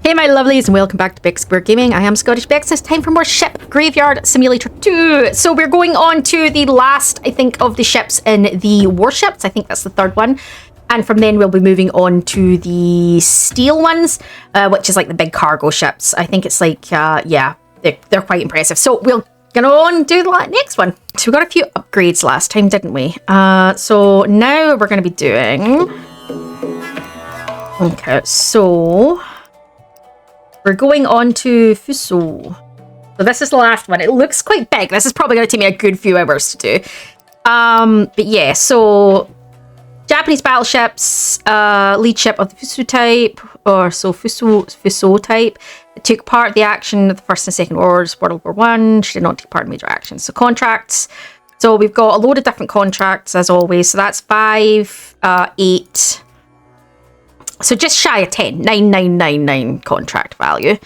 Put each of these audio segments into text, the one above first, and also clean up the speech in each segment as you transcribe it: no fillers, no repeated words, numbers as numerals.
Hey my lovelies and welcome back to Bex Square Gaming. I am Scottish Bex. It's time for more Ship Graveyard Simulator 2. So we're going on to the last, I think, of the ships in the Warships. I think that's the third one. And from then we'll be moving on to the steel ones, which is like the big cargo ships. I think it's like, yeah, they're quite impressive. So we'll get on and do the next one. So we got a few upgrades last time, didn't we? So now we're going to be doing... Okay, so... we're going on to Fuso. So this is the last one. It looks quite big. This is probably going to take me a good few hours to do. But yeah, so Japanese battleships, lead ship of the Fuso type, or so Fuso type. It took part of the action of the First and Second World War One. She did not take part in major actions. So contracts. So we've got a load of different contracts as always. So that's 5, 8. So just shy of 10, 9999 contract value.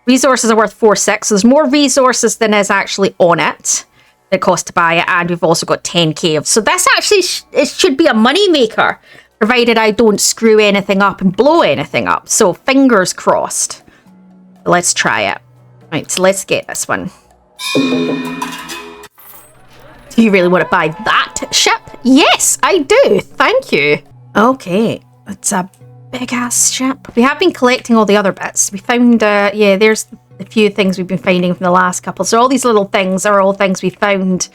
Resources are worth 4.6, so there's more resources than is actually on it. It costs to buy it, and we've also got 10k of. So this actually it should be a money maker, provided I don't screw anything up and blow anything up. So fingers crossed. Let's try it. Right, so let's get this one. Do you really want to buy that ship? Yes, I do. Thank you. Okay, it's a big ass ship. We have been collecting all the other bits. We found, yeah, there's a few things we've been finding from the last couple. So all these little things are all things we found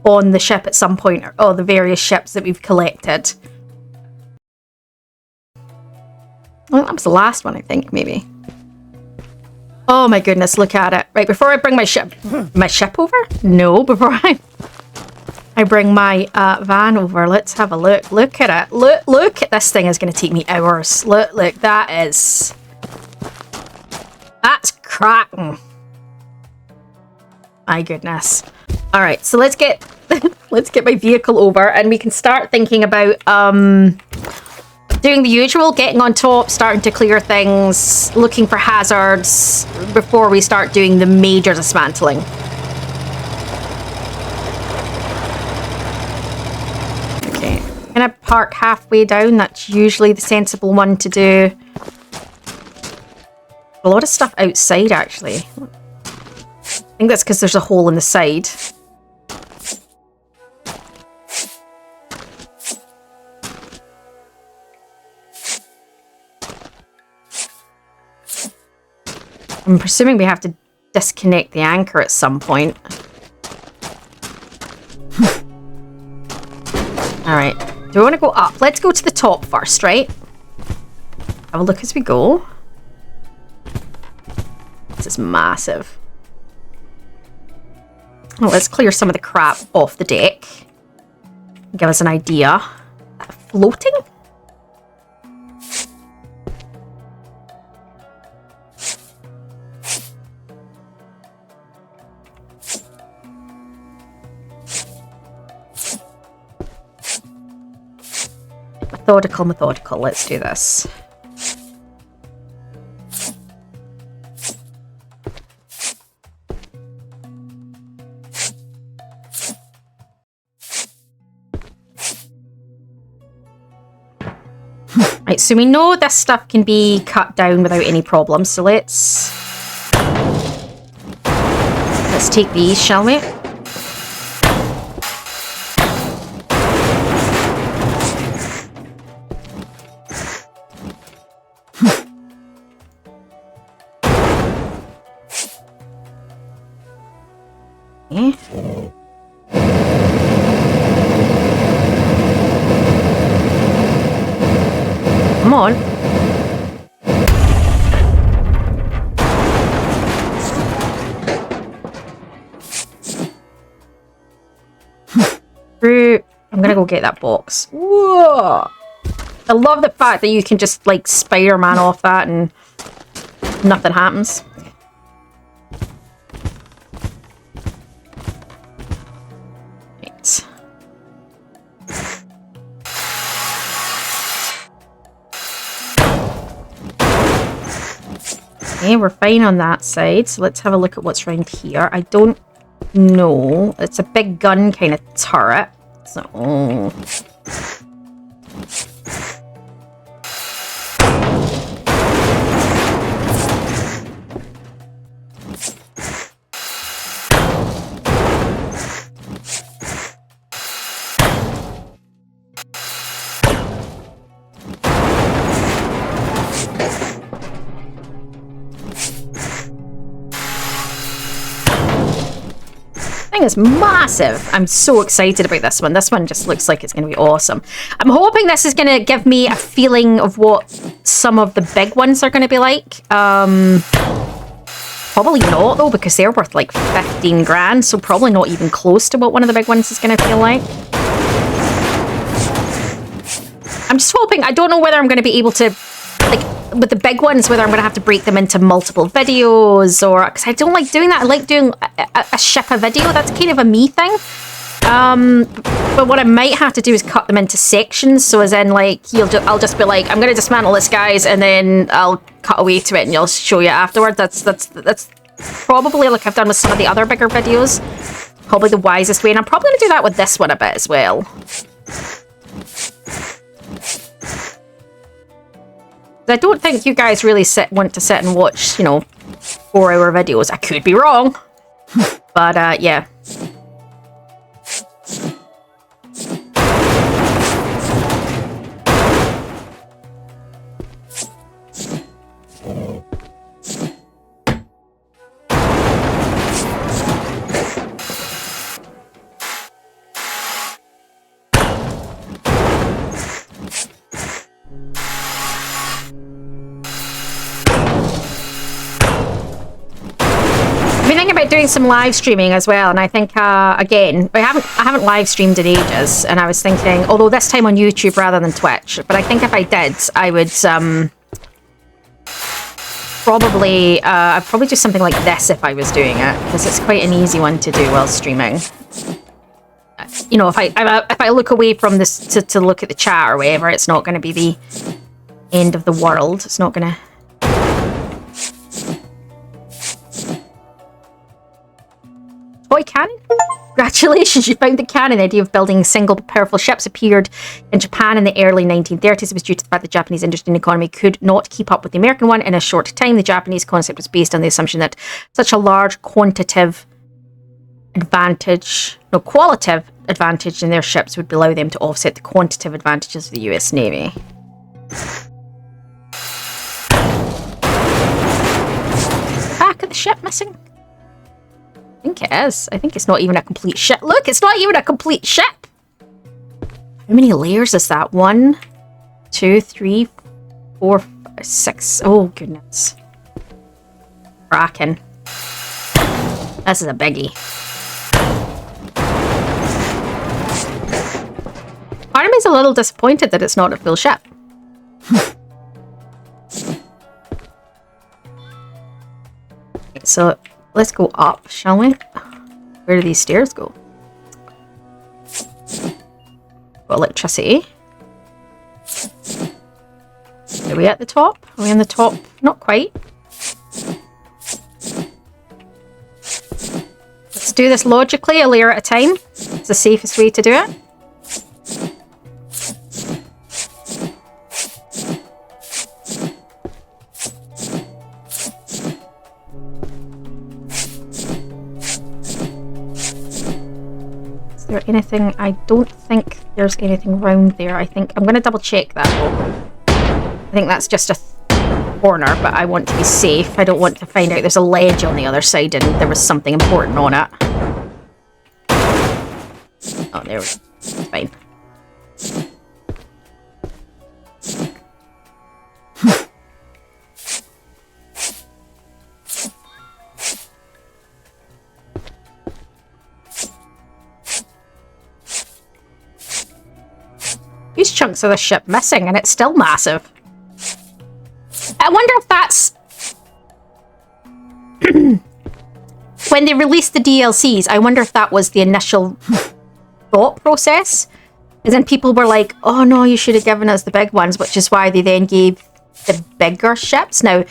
on the ship at some point, or the various ships that we've collected. Well, that was the last one, I think, maybe. Oh my goodness, look at it. Right, before I bring my ship over? No, before I bring my van over. Let's have a look. Look at it. Look at this thing is going to take me hours. Look, that's cracking. My goodness. All right, so let's get let's get my vehicle over, and we can start thinking about doing the usual, getting on top, starting to clear things, looking for hazards before we start doing the major dismantling. Kind of park halfway down. That's usually the sensible one to do. A lot of stuff outside, actually. I think that's because there's a hole in the side. I'm presuming we have to disconnect the anchor at some point. All right. Do we want to go up? Let's go to the top first, right? Have a look as we go. This is massive. Oh, let's clear some of the crap off the deck. Give us an idea. Floating? Methodical. Let's do this. Right, so we know this stuff can be cut down without any problems. So let's take these, shall we? Come on. I'm gonna go get that box. Whoa! I love the fact that you can just like Spider-Man off that and nothing happens. Right. Okay, we're fine on that side. So let's have a look at what's around here. I don't know. It's a big gun kind of turret. So... is massive. I'm so excited about this one. This one just looks like it's going to be awesome. I'm hoping this is going to give me a feeling of what some of the big ones are going to be like. Probably not, though, because they're worth like 15 grand, so probably not even close to what one of the big ones is going to feel like. I'm just hoping, I don't know whether I'm going to be able to, like, with the big ones, whether I'm going to have to break them into multiple videos, or, because I don't like doing that. I like doing a ship a video. That's kind of a me thing. But what I might have to do is cut them into sections, so as in, like, I'll just be like, I'm going to dismantle this, guys, and then I'll cut away to it, and I'll show you afterwards. That's probably, like I've done with some of the other bigger videos, probably the wisest way, and I'm probably going to do that with this one a bit as well. I don't think you guys really want to sit and watch, you know, 4-hour videos. I could be wrong, but yeah. Doing some live streaming as well, and I think again, I haven't live streamed in ages, and I was thinking, although this time on YouTube rather than Twitch, but I think if I did, I would probably I'd probably do something like this if I was doing it, because it's quite an easy one to do while streaming. You know, if I look away from this to look at the chat or whatever, it's not going to be the end of the world. It's not going to. Toy cannon? Congratulations, you found the cannon. The idea of building single powerful ships appeared in Japan in the early 1930s. It was due to the fact the Japanese industry and economy could not keep up with the American one in a short time. The Japanese concept was based on the assumption that such a large qualitative advantage in their ships would allow them to offset the quantitative advantages of the US Navy. Back of the ship missing? I think it is. I think it's not even a complete ship. Look, it's not even a complete ship. How many layers is that? 1, 2, 3, 4, 5, 6. Oh, goodness. Kraken. This is a biggie. Part of me is a little disappointed that it's not a full ship. So let's go up, shall we? Where do these stairs go? Got electricity. Are we at the top? Are we on the top? Not quite. Let's do this logically, a layer at a time. It's the safest way to do it. Anything? I don't think there's anything around there. I think I'm going to double check that though. I think that's just a corner, but I want to be safe. I don't want to find out there's a ledge on the other side and there was something important on it. Oh, there we go. It's fine. Huge chunks of the ship missing, and it's still massive. I wonder if that's... when they released the DLCs, I wonder if that was the initial thought process. And then people were like, oh no, you should have given us the big ones, which is why they then gave the bigger ships. Now,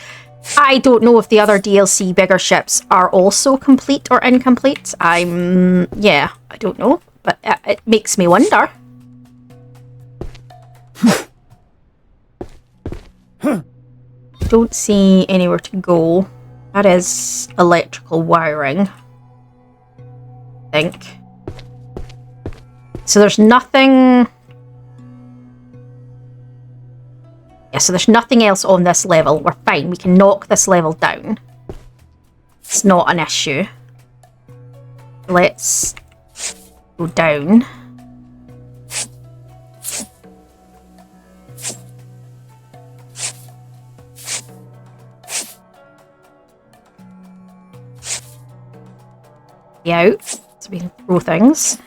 I don't know if the other DLC bigger ships are also complete or incomplete. Yeah, I don't know, but it makes me wonder. Don't see anywhere to go. That is electrical wiring, I think. So there's nothing... Yeah, so there's nothing else on this level. We're fine. We can knock this level down. It's not an issue. Let's go down. Out so we can throw things.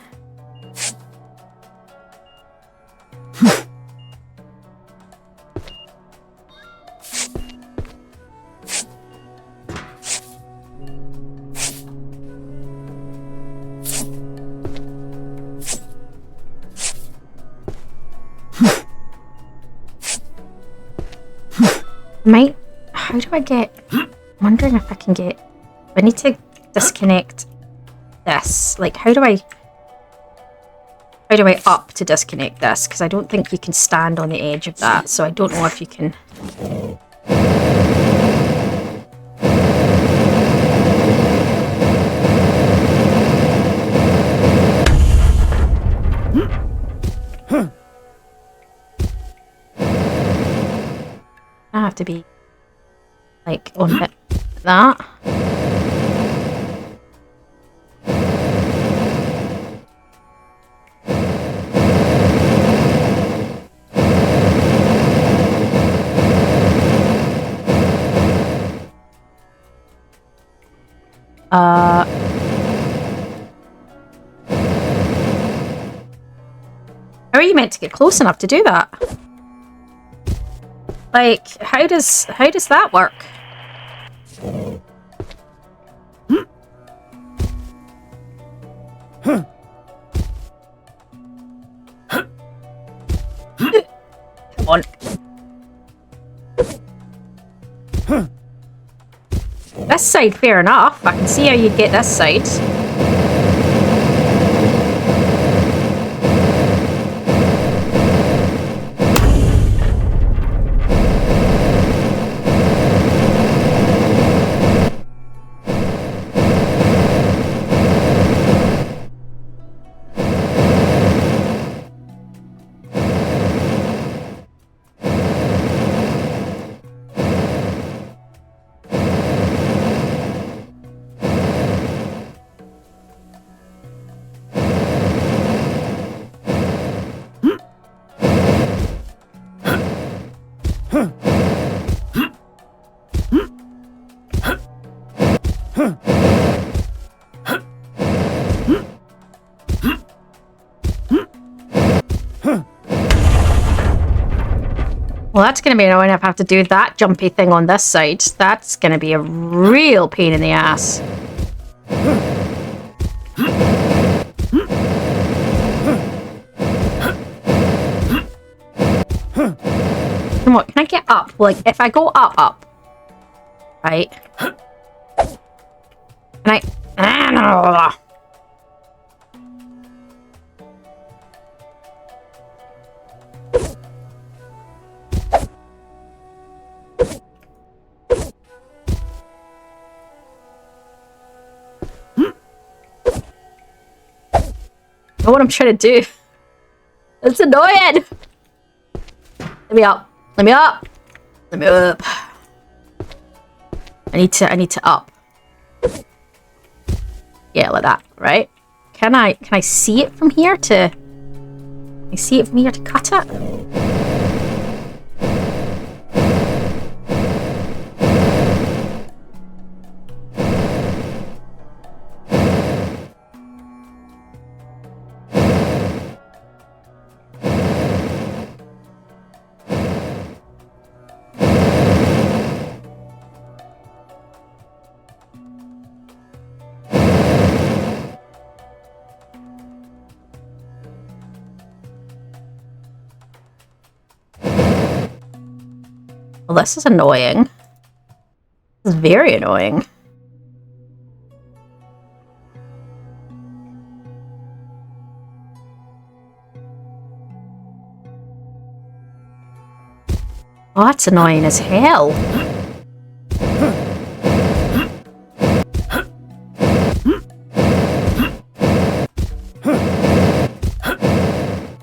How do I get... I'm wondering if I can get... I need to disconnect this. Like, how do I up to disconnect this? Because I don't think you can stand on the edge of that, so I don't know if you can... I have to be like on it like that. How are you meant to get close enough to do that? Like, how does that work? Come on. This side, fair enough. I can see how you'd get this side. Well, that's going to be annoying if I have to do that jumpy thing on this side. That's going to be a real pain in the ass. Come on, can I get up? Like, if I go up, right? Can I... know what I'm trying to do. It's annoying. Let me up. Let me up. Let me up. I need to up. Yeah, like that, right? Can I see it from here to... Can I see it from here to cut it? Well, this is annoying. This is very annoying. Oh, that's annoying as hell.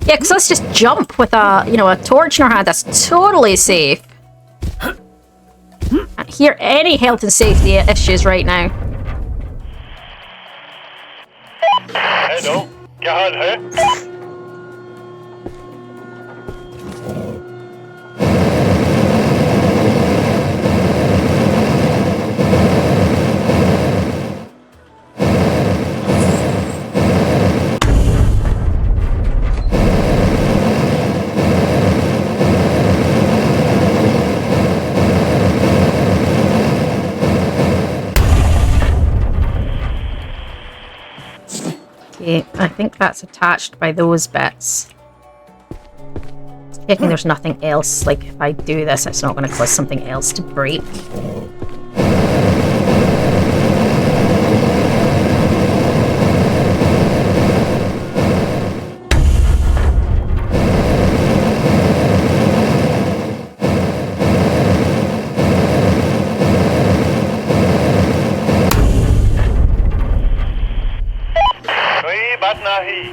Yeah, because let's just jump with a, you know, a torch in our hand. That's totally safe. Can't hear any health and safety issues right now. क्या हाल है? Okay, I think that's attached by those bits. Checking there's nothing else, like if I do this, it's not going to cause something else to break. कोई बात नहीं।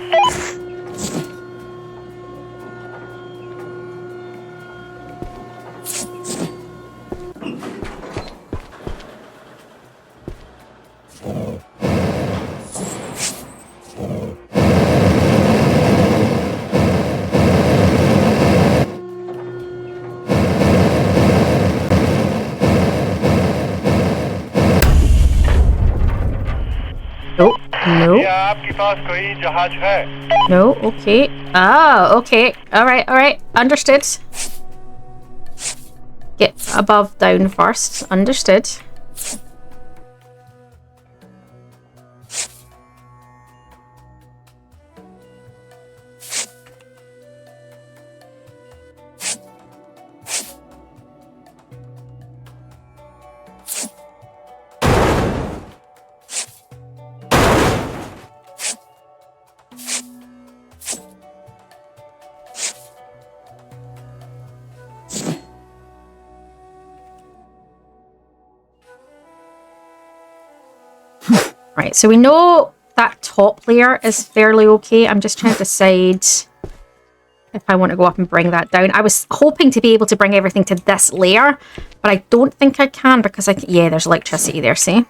Oh, no. क्या आपके पास कोई जहाज है? No, okay. Ah, okay. Alright. Understood. Get above, down first. Understood. Right, so we know that top layer is fairly okay. I'm just trying to decide if I want to go up and bring that down. I was hoping to be able to bring everything to this layer, but I don't think I can because yeah, there's electricity there, see?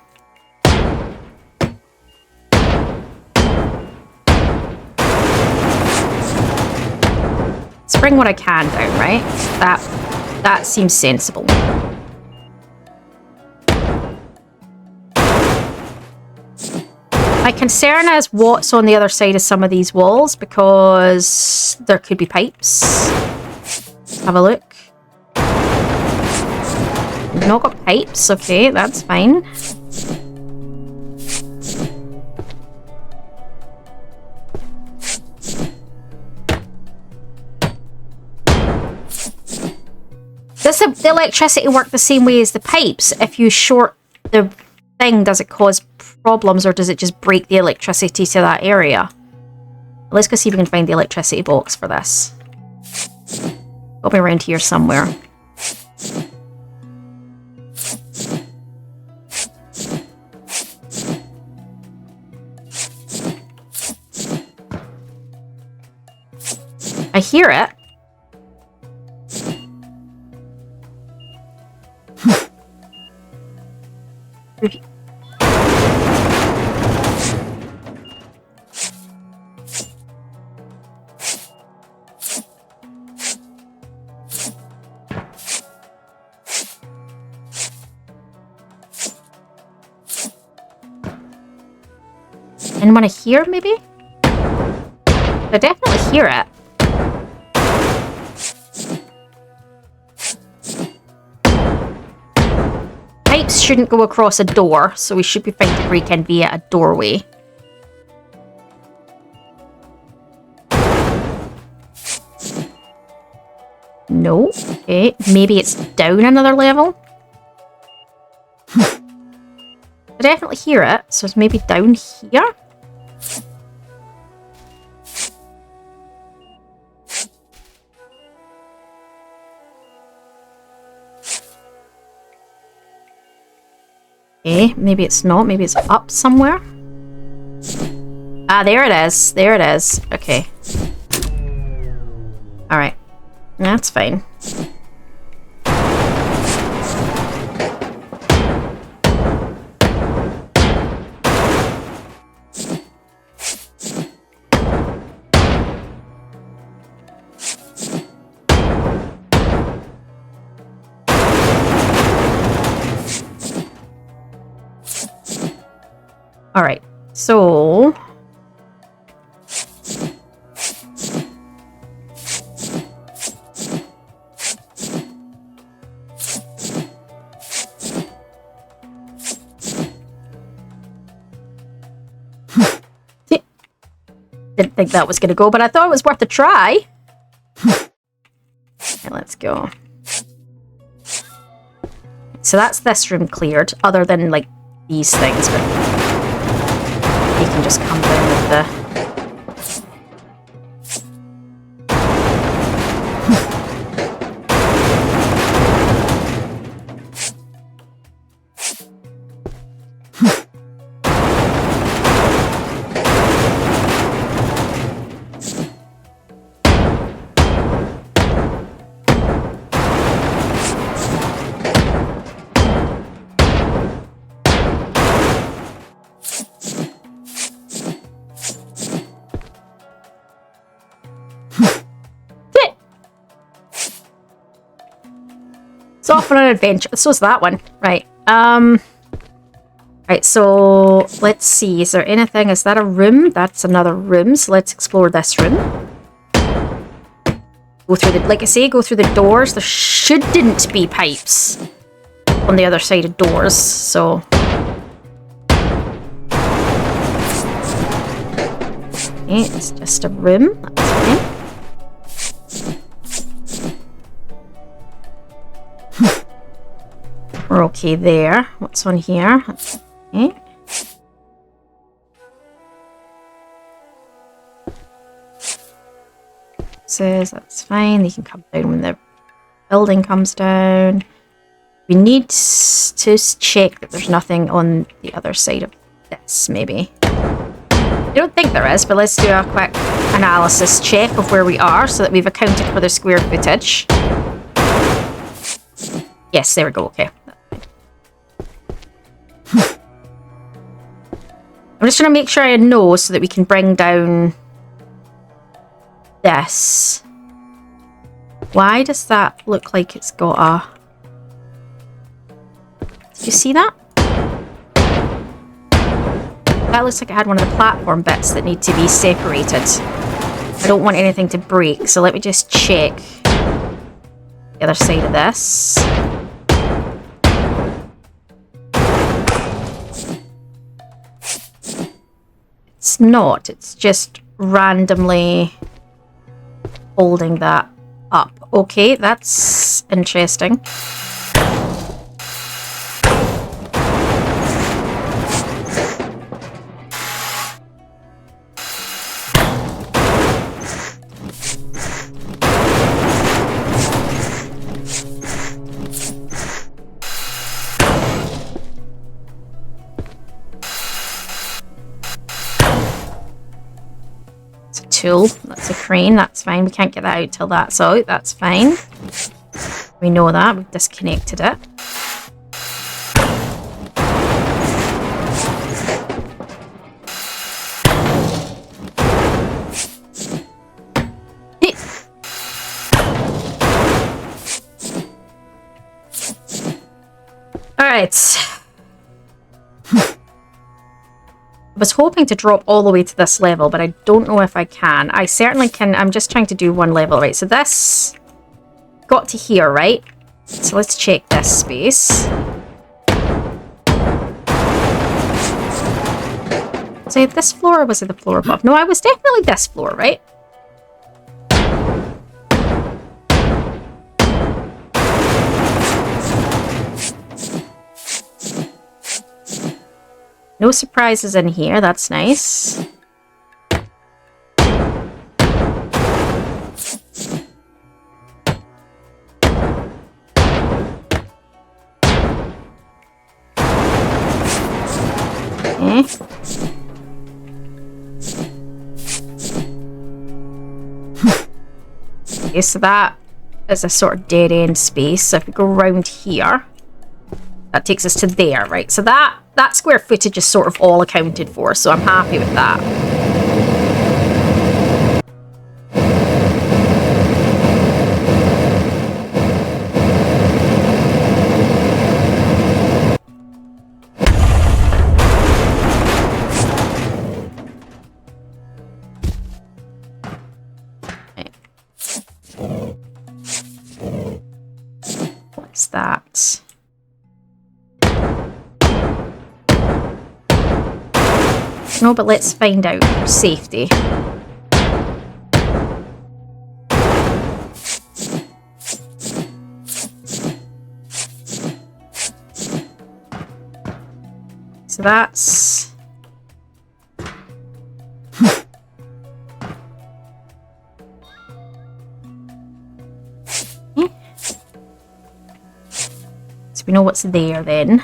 Let's bring what I can down, right? That seems sensible. My concern is what's on the other side of some of these walls, because there could be pipes. Let's have a look. We've not got pipes, okay, that's fine. Does the electricity work the same way as the pipes? If you short the thing, does it cause problems or does it just break the electricity to that area? Let's go see if we can find the electricity box for this. It'll be around here somewhere. I hear it. Anyone here, maybe? I definitely hear it. Pipes shouldn't go across a door, so we should be fine to break in via a doorway. No. Okay, maybe it's down another level. I definitely hear it, so it's maybe down here. Okay, maybe it's not. Maybe it's up somewhere. Ah, there it is. There it is. Okay. Alright. That's fine. Alright, so... Didn't think that was going to go, but I thought it was worth a try. Okay, let's go. So that's this room cleared, other than, like, these things, but you can just come down with the... It's off on an adventure. So's that one. Right. Right, so let's see. Is there anything? Is that a room? That's another room. So let's explore this room. Go through the, like I say, go through the doors. There shouldn't be pipes on the other side of doors, so... Okay, it's just a room. That's fine. We're okay there. What's on here? That's okay. Says that's fine. You can come down when the building comes down. We need to check that there's nothing on the other side of this, maybe. I don't think there is, but let's do a quick analysis check of where we are so that we've accounted for the square footage. Yes, there we go. Okay. I'm just trying to make sure I know so that we can bring down this. Why does that look like it's got a... Did you see that? That looks like it had one of the platform bits that need to be separated. I don't want anything to break, so let me just check the other side of this. It's not, it's just randomly holding that up. Okay, that's interesting. Tool. That's a crane. That's fine. We can't get that out till that's out. That's fine. We know that. We've disconnected it. All right. I was hoping to drop all the way to this level, but I don't know if I can. I certainly can. I'm just trying to do one level, right? So this got to here, right? So let's check this space. Was I this floor or was it the floor above? No, I was definitely this floor, right? No surprises in here, that's nice. Okay. Okay, so that is a sort of dead end space. So if we go around here, that takes us to there, right? So that square footage is sort of all accounted for, so I'm happy with that. that? No, but let's find out for safety. So that's... So we know what's there then.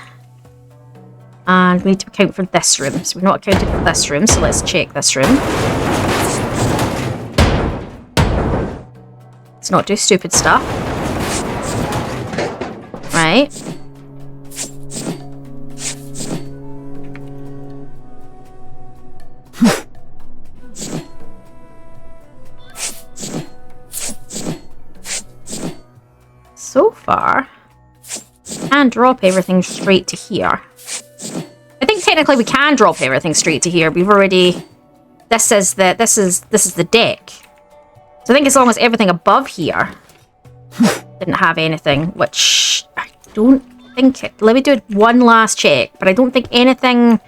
And we need to account for this room. So we've not accounted for this room, so let's check this room. Let's not do stupid stuff. Right. So far, and drop everything straight to here. I think technically we can drop everything straight to here. We've already... This is the deck. So I think as long as everything above here didn't have anything, which I don't think it... Let me do one last check, but I don't think anything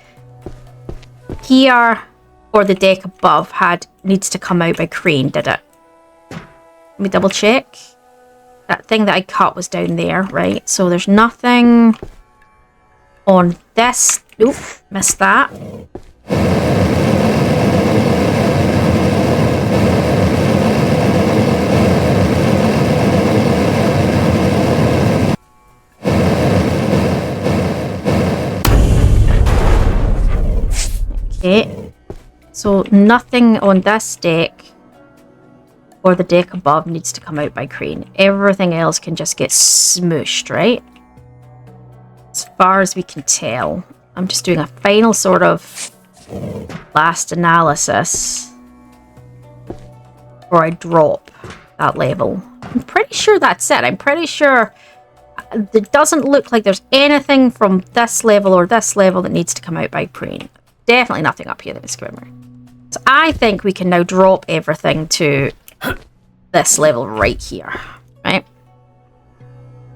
here or the deck above needs to come out by crane, did it? Let me double check. That thing that I cut was down there, right? So there's nothing on this. Nope, missed that. Okay, so nothing on this deck or the deck above needs to come out by crane. Everything else can just get smooshed, right? As far as we can tell. I'm just doing a final sort of last analysis before I drop that level. I'm pretty sure that's it. I'm pretty sure it doesn't look like there's anything from this level or this level that needs to come out by crane. Definitely nothing up here that is coming. So I think we can now drop everything to this level right here, right?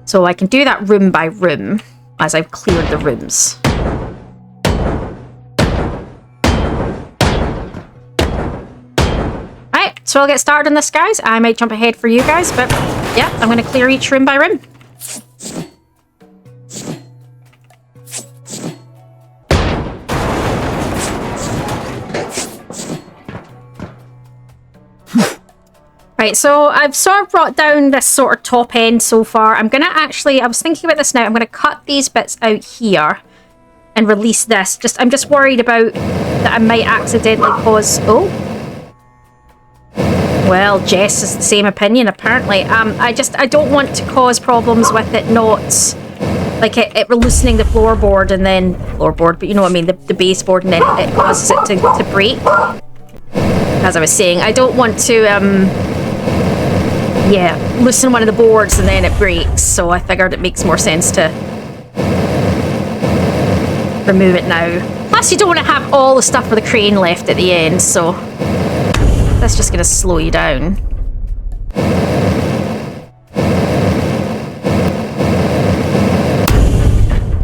So I can do that room by room as I've cleared the rooms. Right, so I'll get started on this, guys. I might jump ahead for you guys, but yeah, I'm going to clear each room by room. Right, so I've sort of brought down this sort of top end so far. I'm going to actually, I was thinking about this now, I'm going to cut these bits out here and release this. I'm just worried about that I might accidentally cause... Oh. Well, Jess is the same opinion, apparently. I don't want to cause problems with it not... Like it loosening the floorboard and then... Floorboard, but you know what I mean, the baseboard, and then it causes it to break. As I was saying, I don't want to... yeah, loosen one of the boards and then it breaks, so I figured it makes more sense to remove it now. Plus, you don't want to have all the stuff for the crane left at the end, so that's just going to slow you down.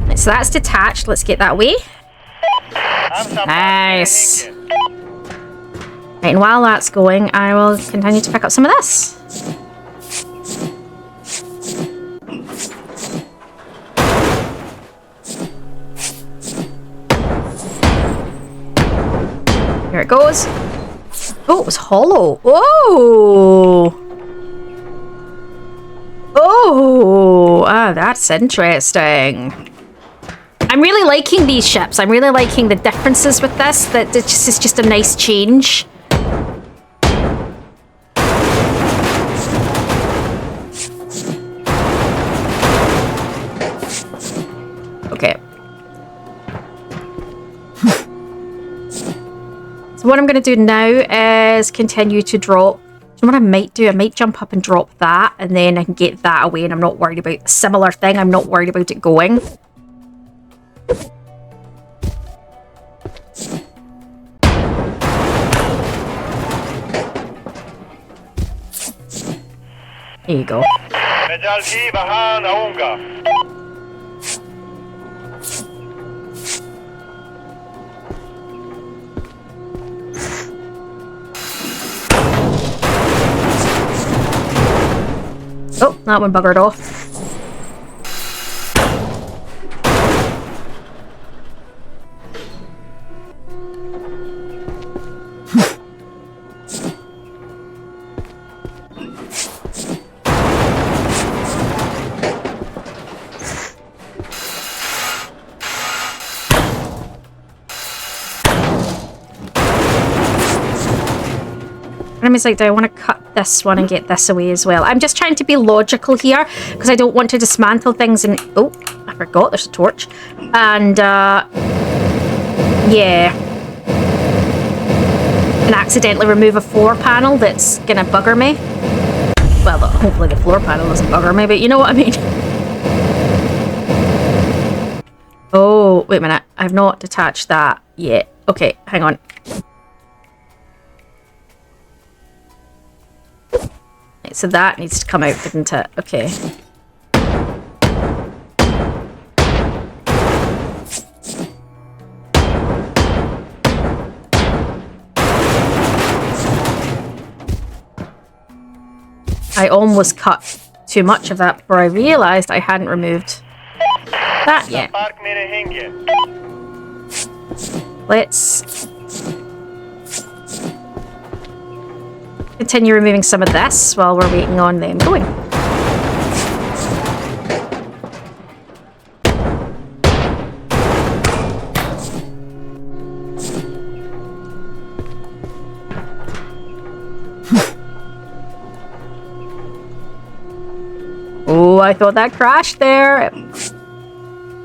Right, so that's detached. Let's get that away. Nice. Right, and while that's going, I will continue to pick up some of this. Here it goes. Oh, it was hollow. Oh! Oh! Ah, that's interesting. I'm really liking these ships. I'm really liking the differences with this. That it's just a nice change. Okay. So what I'm going to do now is continue to drop. You know what I might do? I might jump up and drop that, and then I can get that away, and I'm not worried about a similar thing. I'm not worried about it going. There you go. jalhi bahan aunga. Oh, that one buggered off. Enemy's like, do I want to cut this one and get this away as well? I'm just trying to be logical here because I don't want to dismantle things and... Oh, I forgot there's a torch. And, yeah. And accidentally remove a floor panel that's gonna bugger me. Well, hopefully the floor panel doesn't bugger me, but you know what I mean. Oh, wait a minute. I've not detached that yet. Okay, hang on. So that needs to come out, didn't it? Okay. I almost cut too much of that before I realised I hadn't removed that yet. Let's continue removing some of this while we're waiting on them going. Oh, I thought that crashed there.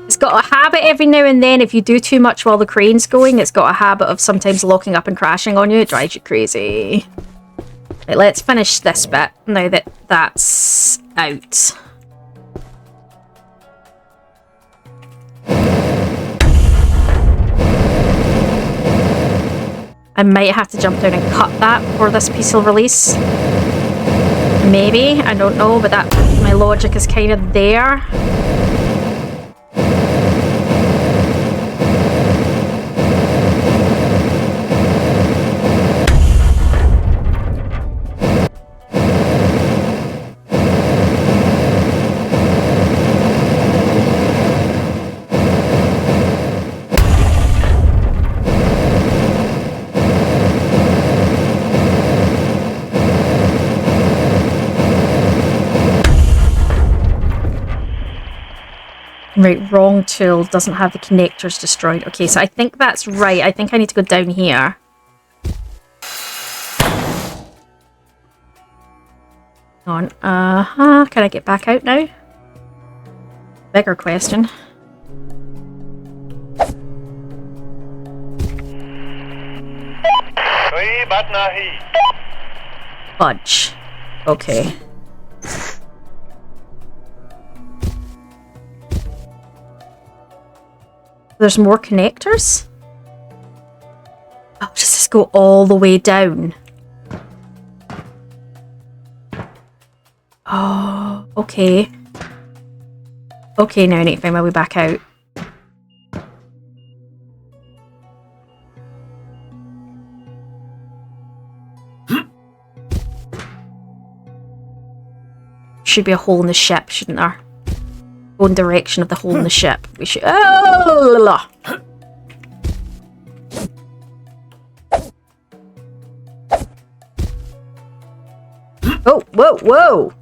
It's got a habit every now and then, if you do too much while the crane's going, it's got a habit of sometimes locking up and crashing on you. It drives you crazy. Right, let's finish this bit now that that's out. I might have to jump down and cut that before this piece will release. Maybe, I don't know, but that my logic is kind of there. Right, wrong tool, doesn't have the connectors destroyed. Okay, so I think that's right. I think I need to go down here. On. Can I get back out now? Bigger question. Fudge. Okay. There's more connectors? Oh, does this go all the way down? Oh, okay. Okay, now I need to find my way back out. Should be a hole in the ship, shouldn't there? Go in direction of the hole in the ship. We should. Oh! La, la. Oh! Whoa! Whoa!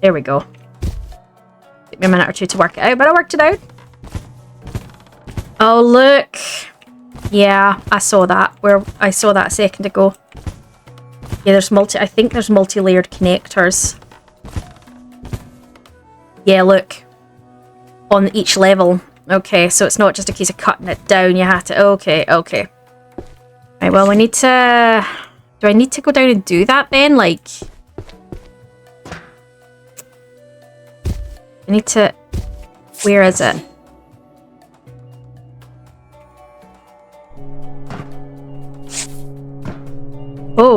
There we go. Took me a minute or two to work it out, but I worked it out. Oh look! Yeah, I saw that. I saw that a second ago. Yeah, there's I think there's multi-layered connectors. Yeah, look. On each level. Okay, so it's not just a case of cutting it down. You have to... Okay, okay. Right, well, we need to... Do I need to go down and do that then? Like... I need to... Where is it?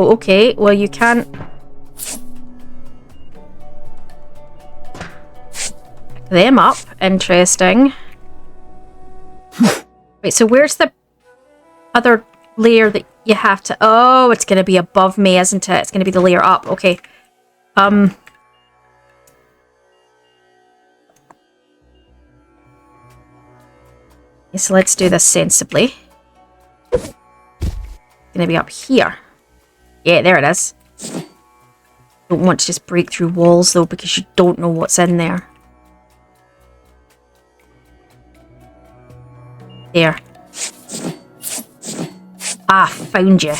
Oh, okay. Well, you can't... pick them up. Interesting. Wait, so where's the other layer that you have to... Oh, it's going to be above me, isn't it? It's going to be the layer up. Okay. Okay, so let's do this sensibly. It's going to be up here. Yeah, there it is. Don't want to just break through walls, though, because you don't know what's in there. There. Ah, found you.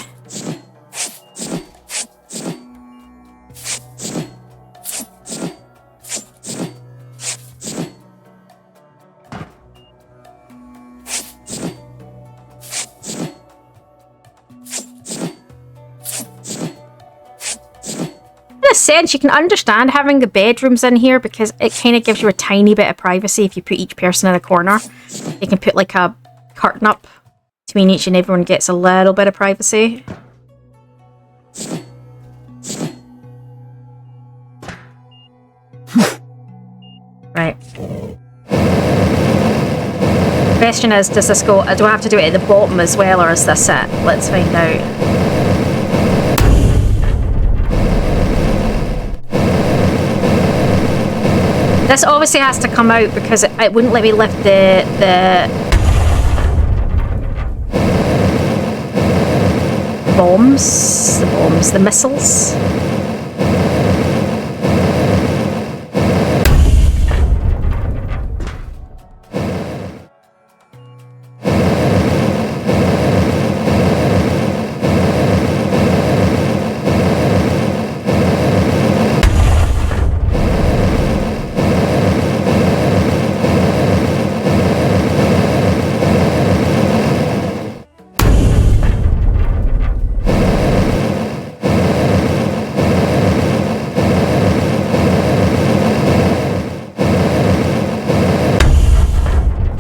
In a sense, you can understand having the bedrooms in here because it kind of gives you a tiny bit of privacy if you put each person in a corner. You can put like a curtain up between each and everyone gets a little bit of privacy. Right. Question is, does this go... do I have to do it at the bottom as well, or is this it? Let's find out. This obviously has to come out because it wouldn't let me lift the bombs, the missiles.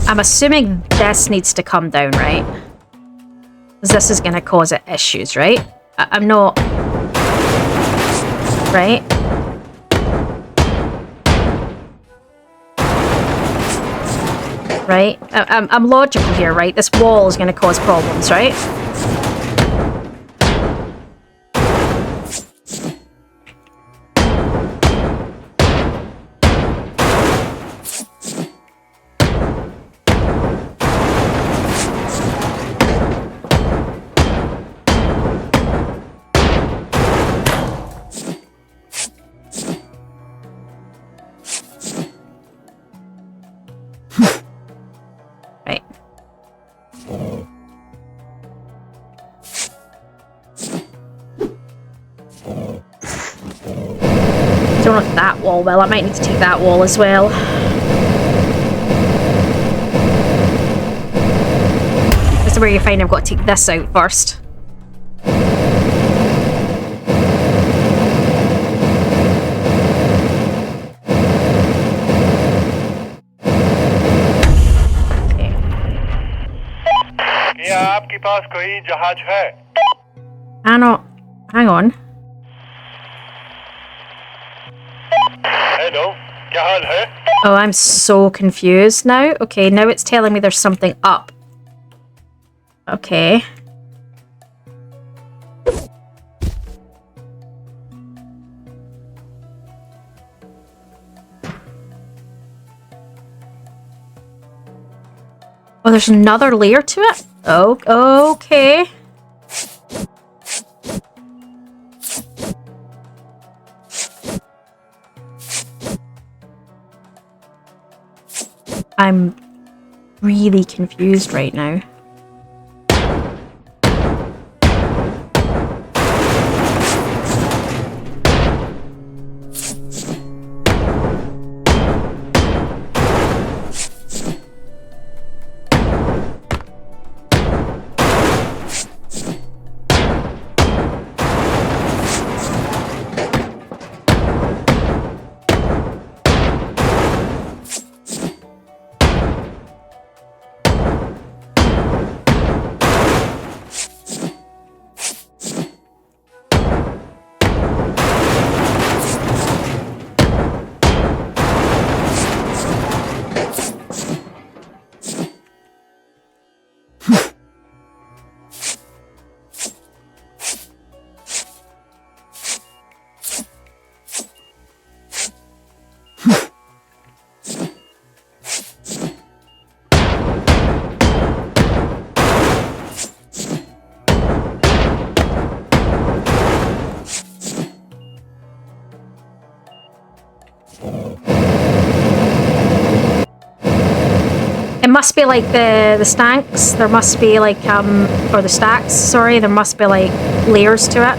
I'm assuming this needs to come down, right? Because this is going to cause it issues, right? I'm not... Right? Right? I'm logical here, right? This wall is going to cause problems, right? Don't know if that wall will. I might need to take that wall as well. This is where you find I've got to take this out first. क्या आपके पास कोई जहाज है? Hang on. Hello, क्या हाल है? Oh, I'm so confused now. Okay, now it's telling me there's something up. Okay. Oh, there's another layer to it? Oh, okay. I'm really confused right now. It must be like the stanks. There must be like, or the stacks, sorry. There must be like layers to it.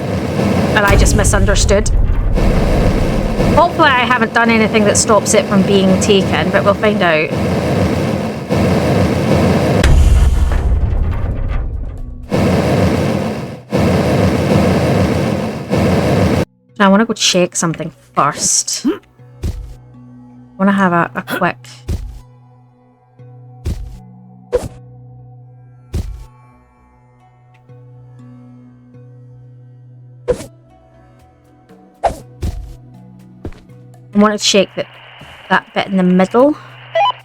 And I just misunderstood. Hopefully I haven't done anything that stops it from being taken, but we'll find out. I want to go check something first. I want to have a quick... I want to check that bit in the middle.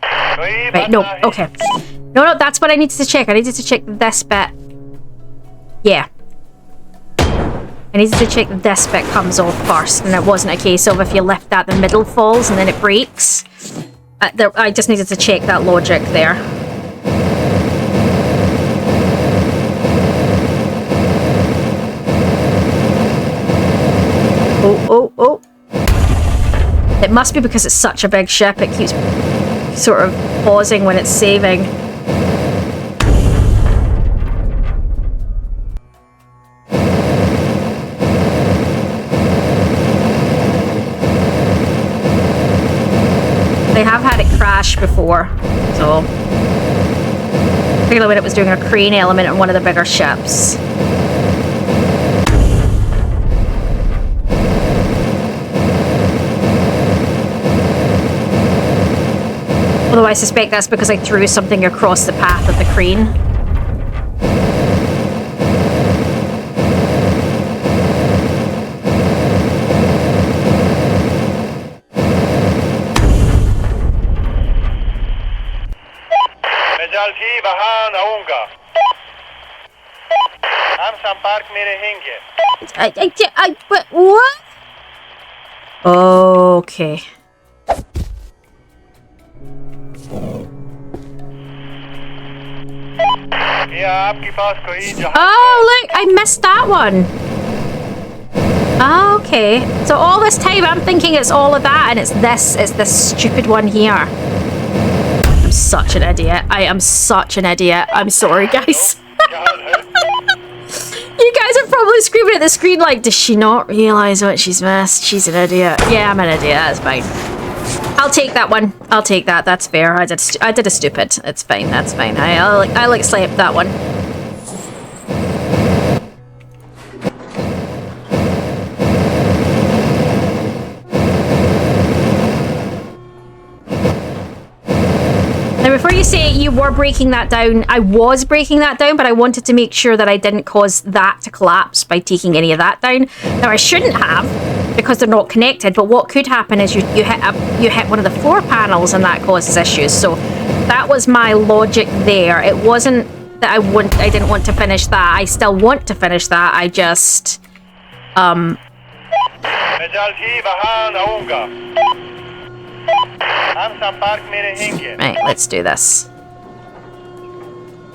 Right, no, okay. No, that's what I needed to check. I needed to check this bit. Yeah. I needed to check that this bit comes off first, and it wasn't a case of if you lift that, the middle falls and then it breaks. I just needed to check that logic there. Oh. It must be because it's such a big ship, it keeps sort of pausing when it's saving. They have had it crash before, so... particularly when it was doing a crane element on one of the bigger ships. Although I suspect that's because I threw something across the path of the crane. What? Okay. Oh, look, I missed that one. Oh, okay. So all this time I'm thinking it's all of that, and it's this stupid one here. I'm such an idiot. I am such an idiot. I'm sorry, guys. You guys are probably screaming at the screen like, does she not realise what she's missed? She's an idiot. Yeah, I'm an idiot. That's fine. I'll take that one. I'll take that. That's fair. I did a stupid. It's fine. That's fine. I'll accept that one. Now, before you say you were breaking that down, I was breaking that down, but I wanted to make sure that I didn't cause that to collapse by taking any of that down. Now, I shouldn't have, because they're not connected, but what could happen is you hit one of the floor panels and that causes issues. So that was my logic there. It wasn't that I didn't want to finish that. I still want to finish that. I just right, let's do this.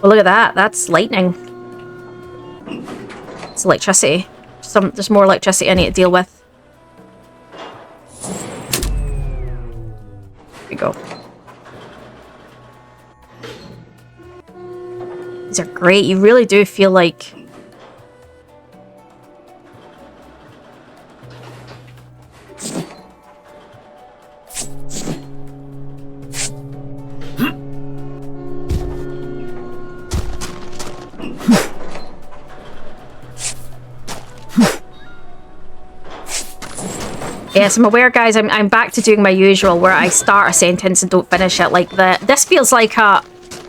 Well, look at that. That's lightning. It's electricity. There's more electricity I need to deal with. Here we go. These are great. You really do feel like... Yes, I'm aware, guys. I'm back to doing my usual, where I start a sentence and don't finish it like that. This feels like a...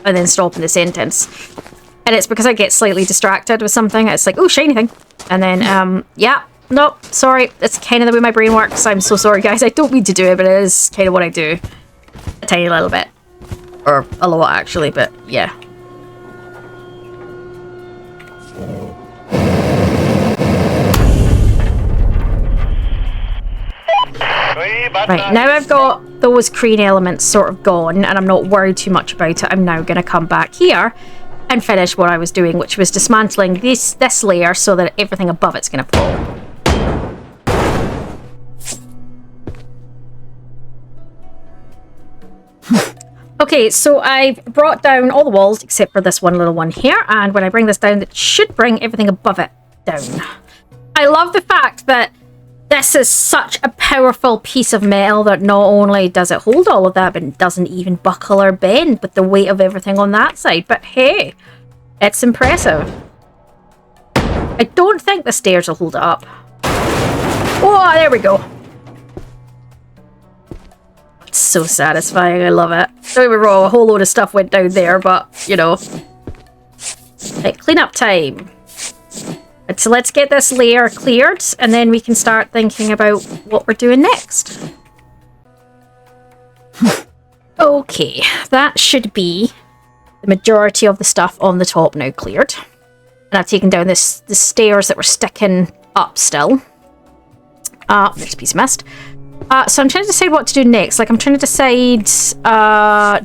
and then stopping the sentence. And it's because I get slightly distracted with something. It's like, oh, shiny thing. And then, yeah. Nope, sorry. It's kind of the way my brain works. I'm so sorry, guys. I don't mean to do it, but it is kind of what I do. A tiny little bit. Or a lot, actually, but yeah. Right, now I've got those crane elements sort of gone, and I'm not worried too much about it. I'm now going to come back here and finish what I was doing, which was dismantling this layer so that everything above it's going to fall. Okay, so I've brought down all the walls except for this one little one here, and when I bring this down, it should bring everything above it down. I love the fact that this is such a powerful piece of metal that not only does it hold all of that, but it doesn't even buckle or bend with the weight of everything on that side. But hey, it's impressive. I don't think the stairs will hold it up. Oh, there we go. It's so satisfying. I love it. Don't get me wrong, a whole load of stuff went down there, but, you know. Right, cleanup time. Right, so let's get this layer cleared, and then we can start thinking about what we're doing next. Okay, that should be the majority of the stuff on the top now cleared. And I've taken down the stairs that were sticking up still. There's a piece missed. So I'm trying to decide what to do next. Like, I'm trying to decide,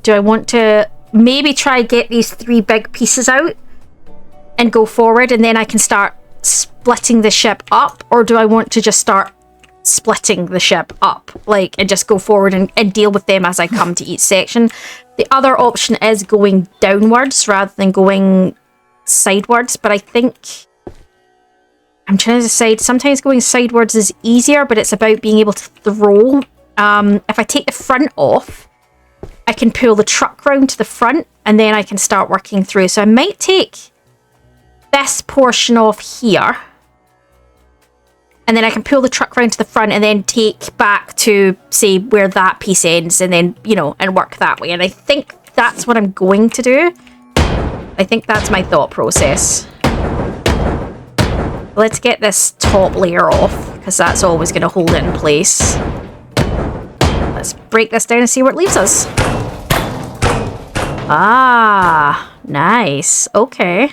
do I want to maybe try get these 3 big pieces out and go forward, and then I can start splitting the ship up, or do I want to just start splitting the ship up, like, and just go forward and deal with them as I come to each section? The other option is going downwards rather than going sidewards, but I think I'm trying to decide. Sometimes going sidewards is easier, but it's about being able to throw. If I take the front off, I can pull the truck round to the front, and then I can start working through. So I might take this portion off here, and then I can pull the truck round to the front and then take back to, say, where that piece ends, and then, you know, and work that way. And I think that's what I'm going to do. I think that's my thought process. Let's get this top layer off, because that's always going to hold it in place. Let's break this down and see where it leaves us. Ah, nice. Okay.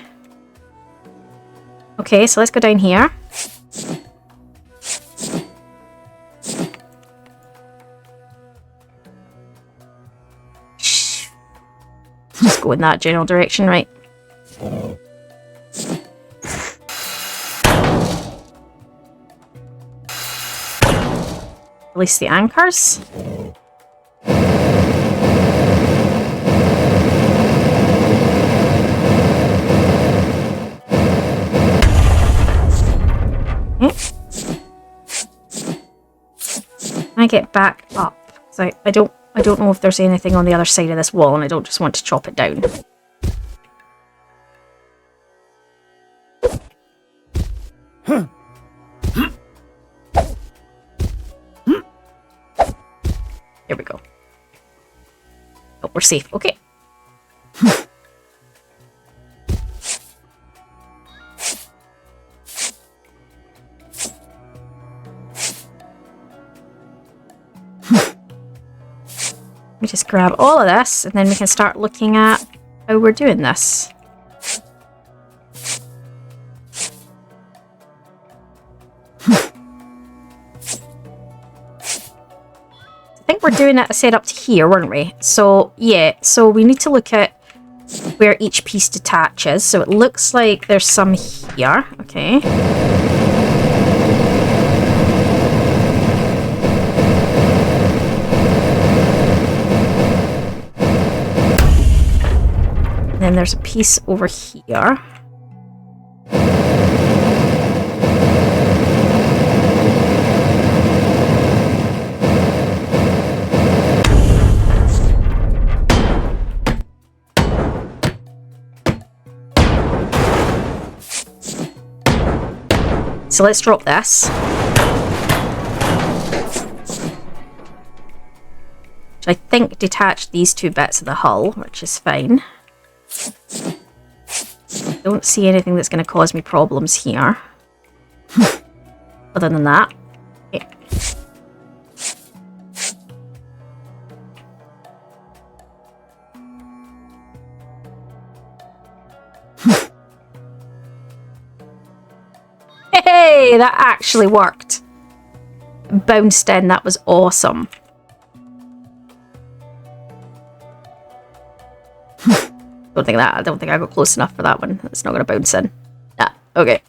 Okay, so let's go down here. Just go in that general direction, right? Release the anchors. I get back up. So I don't know if there's anything on the other side of this wall, and I don't just want to chop it down. There we go. Oh, we're safe. Okay. Let me just grab all of this, and then we can start looking at how we're doing this. I think we're doing it set up to here, weren't we? So, yeah, so we need to look at where each piece detaches. So it looks like there's some here. Okay. And then there's a piece over here. So let's drop this. Which I think detached these 2 bits of the hull, which is fine. Don't see anything that's going to cause me problems here. Other than that. Okay. Hey, that actually worked. Bounced in, that was awesome. I don't think I got close enough for that one. It's not gonna bounce in. Ah, okay.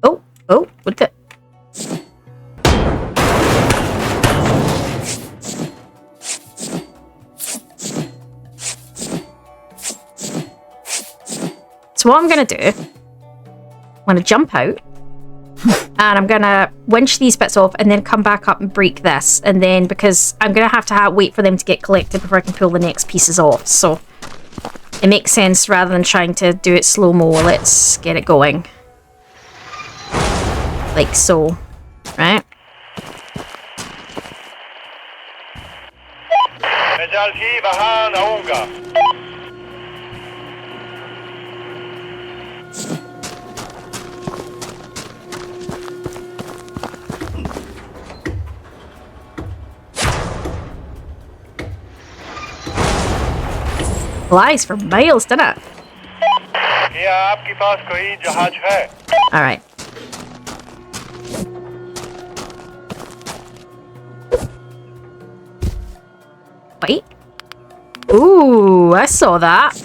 Oh, what did it? So what I'm going to do, I'm going to jump out. And I'm going to winch these bits off and then come back up and break this. And then, because I'm going to have to wait for them to get collected before I can pull the next pieces off. So it makes sense rather than trying to do it slow-mo. Let's get it going. Like so. Right? مجالكي بهان أونغا. Flies for miles, doesn't it? क्या आपके पास कोई जहाज है? Alright. Wait. Ooh, I saw that.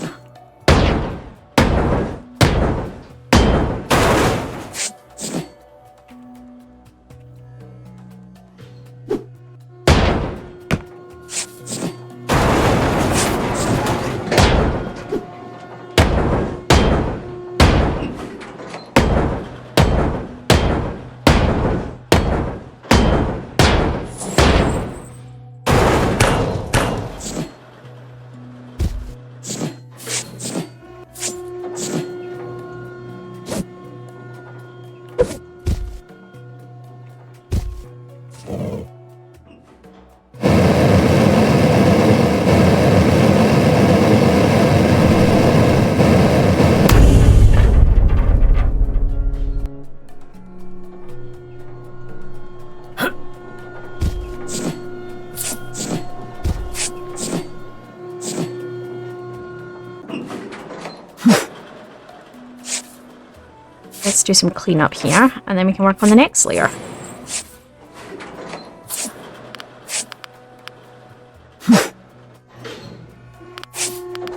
Let's do some cleanup here, and then we can work on the next layer.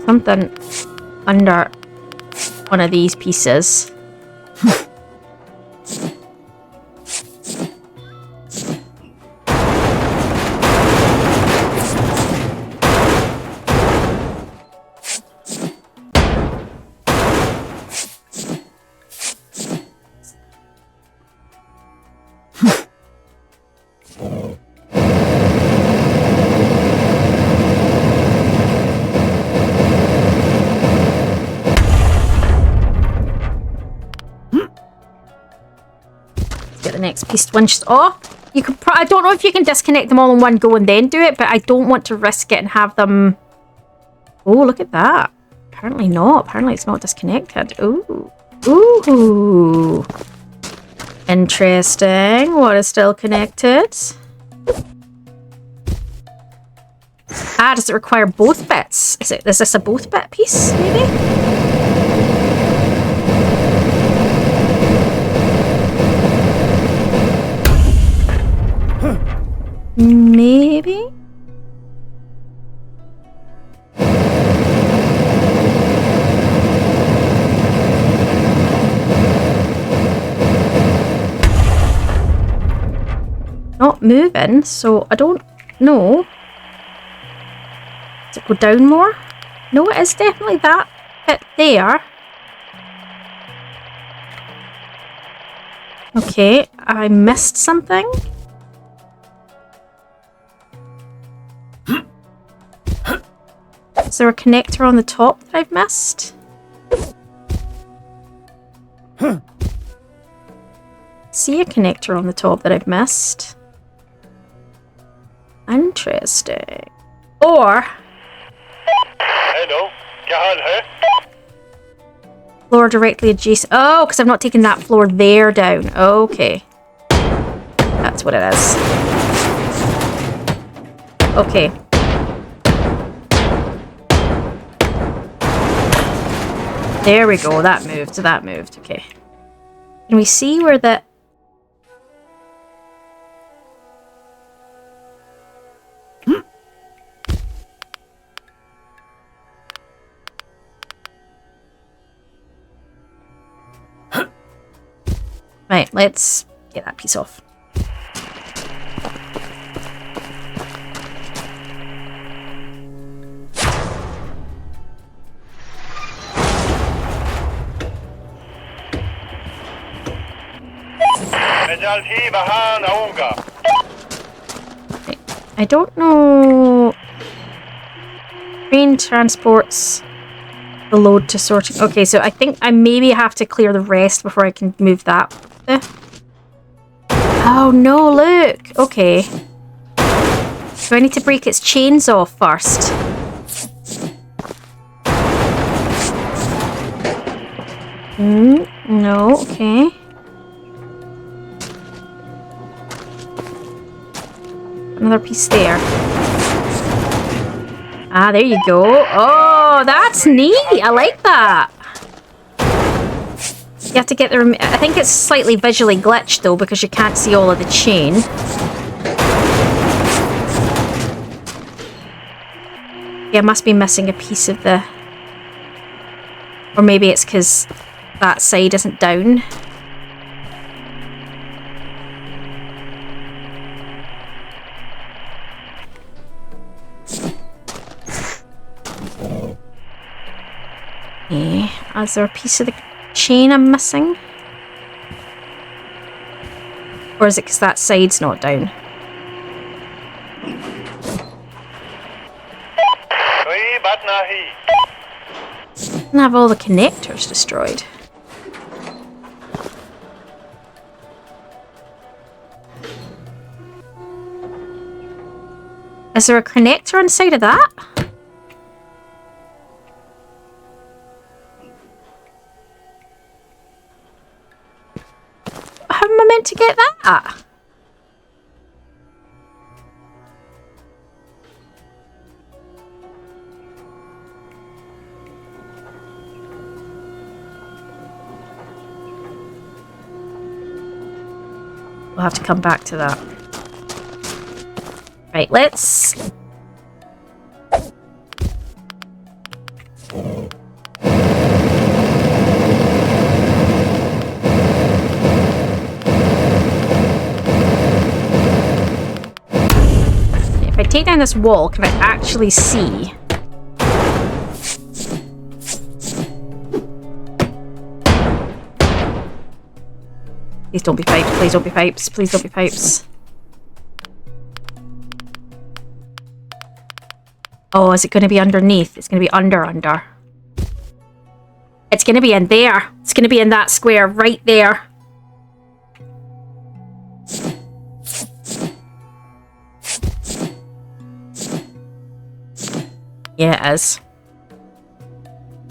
Something under one of these pieces. Next piece winched off. You could I don't know if you can disconnect them all in one go and then do it, but I don't want to risk it and have them. Oh, look at that. Apparently not. Apparently it's not disconnected. Ooh. Ooh. Interesting. What is still connected? Ah, does it require both bits? Is this a both bit piece, maybe? Maybe? Not moving, so I don't know. Does it go down more? No, it is definitely that bit there. Okay, I missed something. Is there a connector on the top that I've missed? See a connector on the top that I've missed. Interesting. Or... Hello, क्या हाल है? Floor directly adjacent. Oh, because I've not taken that floor there down. Okay. That's what it is. Okay. There we go, that moved, that moved, okay. Can we see where the... Right, let's get that piece off. رجالتي بهان أونغا. I don't know. Train transports the load to sorting. Okay, so I think I maybe have to clear the rest before I can move that. Oh no, look! Okay. Do I need to break its chains off first? No, okay. Another piece there. Ah, there you go. Oh, that's neat. I like that. You have to get the... I think it's slightly visually glitched, though, because you can't see all of the chain. Yeah, I must be missing a piece of the... Or maybe it's because that side isn't down. Okay, is there a piece of the chain I'm missing? Or is it because that side's not down? And have all the connectors destroyed. Is there a connector inside of that? How am I meant to get that? We'll have to come back to that. Right, let's... If I take down this wall, can I actually see? Please don't be pipes, please don't be pipes, please don't be pipes. Oh, is it going to be underneath? It's going to be under. It's going to be in there. It's going to be in that square right there. Yeah, it is.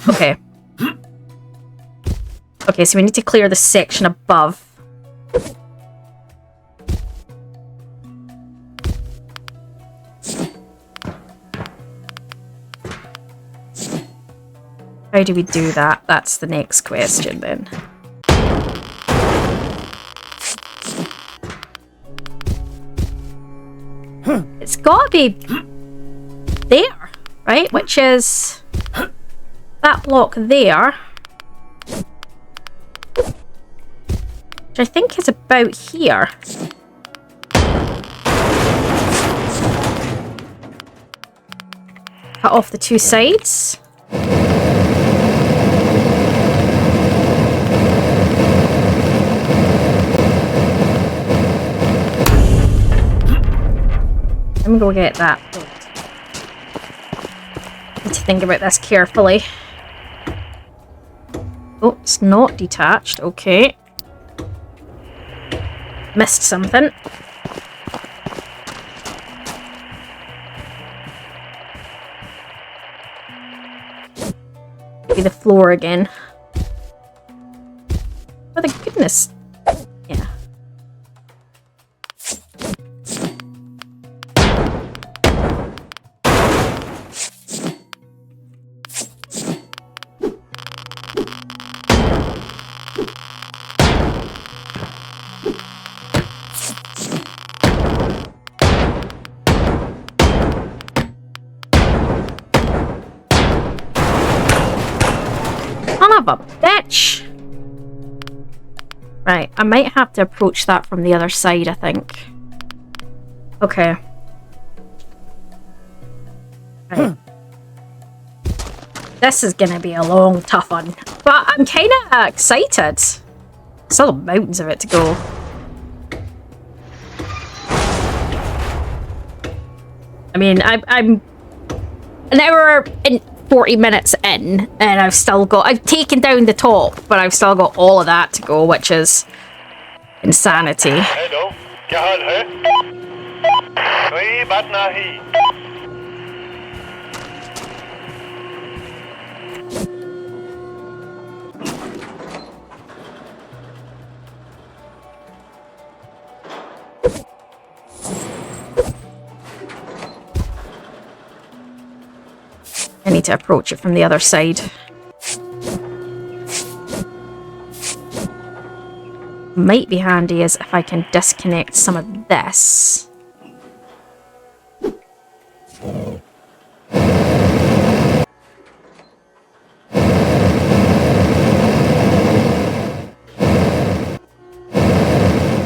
Okay. Okay, so we need to clear the section above. How do we do that? That's the next question then. It's got to be there, right? Which is that block there. Which I think is about here. Cut off the two sides. Let me go get that. Need to think about this carefully. Oh, it's not detached. Okay. Missed something. Maybe the floor again. For the goodness. Yeah. Son of a bitch! Right, I might have to approach that from the other side, I think. Okay. Right. This is gonna be a long, tough one. But I'm kinda excited. Still mountains of it to go. mean, I'm an hour and 40 minutes in, and I've taken down the top, but I've still got all of that to go, which is insanity. Hello, क्या हाल है? कोई बात नहीं. I need to approach it from the other side. Might be handy is if I can disconnect some of this.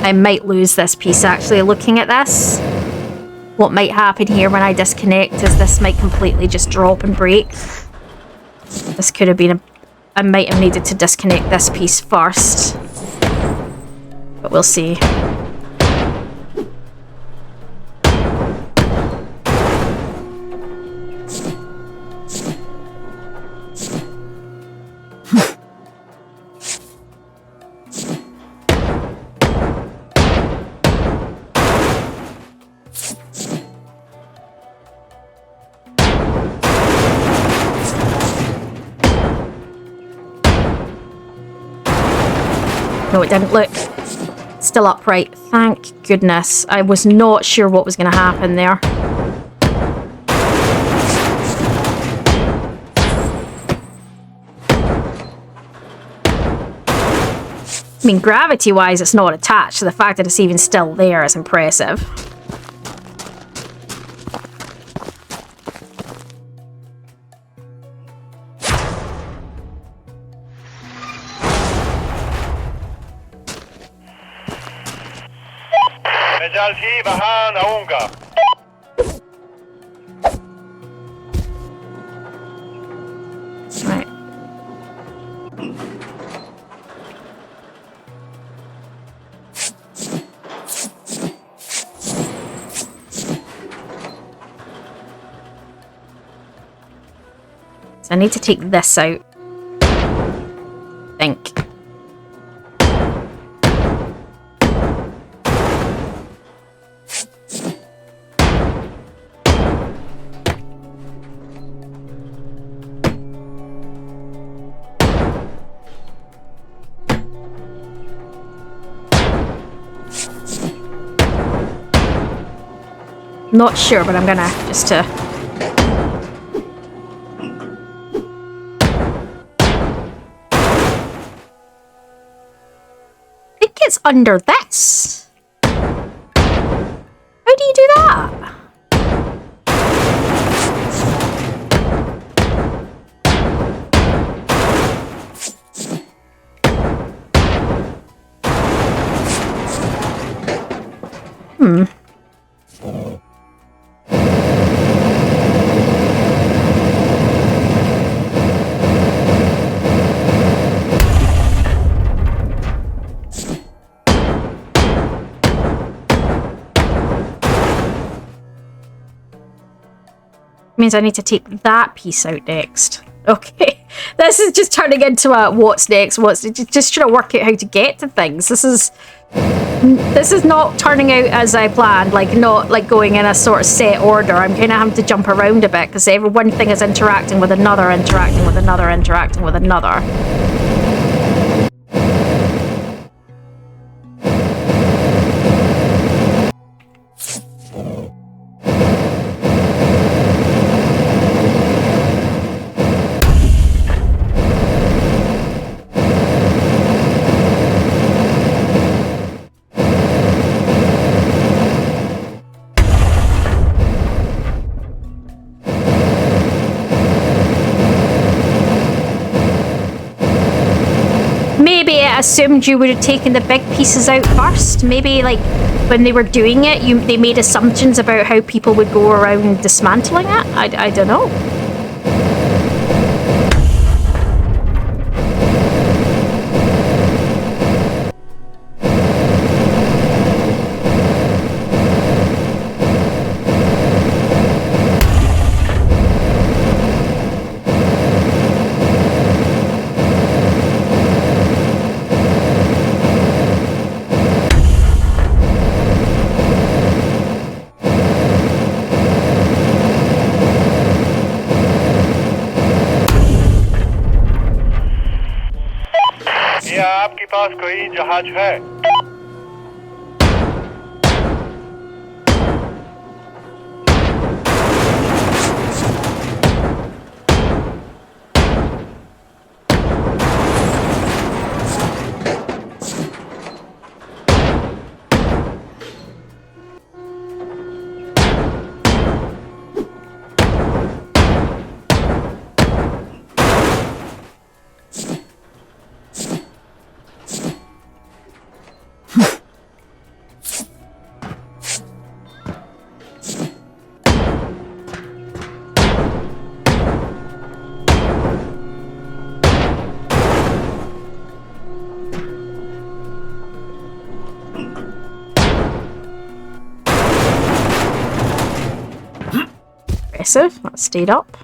I might lose this piece actually looking at this. What might happen here when I disconnect is this might completely just drop and break. This could have been I might have needed to disconnect this piece first. But we'll see. No, it didn't. Look. Still upright. Thank goodness. I was not sure what was going to happen there. I mean, gravity-wise, it's not attached, so the fact that it's even still there is impressive. जल्दी बाहर आऊंगा. Right. So I need to take this out. I think. Not sure, but I'm gonna just to... I think it's under this. How do you do that? Means I need to take that piece out next. Okay, this is just turning into a what's next, just trying to work out how to get to things. This is not turning out as I planned, like not like going in a sort of set order. I'm kind of having to jump around a bit because every one thing is interacting with another, interacting with another, interacting with another. Assumed you would have taken the big pieces out first. Maybe like when they were doing it, they made assumptions about how people would go around dismantling it. I don't know. पास कोई जहाज है? Impressive. That stayed up.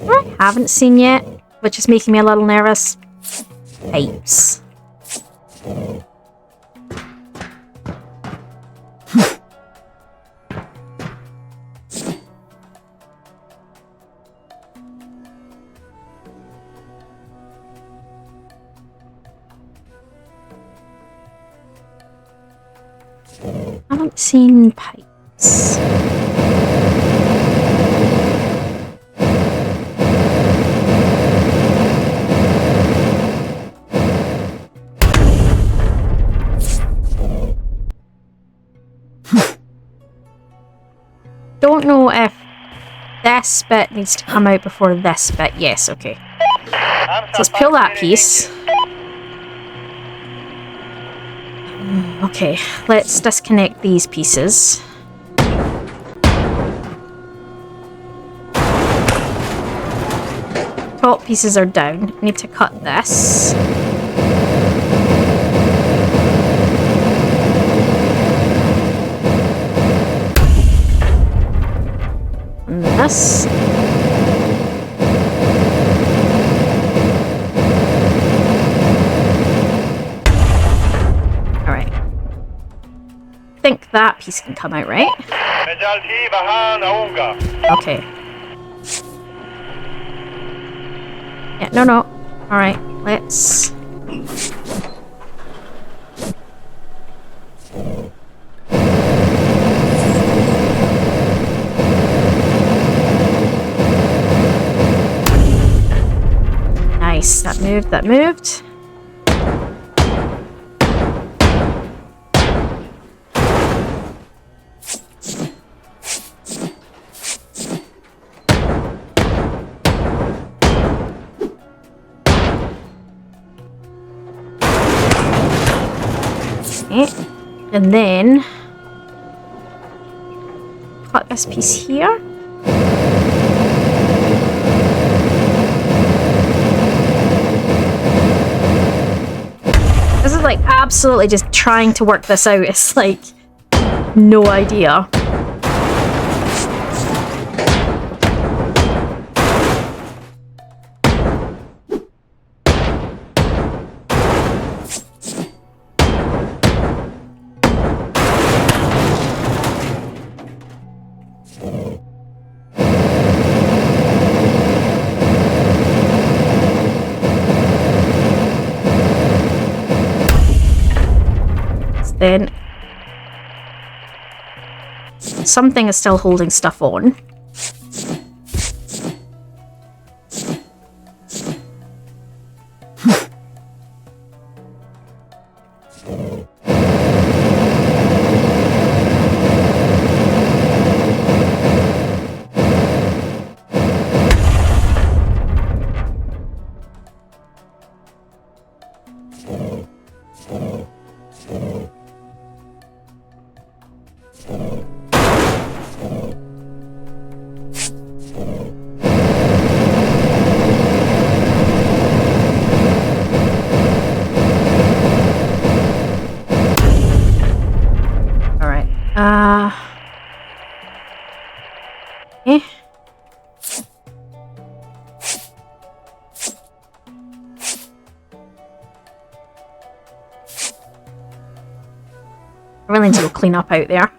Right, haven't seen yet, which is making me a little nervous. Pipes. I haven't seen pipes. Don't know if this bit needs to come out before this bit. Yes, okay. So let's peel that piece. Okay, let's disconnect these pieces. Top pieces are down. I need to cut this. And this. Alright. I think that piece can come out, right? Okay. Yeah, no. Alright, let's... Nice, that moved. Okay, and then cut this piece here. This is like absolutely just trying to work this out. It's like no idea. Then something is still holding stuff on. Eh. I really need to go clean up out there.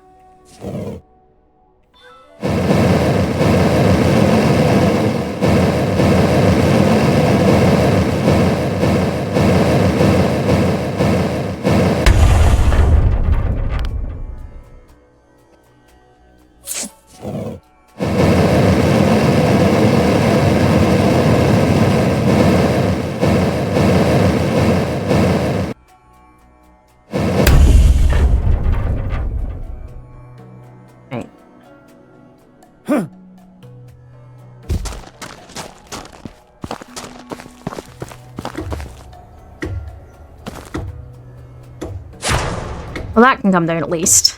Well, that can come down at least.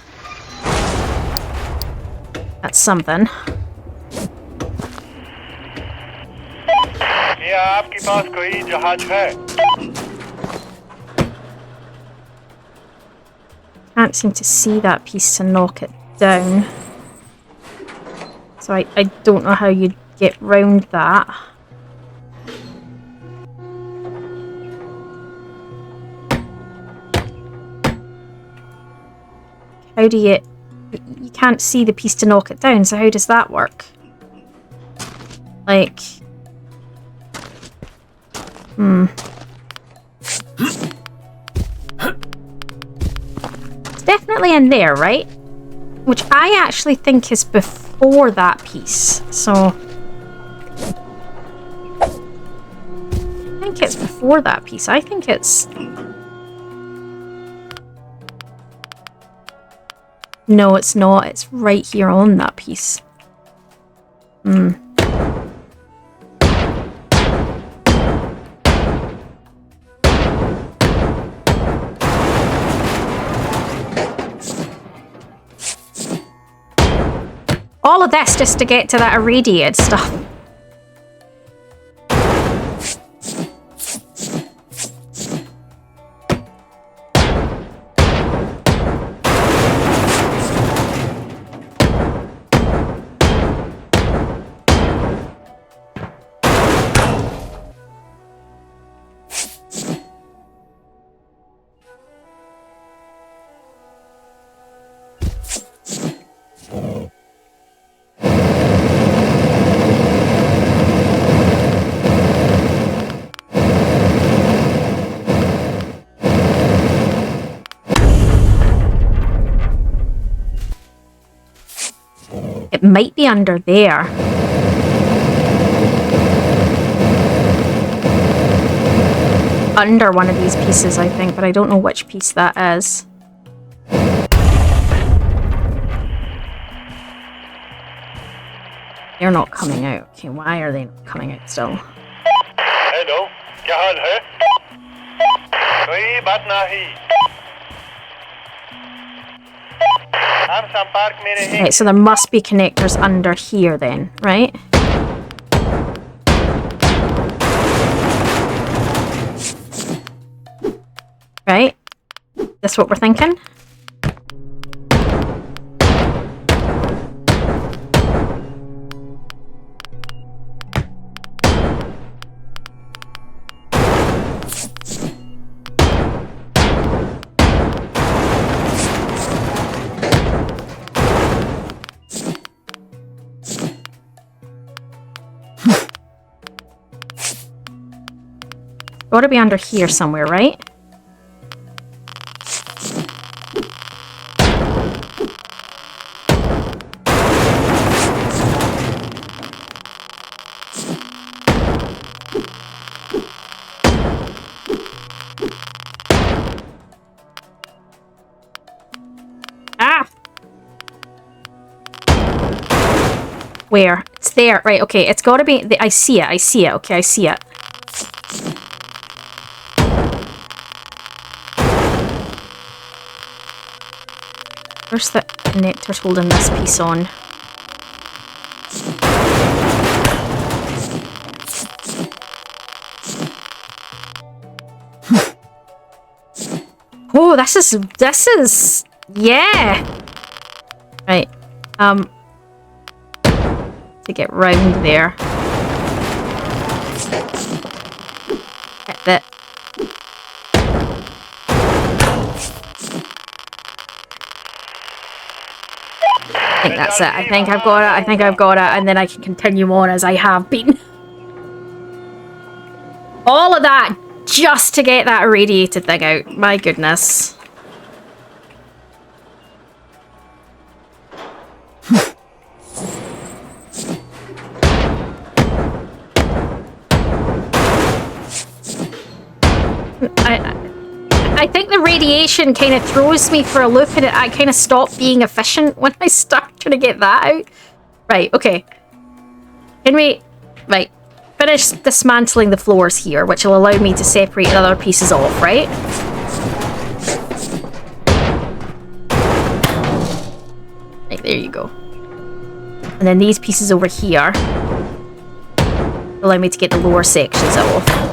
That's something. क्या आपके पास कोई जहाज है? Can't seem to see that piece to knock it down. So I don't know how you'd get round that. How do you... You can't see the piece to knock it down, so how does that work? Like... It's definitely in there, right? Which I actually think is before that piece, so... I think it's before that piece. I think it's... No, it's not. It's right here on that piece. All of this just to get to that irradiated stuff. It might be under there. Under one of these pieces, I think, but I don't know which piece that is. They're not coming out. Okay, why are they not coming out still? Hello, क्या हाल है? कोई बात नहीं. हम संपर्क में रहेंगे. Right, so there must be connectors under here then, right? Right? That's what we're thinking? Gotta be under here somewhere, right? Ah! Where? It's there. Right, okay. It's gotta be... I see it. I see it. Okay, I see it. Where's the connectors holding this piece on? Oh, this is, yeah. Right. To get round there. Hit that. I think that's it. I think I've got it. I think I've got it. And then I can continue on as I have been. All of that just to get that irradiated thing out. My goodness. I think the radiation kind of throws me for a loop and I kind of stop being efficient when I start trying to get that out. Right, okay. Can we... Right. Finish dismantling the floors here, which will allow me to separate the other pieces off, right? Right, there you go. And then these pieces over here allow me to get the lower sections off.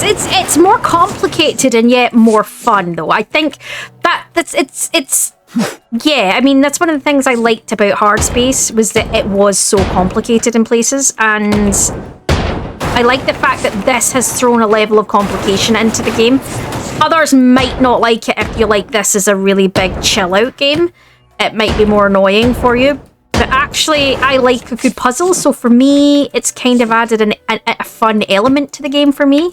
It's more complicated and yet more fun, though. I think it's yeah, I mean, that's one of the things I liked about Hard Space, was that it was so complicated in places, and I like the fact that this has thrown a level of complication into the game. Others might not like it if you like this as a really big chill-out game. It might be more annoying for you. But actually, I like a good puzzle, so for me, it's kind of added a fun element to the game for me.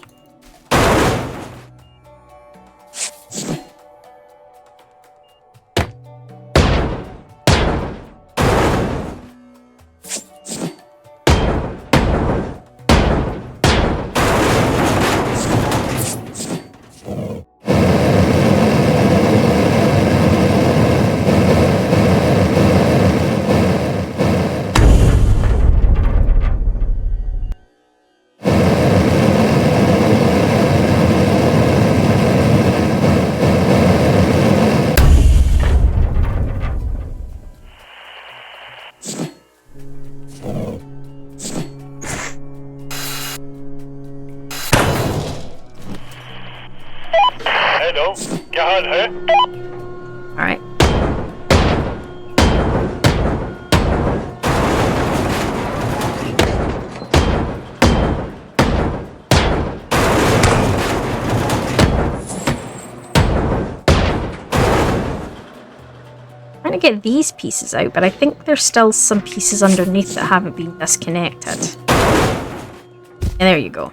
Alright. I'm trying to get these pieces out, but I think there's still some pieces underneath that haven't been disconnected. And there you go.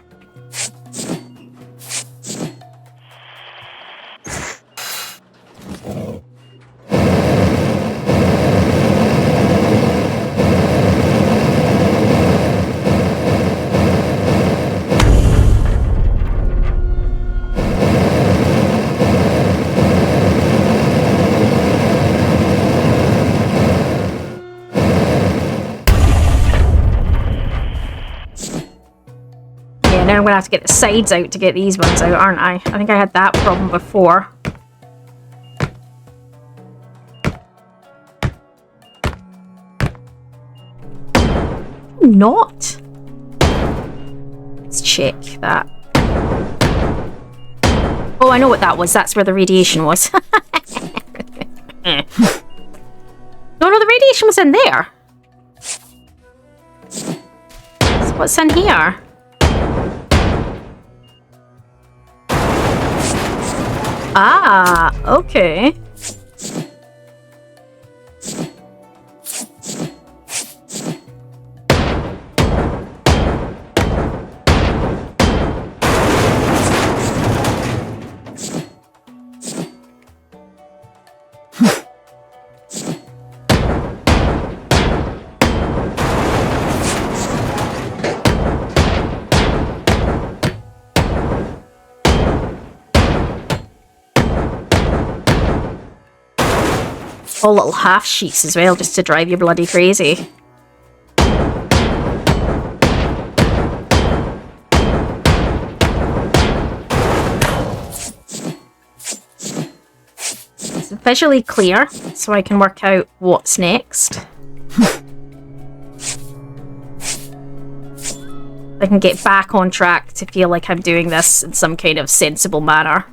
Now I'm going to have to get the sides out to get these ones out, aren't I? I think I had that problem before. Not. Let's check that. Oh, I know what that was. That's where the radiation was. No, the radiation was in there. So what's in here? Ah, okay. All little half sheets as well, just to drive you bloody crazy. It's visually clear, so I can work out what's next. I can get back on track to feel like I'm doing this in some kind of sensible manner.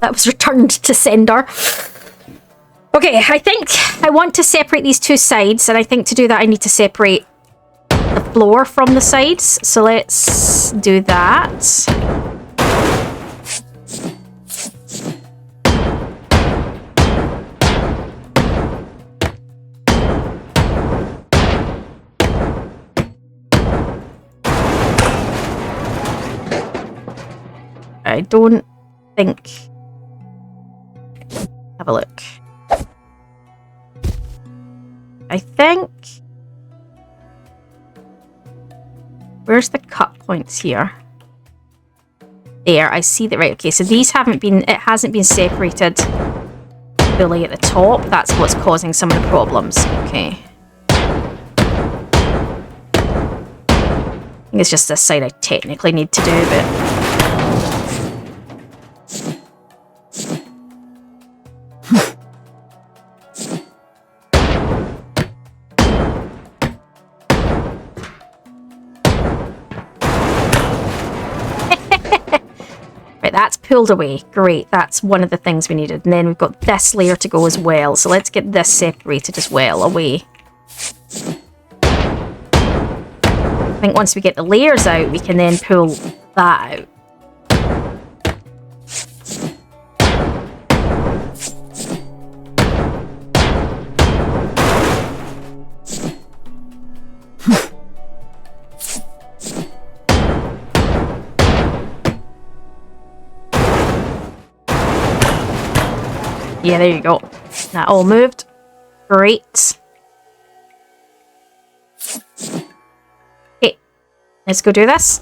That was returned to sender. Okay, I think I want to separate these two sides, and I think to do that I need to separate the floor from the sides. So let's do that. I don't think... Have a look. I think... Where's the cut points here? There, I see that. Right, okay, so these haven't been... It hasn't been separated fully at the top. That's what's causing some of the problems. Okay. I think it's just this side I technically need to do, but... That's pulled away. Great, that's one of the things we needed. And then we've got this layer to go as well. So let's get this separated as well, away. I think once we get the layers out, we can then pull that out. Yeah, there you go. That all moved. Great. Okay, let's go do this.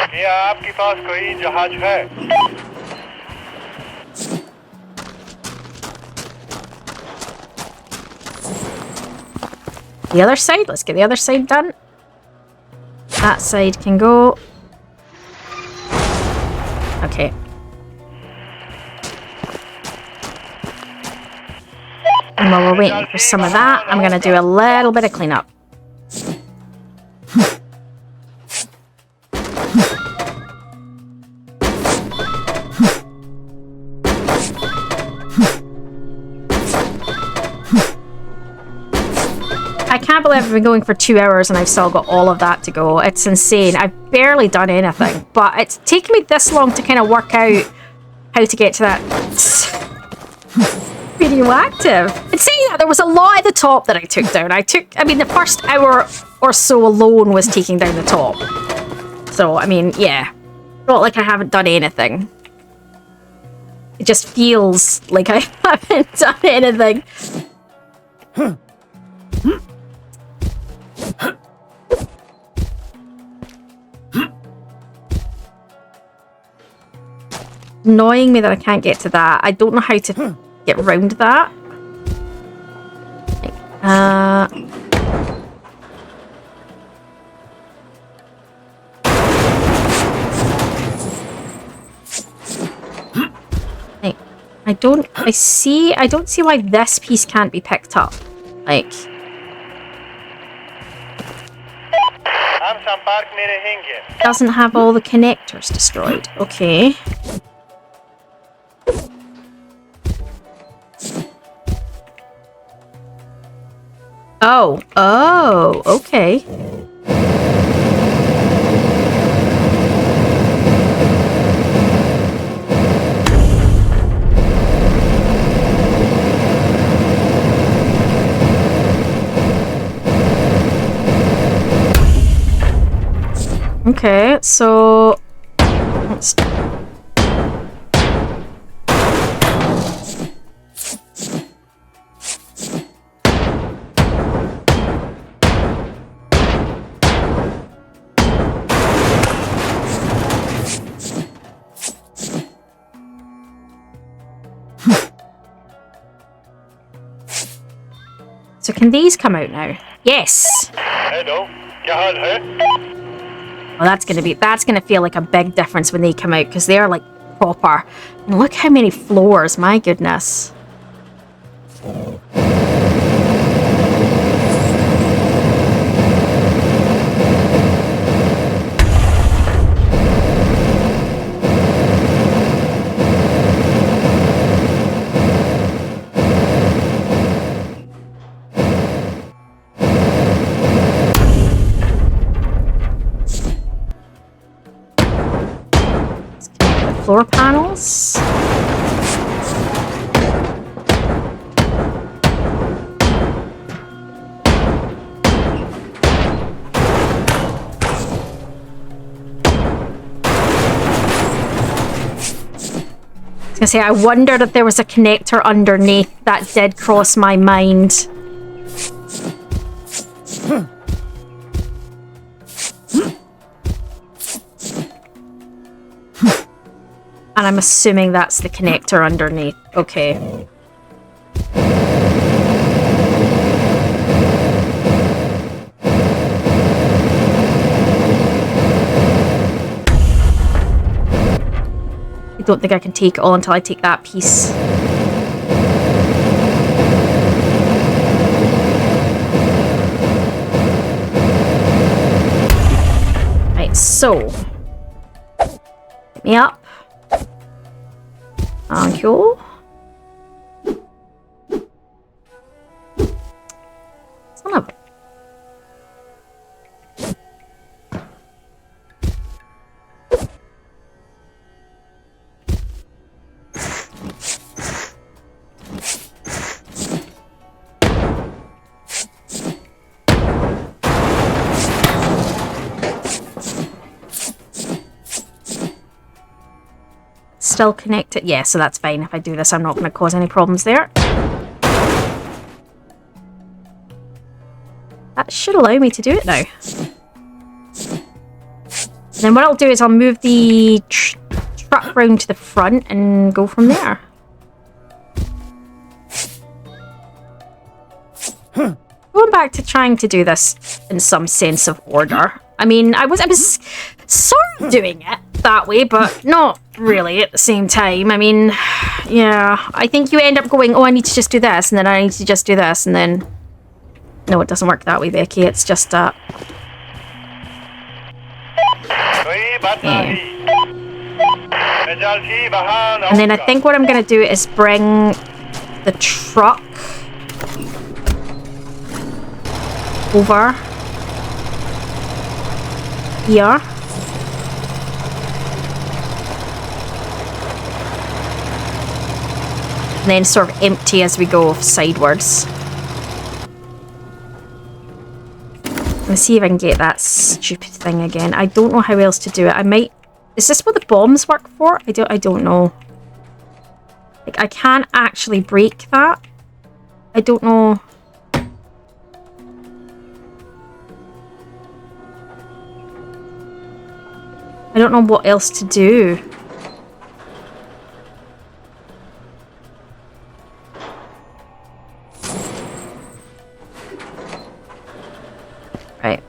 क्या आपके पास कोई जहाज है? The other side, let's get the other side done. That side can go. Okay. And while we're waiting for some of that, I'm going to do a little bit of cleanup. I can't believe I've been going for 2 hours and I've still got all of that to go. It's insane. I've barely done anything, but it's taken me this long to kind of work out how to get to that radioactive. And saying that, there was a lot at the top that I took down. I mean, the first hour or so alone was taking down the top. So, I mean, yeah. Not like I haven't done anything. It just feels like I haven't done anything. Annoying me that I can't get to that. I don't know how to get around that. I don't see why this piece can't be picked up. Like, doesn't have all the connectors destroyed. Okay. Oh, okay. Okay, so let's can these come out now? Yes! Hello. Jahan, Well, that's gonna feel like a big difference when they come out, because they're like proper. And look how many floors, my goodness. Floor panels. I was gonna say, I wondered if there was a connector underneath. That did cross my mind. And I'm assuming that's the connector underneath. Okay. I don't think I can take it all until I take that piece. Right, so. Get me up. Thank you. Son of a... Still connected? Yeah, so that's fine. If I do this, I'm not going to cause any problems there. That should allow me to do it now. Then what I'll do is I'll move the truck round to the front and go from there. Going back to trying to do this in some sense of order. I mean, I was sort of doing it that way, but not really at the same time. I mean, yeah, I think you end up going, oh, I need to just do this, and then I need to just do this, and then... No, it doesn't work that way, Becky. It's just yeah. And then I think what I'm going to do is bring the truck over here. And then sort of empty as we go sidewards. Let's see if I can get that stupid thing again. I don't know how else to do it. I might... Is this what the bombs work for? I don't know. Like, I can't actually break that. I don't know. I don't know what else to do. Right.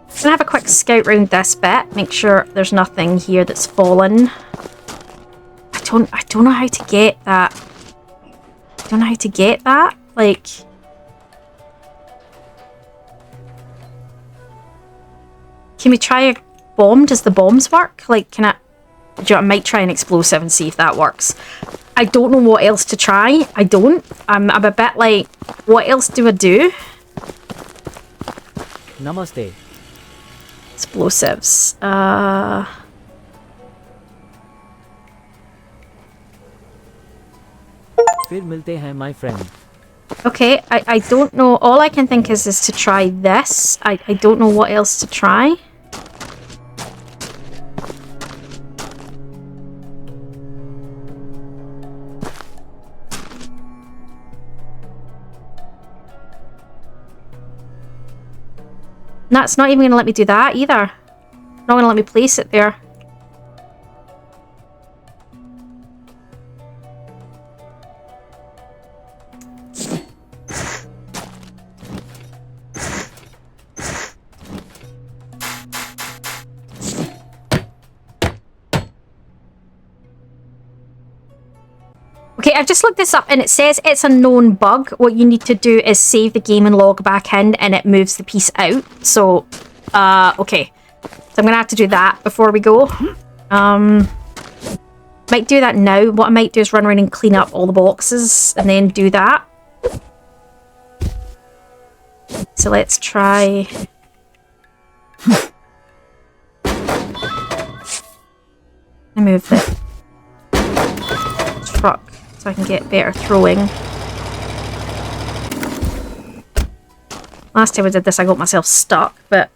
I'm gonna have a quick scout round this bit, make sure there's nothing here that's fallen. I don't know how to get that. I don't know how to get that. Like, can we try a bomb? Does the bombs work? Like, can I... Do you know, I might try an explosive and see if that works. I don't know what else to try. I don't. I'm a bit like, what else do I do? Namaste. Explosives. फिर मिलते हैं, my friend. Okay, I don't know. All I can think is to try this. I don't know what else to try. That's not even going to let me do that either. Not going to let me place it there. Okay, I've just looked this up and it says it's a known bug. What you need to do is save the game and log back in and it moves the piece out. So, okay. So I'm gonna have to do that before we go. Might do that now. What I might do is run around and clean up all the boxes and then do that. So let's try... I move the truck so I can get better throwing. Last time I did this I got myself stuck, but...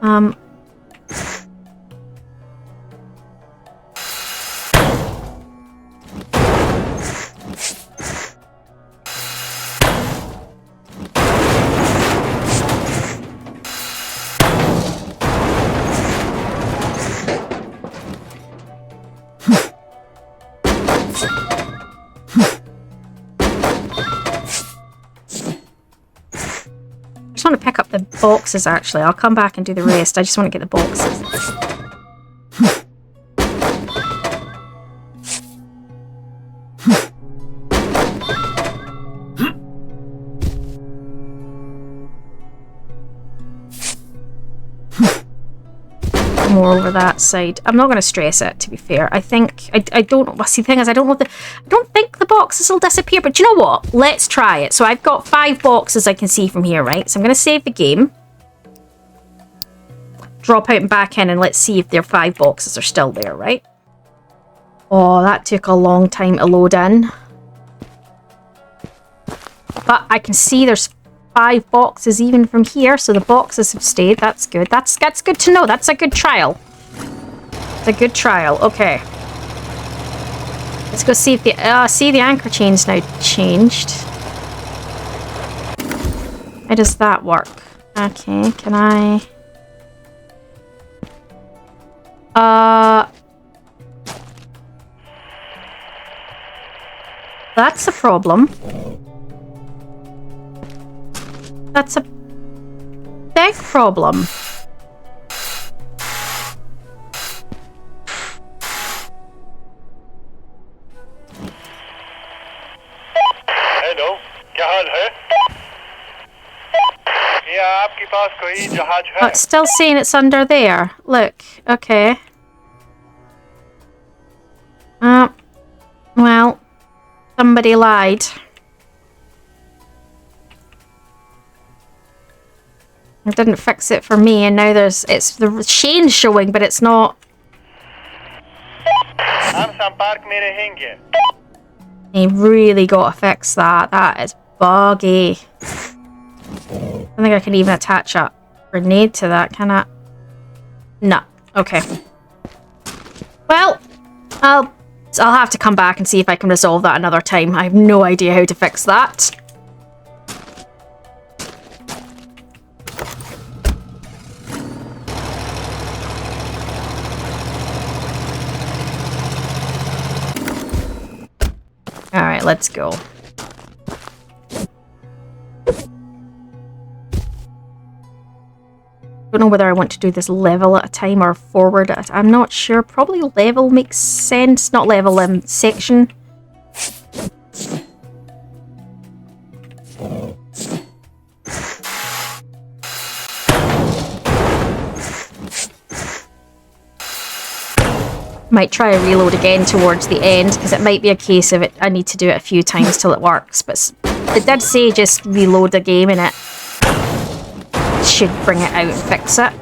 I just want to pick up the boxes actually. I'll come back and do the rest. I just want to get the boxes. More over that side. I'm not going to stress it, to be fair. I think I don't. See, the thing is, I don't think the boxes will disappear. But you know what? Let's try it. So I've got 5 boxes I can see from here, right? So I'm going to save the game, drop out and back in, and let's see if their 5 boxes are still there, right? Oh, that took a long time to load in. But I can see there's 5 boxes even from here, so the boxes have stayed. That's good. That's good to know. That's a good trial. It's a good trial. Okay. Let's go see if the see the anchor chain's now changed. How does that work? Okay, can I... That's a problem. That's a big problem. Hello, क्या हाल है? क्या आपके पास कोई जहाज है? Oh, it's still saying it's under there. Look, okay. Well, somebody lied. It didn't fix it for me, and now it's the chain showing, but it's not. हम संपर्क में रहेंगे. You really gotta fix that. That is buggy. I don't think I can even attach a grenade to that, can I? No. Okay. Well, I'll have to come back and see if I can resolve that another time. I have no idea how to fix that. Alright, let's go. Don't know whether I want to do this level at a time or forward at a time. I'm not sure. Probably level makes sense. Not level, section. Might try a reload again towards the end, because it might be a case of it. I need to do it a few times till it works, but it did say just reload the game and it should bring it out and fix it.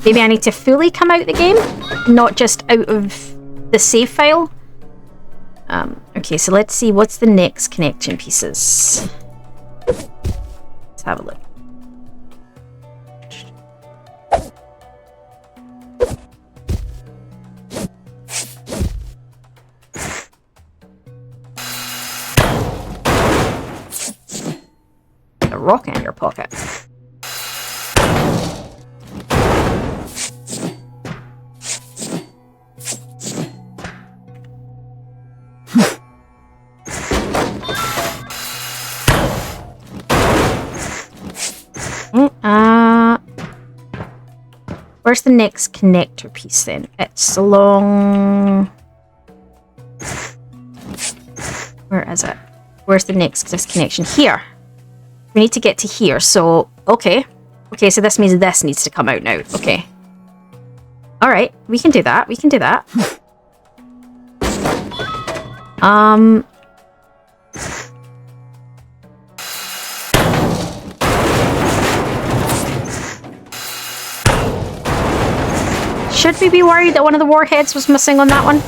Maybe I need to fully come out the game, not just out of the save file. Okay, so let's see what's the next connection pieces. Let's have a look. A rock in your pocket. Where's the next connector piece then? It's along... Where is it? Where's the next disconnection? Here. We need to get to here, so... Okay. Okay, so this means this needs to come out now. Okay. Alright, we can do that. We can do that. Should we be worried that one of the warheads was missing on that one?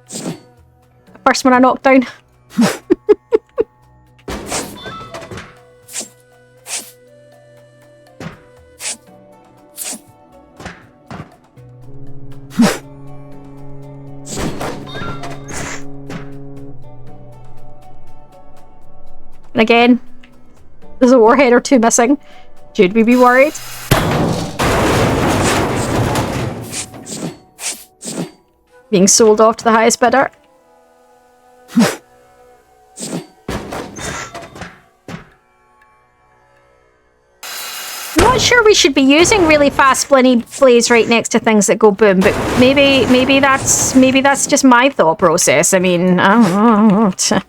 The first one I knocked down. And again, there's a warhead or two missing. Should we be worried? Being sold off to the highest bidder. I'm not sure we should be using really fast splinty blades right next to things that go boom, but maybe that's just my thought process. I mean, I don't know.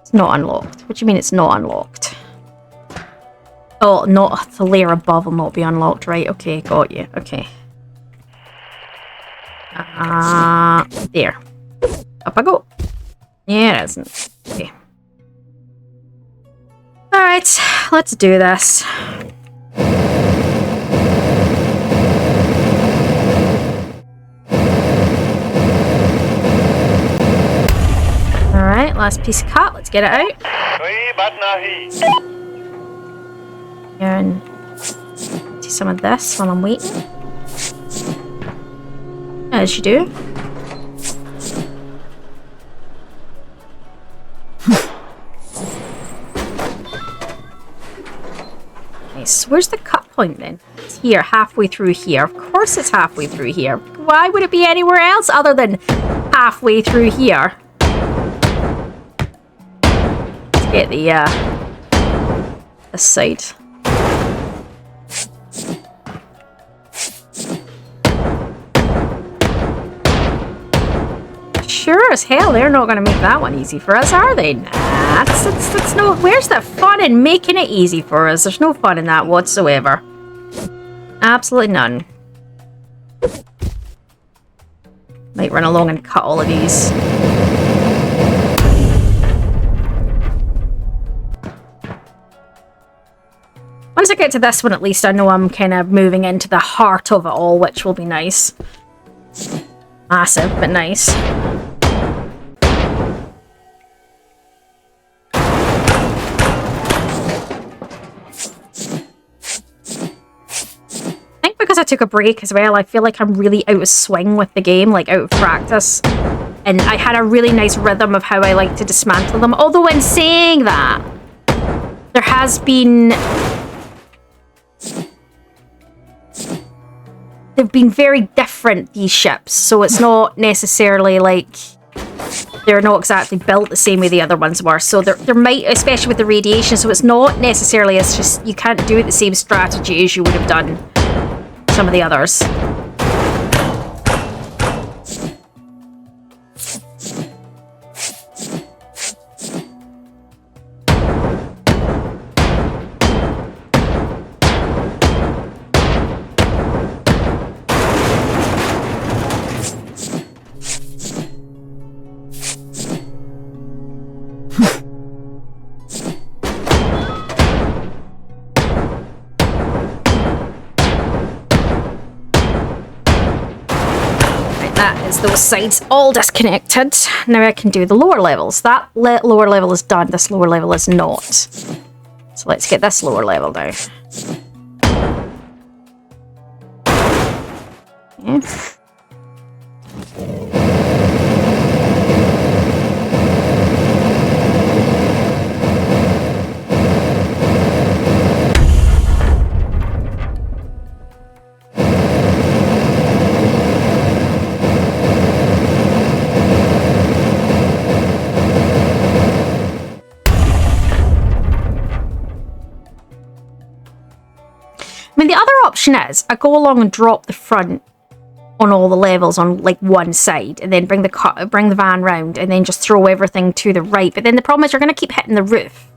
It's not unlocked. What do you mean it's not unlocked? Oh, not the layer above will not be unlocked, right? Okay, got you. Okay. There. Up I go. Yeah, it isn't. Okay. Alright, let's do this. Alright, last piece cut. Let's get it out. Here and do some of this while I'm waiting. As you do. Nice. Where's the cut point then? It's here, halfway through here. Of course it's halfway through here. Why would it be anywhere else other than halfway through here? Get the side. Sure as hell they're not going to make that one easy for us, are they? Nah, that's no... Where's the fun in making it easy for us? There's no fun in that whatsoever. Absolutely none. Might run along and cut all of these. Once I get to this one, at least I know I'm kind of moving into the heart of it all, which will be nice. Massive, but nice. I think because I took a break as well, I feel like I'm really out of swing with the game, like out of practice. And I had a really nice rhythm of how I like to dismantle them. Although in saying that, there has been... They've been very different, these ships, so it's not necessarily like they're not exactly built the same way the other ones were. So there might, especially with the radiation, so it's not necessarily, it's just you can't do it the same strategy as you would have done some of the others. Those sides all disconnected. Now I can do the lower levels. That lower level is done. This lower level is not. So let's get this lower level now. Okay. I mean, the other option is I go along and drop the front on all the levels on like one side, and then bring the van round, and then just throw everything to the right. But then the problem is you're going to keep hitting the roof.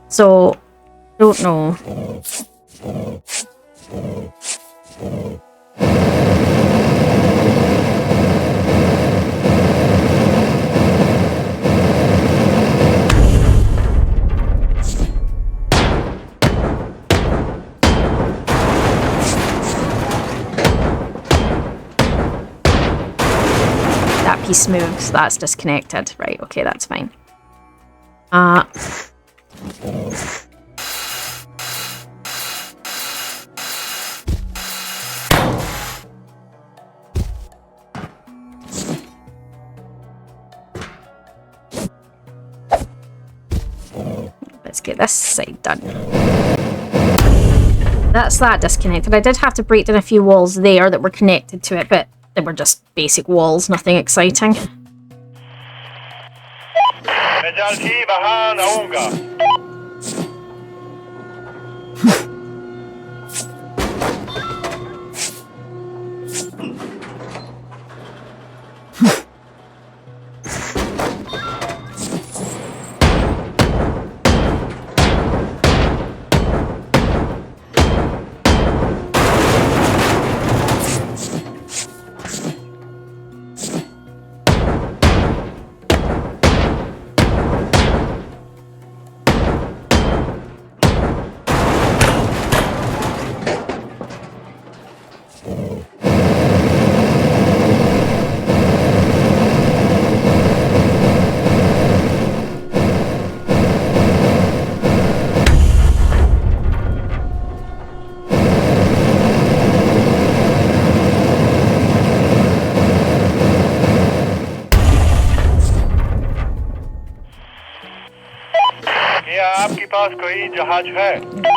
So, don't know. Piece moves, that's disconnected. Right, okay, that's fine. Let's get this side done. That's that disconnected. I did have to break down a few walls there that were connected to it, but they were just basic walls, nothing exciting.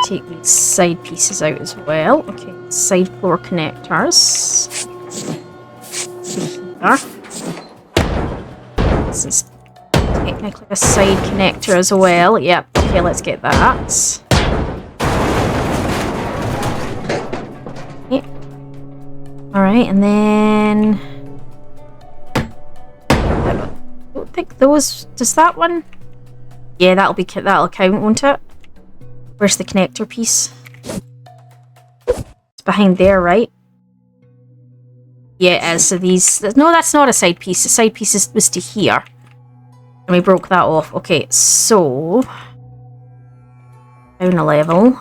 Take these side pieces out as well. Okay, side floor connectors. This is technically a side connector as well. Yep, okay, let's get that. Okay. Alright, and then... I don't think those... Does that one... Yeah, that'll count, won't it? Where's the connector piece? It's behind there, right? Yeah, it is. So these... No, that's not a side piece. The side piece was to here. And we broke that off. Okay, so... Down a level.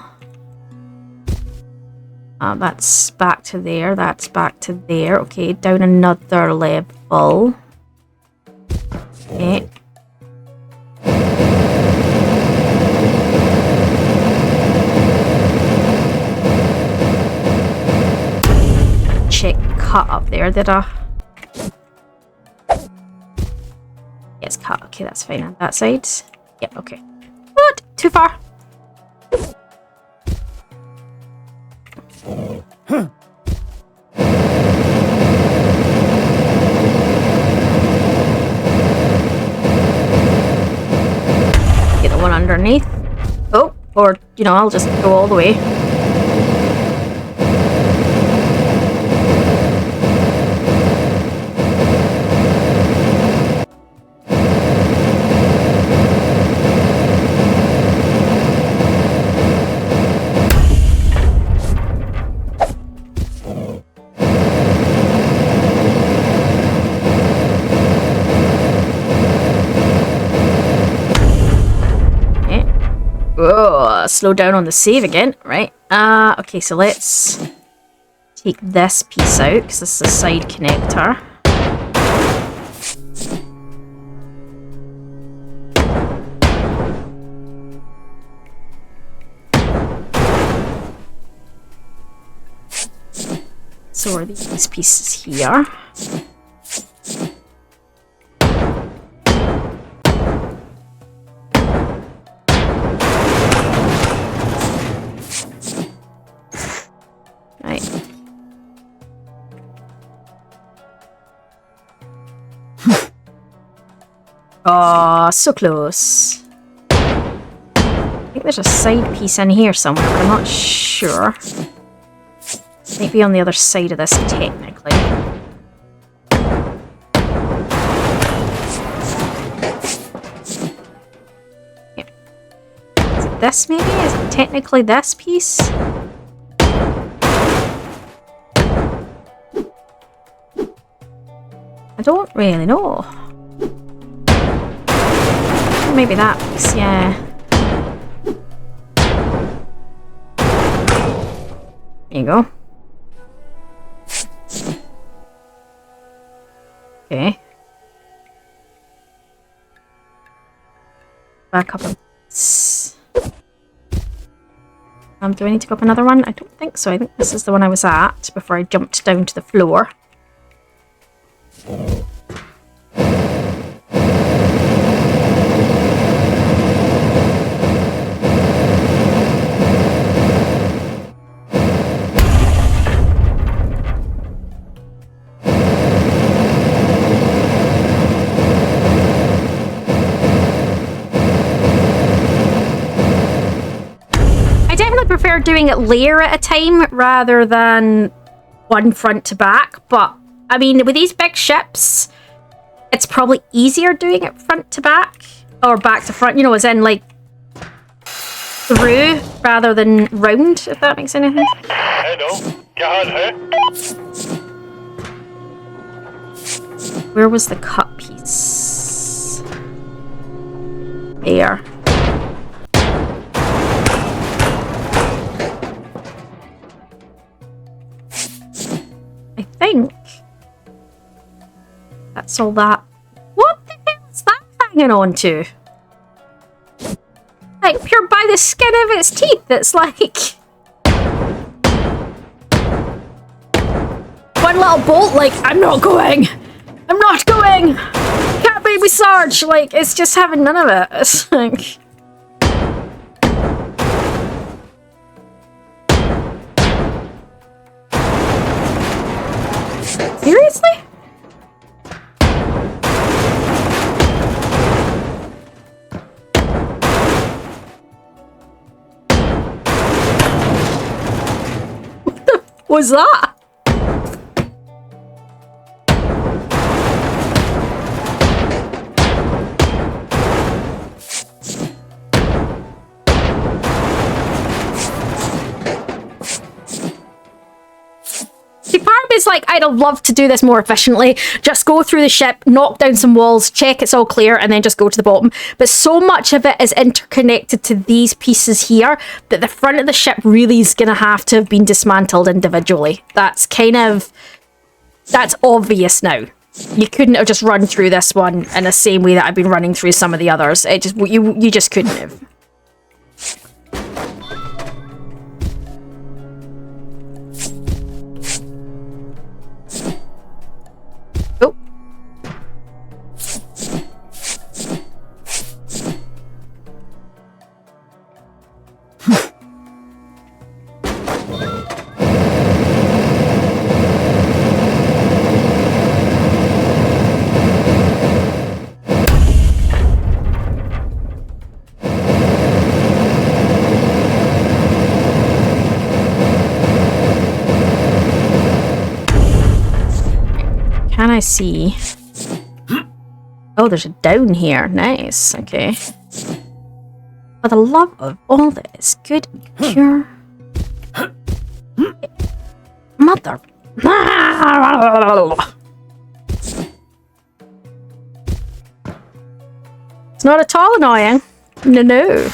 That's back to there. That's back to there. Okay, down another level. Okay. Check cut up there, did I? Yes, cut. Okay, that's fine on that side. Yep, okay. What? Too far. Get the one underneath. Oh, or, you know, I'll just go all the way. Slow down on the save again, right? Okay, so let's take this piece out because this is a side connector. So are these pieces here? Right. Oh, so close. I think there's a side piece in here somewhere, but I'm not sure. Maybe on the other side of this, technically. Here. Is it this, maybe? Is it technically this piece? I don't really know. Maybe that piece, yeah. There you go. Okay. Back up. Do I need to go up another one? I don't think so. I think this is the one I was at before I jumped down to the floor. Prefer doing it layer at a time rather than one front to back, but I mean with these big ships it's probably easier doing it front to back or back to front, you know, as in like through rather than round, if that makes any sense. Where was the cut piece? There. I think that's all that. What the hell is that hanging on to? Like pure by the skin of its teeth. It's like one little bolt. Like I'm not going. I'm not going. Can't baby Sarge. Like it's just having none of it. It's like. Seriously? What the f was that? It's like, I'd have loved to do this more efficiently. Just go through the ship, knock down some walls, check it's all clear, and then just go to the bottom. But so much of it is interconnected to these pieces here that the front of the ship really is going to have been dismantled individually. That's kind of... that's obvious now. You couldn't have just run through this one in the same way that I've been running through some of the others. It just you just couldn't have. Oh. Can I see? Oh, there's a down here. Nice. Okay. For the love of all that is good and pure. Mother. It's not at all annoying. No, no.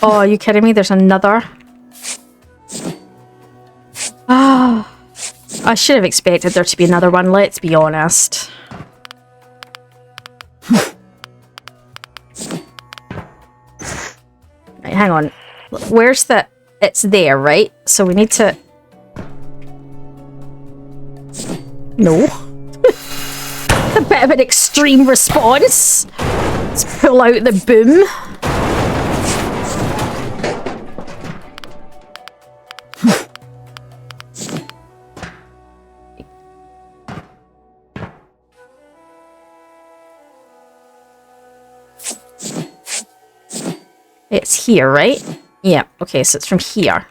Oh, are you kidding me? There's another. I should have expected there to be another one, let's be honest. Right, hang on. Where's the... It's there, right? So we need to... No. A bit of an extreme response. Let's pull out the boom. It's here, right? Yeah, okay, so it's from here.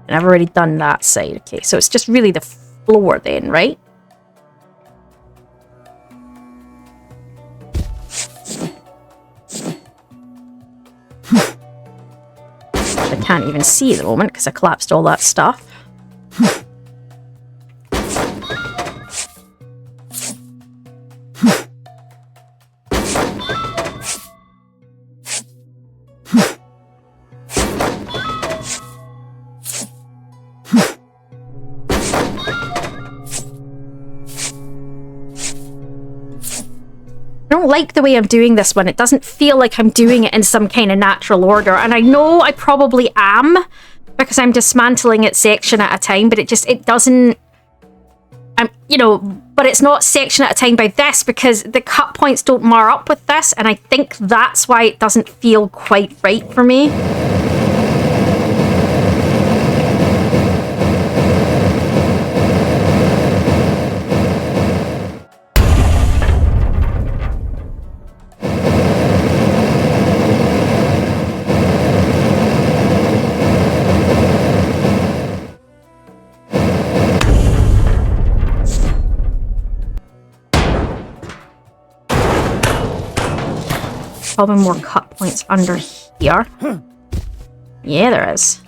And I've already done that side. Okay, so it's just really the floor then, right? I can't even see at the moment because I collapsed all that stuff. I don't like the way I'm doing this one. It doesn't feel like I'm doing it in some kind of natural order. And I know I probably am because I'm dismantling it section at a time, but it doesn't, you know, but it's not section at a time by this because the cut points don't mar up with this. And I think that's why it doesn't feel quite right for me. Probably more cut points under here. Yeah, there is.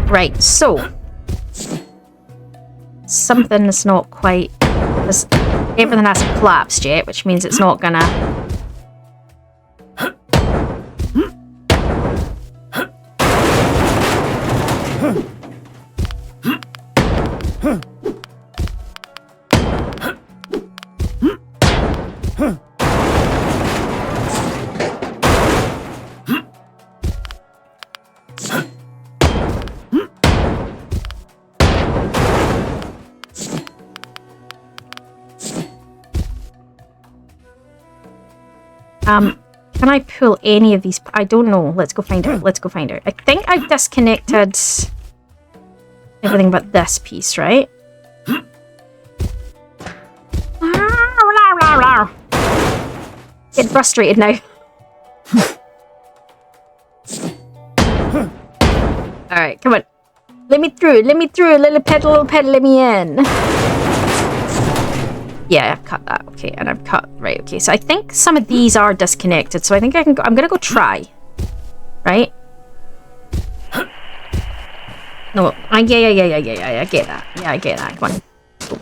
Right, so something is not quite... Everything hasn't collapsed yet, which means it's not gonna... Can I pull any of these? I don't know. Let's go find out. Let's go find out. I think I've disconnected everything but this piece, right? Get frustrated now. Alright, come on. Let me through. Let me through. Little pedal, let me in. Yeah, I've cut that. Okay, and I've cut... Right, okay. So I think some of these are disconnected. So I think I can go... I'm going to go try. Right? No. Yeah. I get that. Yeah, I get that. Come on.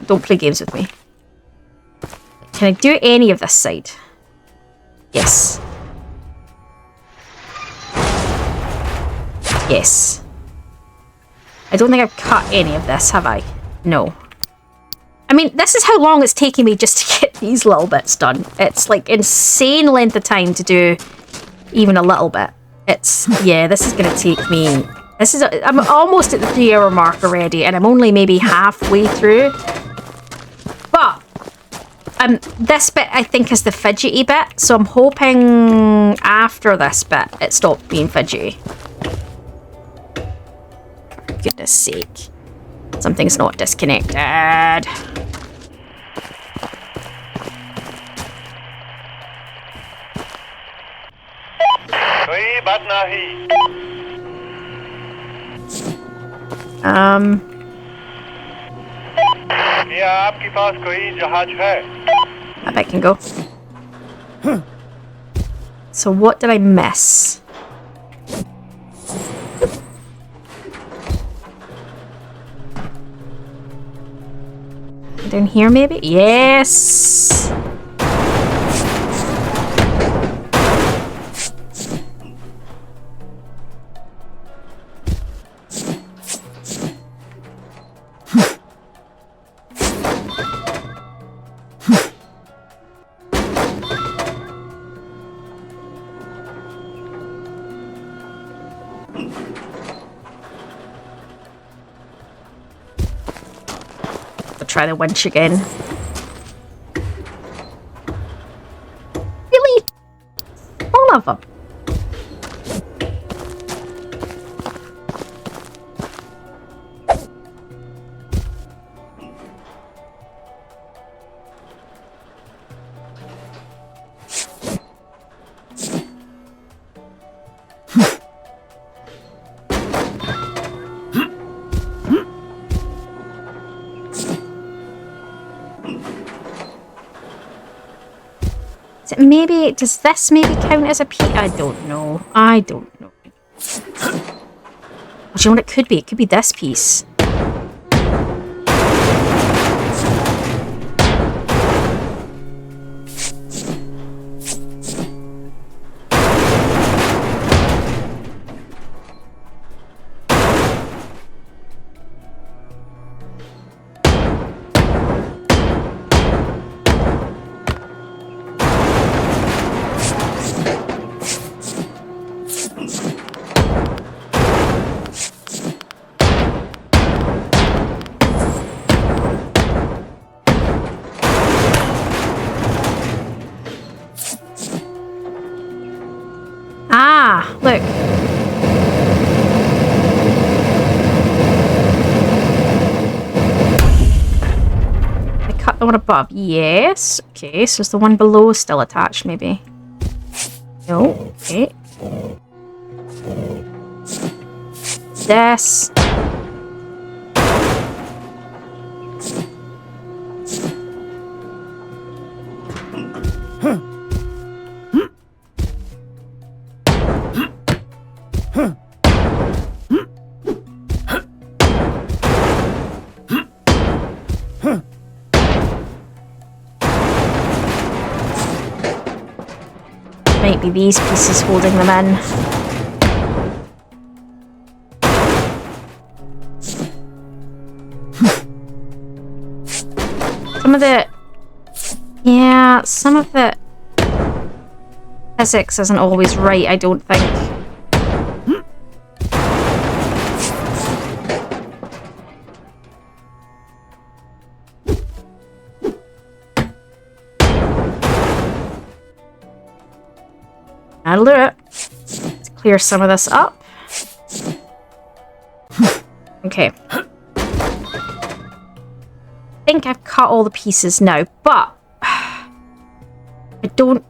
Don't play games with me. Can I do any of this side? Yes. Yes. I don't think I've cut any of this, have I? No. I mean, this is how long it's taking me just to get these little bits done. It's like insane length of time to do even a little bit. It's, yeah, this is going to take me... I'm almost at the 3-hour mark already, and I'm only maybe halfway through. But, this bit I think is the fidgety bit, so I'm hoping after this bit it stopped being fidgety. For goodness sake. Something's not disconnected. क्या आपके पास कोई जहाज है? I bet can go. So what did I miss? Down here maybe? Yes! Try the winch again. Really? All of them? Maybe, does this maybe count as a piece? I don't know. I don't know. Well, do you know what it could be? It could be this piece. Ah, look. I cut the one above. Yes. Okay, so is the one below still attached, maybe? No. Okay. This. Might be these pieces holding them in. Some of the... Yeah, some of the physics isn't always right, I don't think. That'll do it. Let's clear some of this up. Okay. I think I've cut all the pieces now, but I don't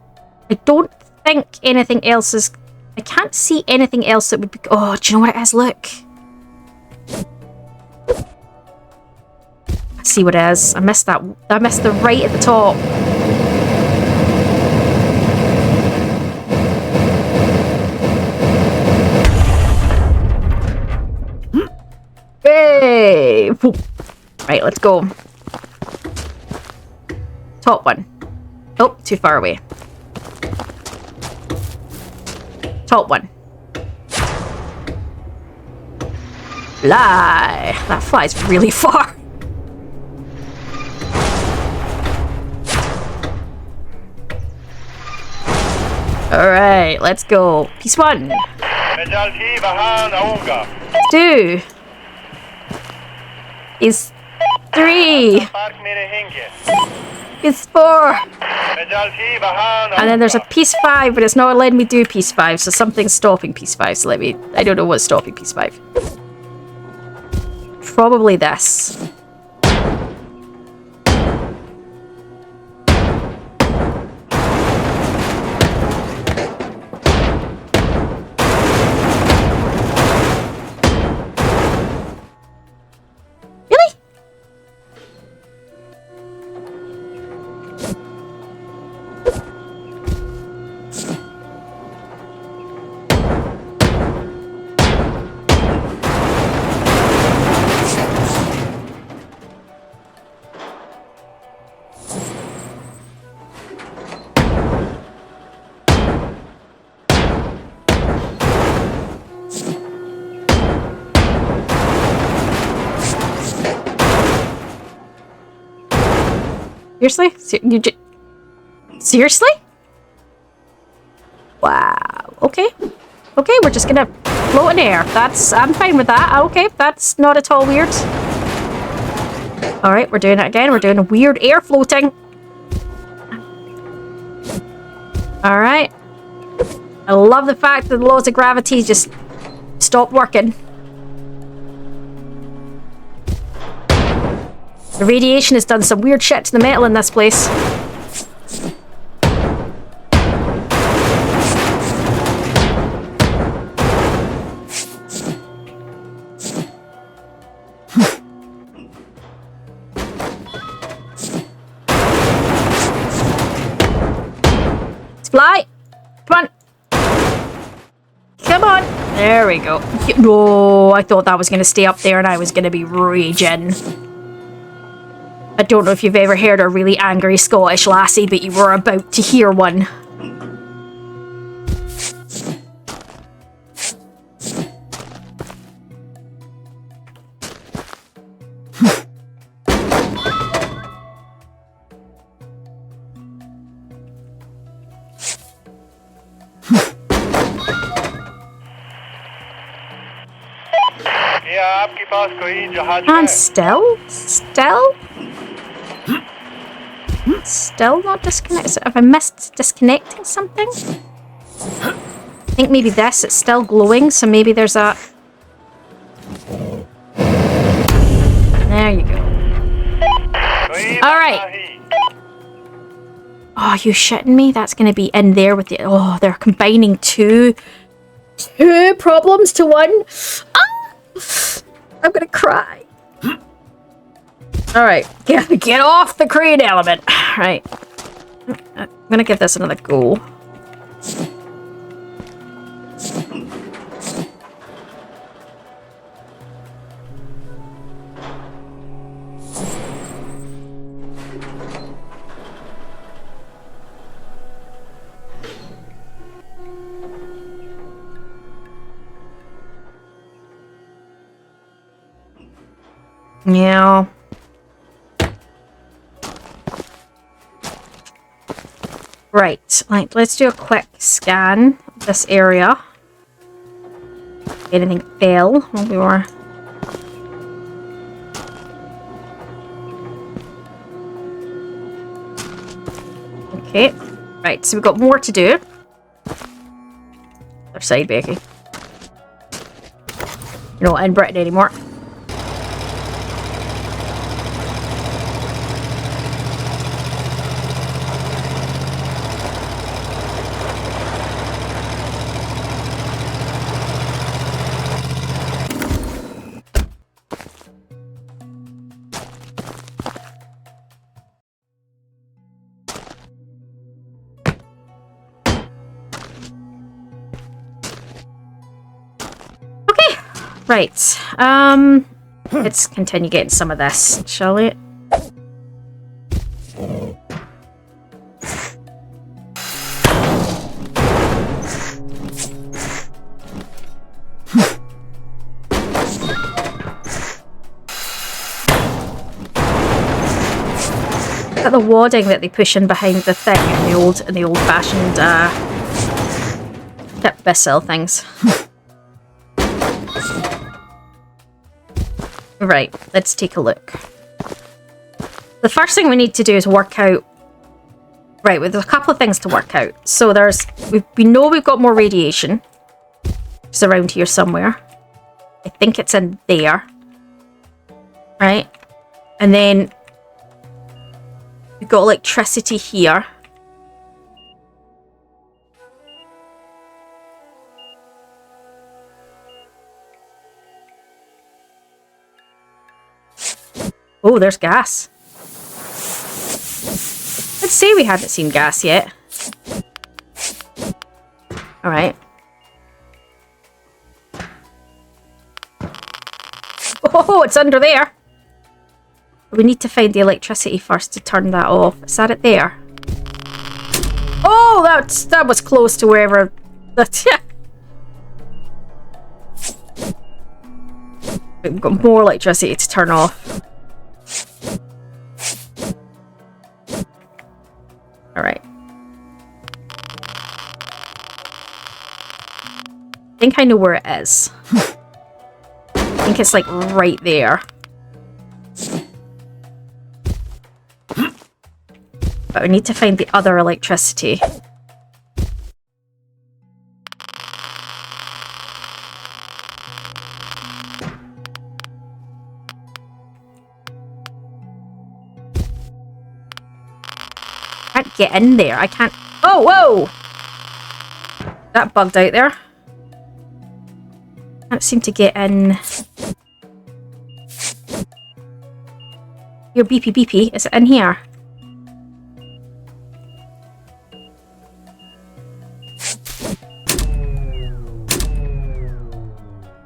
think anything else is... I can't see anything else that would be... Oh, do you know what it is? Look. I see what it is. I missed that. I missed the right at the top. Hey! Right, let's go. Top one. Oh, too far away. Top one. Fly! That flies really far. Alright, let's go. Piece one. Two. Is three. It's four. And then there's a piece five, but it's not letting me do piece five, so something's stopping piece five. So let me... I don't know what's stopping piece five. Probably this. Seriously? Seriously? Wow. Okay. Okay, we're just gonna float in air. I'm fine with that. Okay, that's not at all weird. Alright, we're doing it again. We're doing weird air floating. Alright. I love the fact that the laws of gravity just stopped working. The radiation has done some weird shit to the metal in this place. Let's fly! Come on! Come on! There we go. No, I thought that was going to stay up there and I was going to be raging. I don't know if you've ever heard a really angry Scottish lassie, but you were about to hear one. And still not disconnected. Have I missed disconnecting something? I think maybe this, it's still glowing, so maybe there's a... There you go. Alright. Oh, you shitting me? That's going to be in there with the... Oh, they're combining two problems to one. Ah! I'm going to cry. Alright, get off the crane element. Right. I'm gonna give this another go. Yeah. Right, let's do a quick scan of this area. Anything fell while we were... Okay, right, so we've got more to do. Other side, Becky. You're not in Britain anymore. Right, let's continue getting some of this, shall we? Is that the wadding that they push in behind the thing in the old-fashioned tip missile things? Right, let's take a look. The first thing we need to do is work out... Right, well, there's a couple of things to work out. So we know we've got more radiation. It's around here somewhere. I think it's in there. Right? And then we've got electricity here. Oh, there's gas. Let's say we haven't seen gas yet. Alright. Oh, it's under there. We need to find the electricity first to turn that off. Is that it there? Oh, that was close to wherever... We've got more electricity to turn off. Alright. I think I know where it is. I think it's like right there. But we need to find the other electricity. I can't get in there. I can't... Oh, whoa! That bugged out there. Can't seem to get in. Your beepy beepy. Is it in here?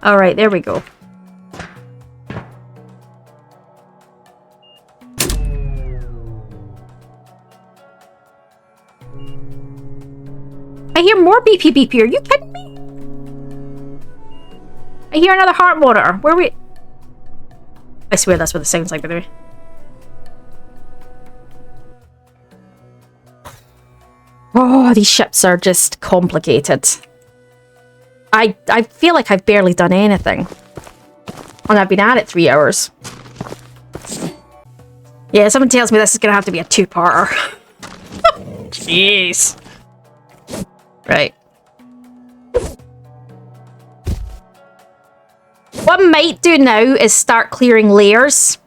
Alright, there we go. I hear more beepy beepy. Are you kidding me? I hear another heart monitor. Where are we? I swear that's what it sounds like, by the way. Oh, these ships are just complicated. I feel like I've barely done anything. And I've been at it 3 hours. Yeah, someone tells me this is going to have to be a 2-parter. Jeez. Right. What I might do now is start clearing layers.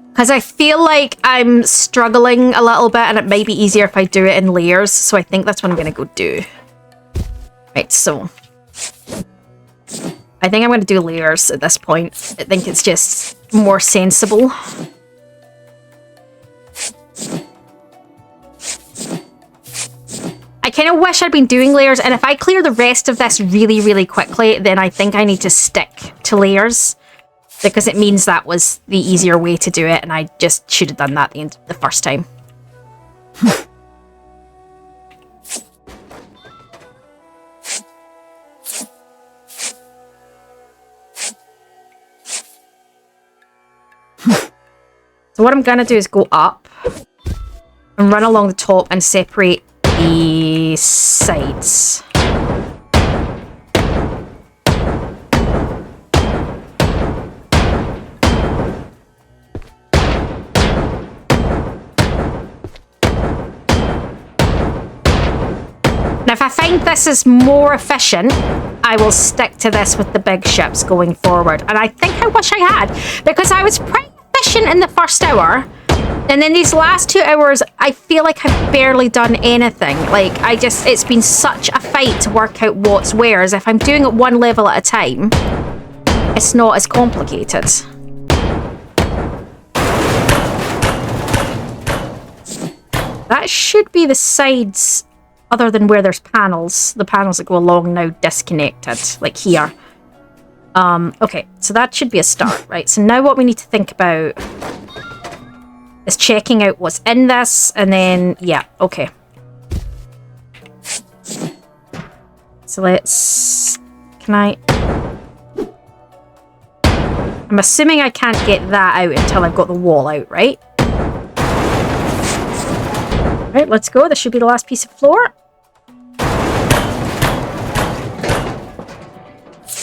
Because I feel like I'm struggling a little bit and it might be easier if I do it in layers. So I think that's what I'm going to go do. Right, so I think I'm going to do layers at this point. I think it's just more sensible. I kind of wish I'd been doing layers, and if I clear the rest of this really, really quickly, then I think I need to stick to layers, because it means that was the easier way to do it, and I just should have done that the first time. So what I'm going to do is go up and run along the top and separate the sides. Now, if I find this is more efficient, I will stick to this with the big ships going forward. And I think I wish I had, because I was pretty efficient in the first hour. And then these last 2 hours, I feel like I've barely done anything. Like, it's been such a fight to work out what's where. As if I'm doing it one level at a time, it's not as complicated. That should be the sides, other than where there's panels. The panels that go along now disconnected, like here. Okay, so that should be a start, right? So now what we need to think about is checking out what's in this, and then, yeah, okay. So let's... Can I... I'm assuming I can't get that out until I've got the wall out, right? Right, let's go. This should be the last piece of floor.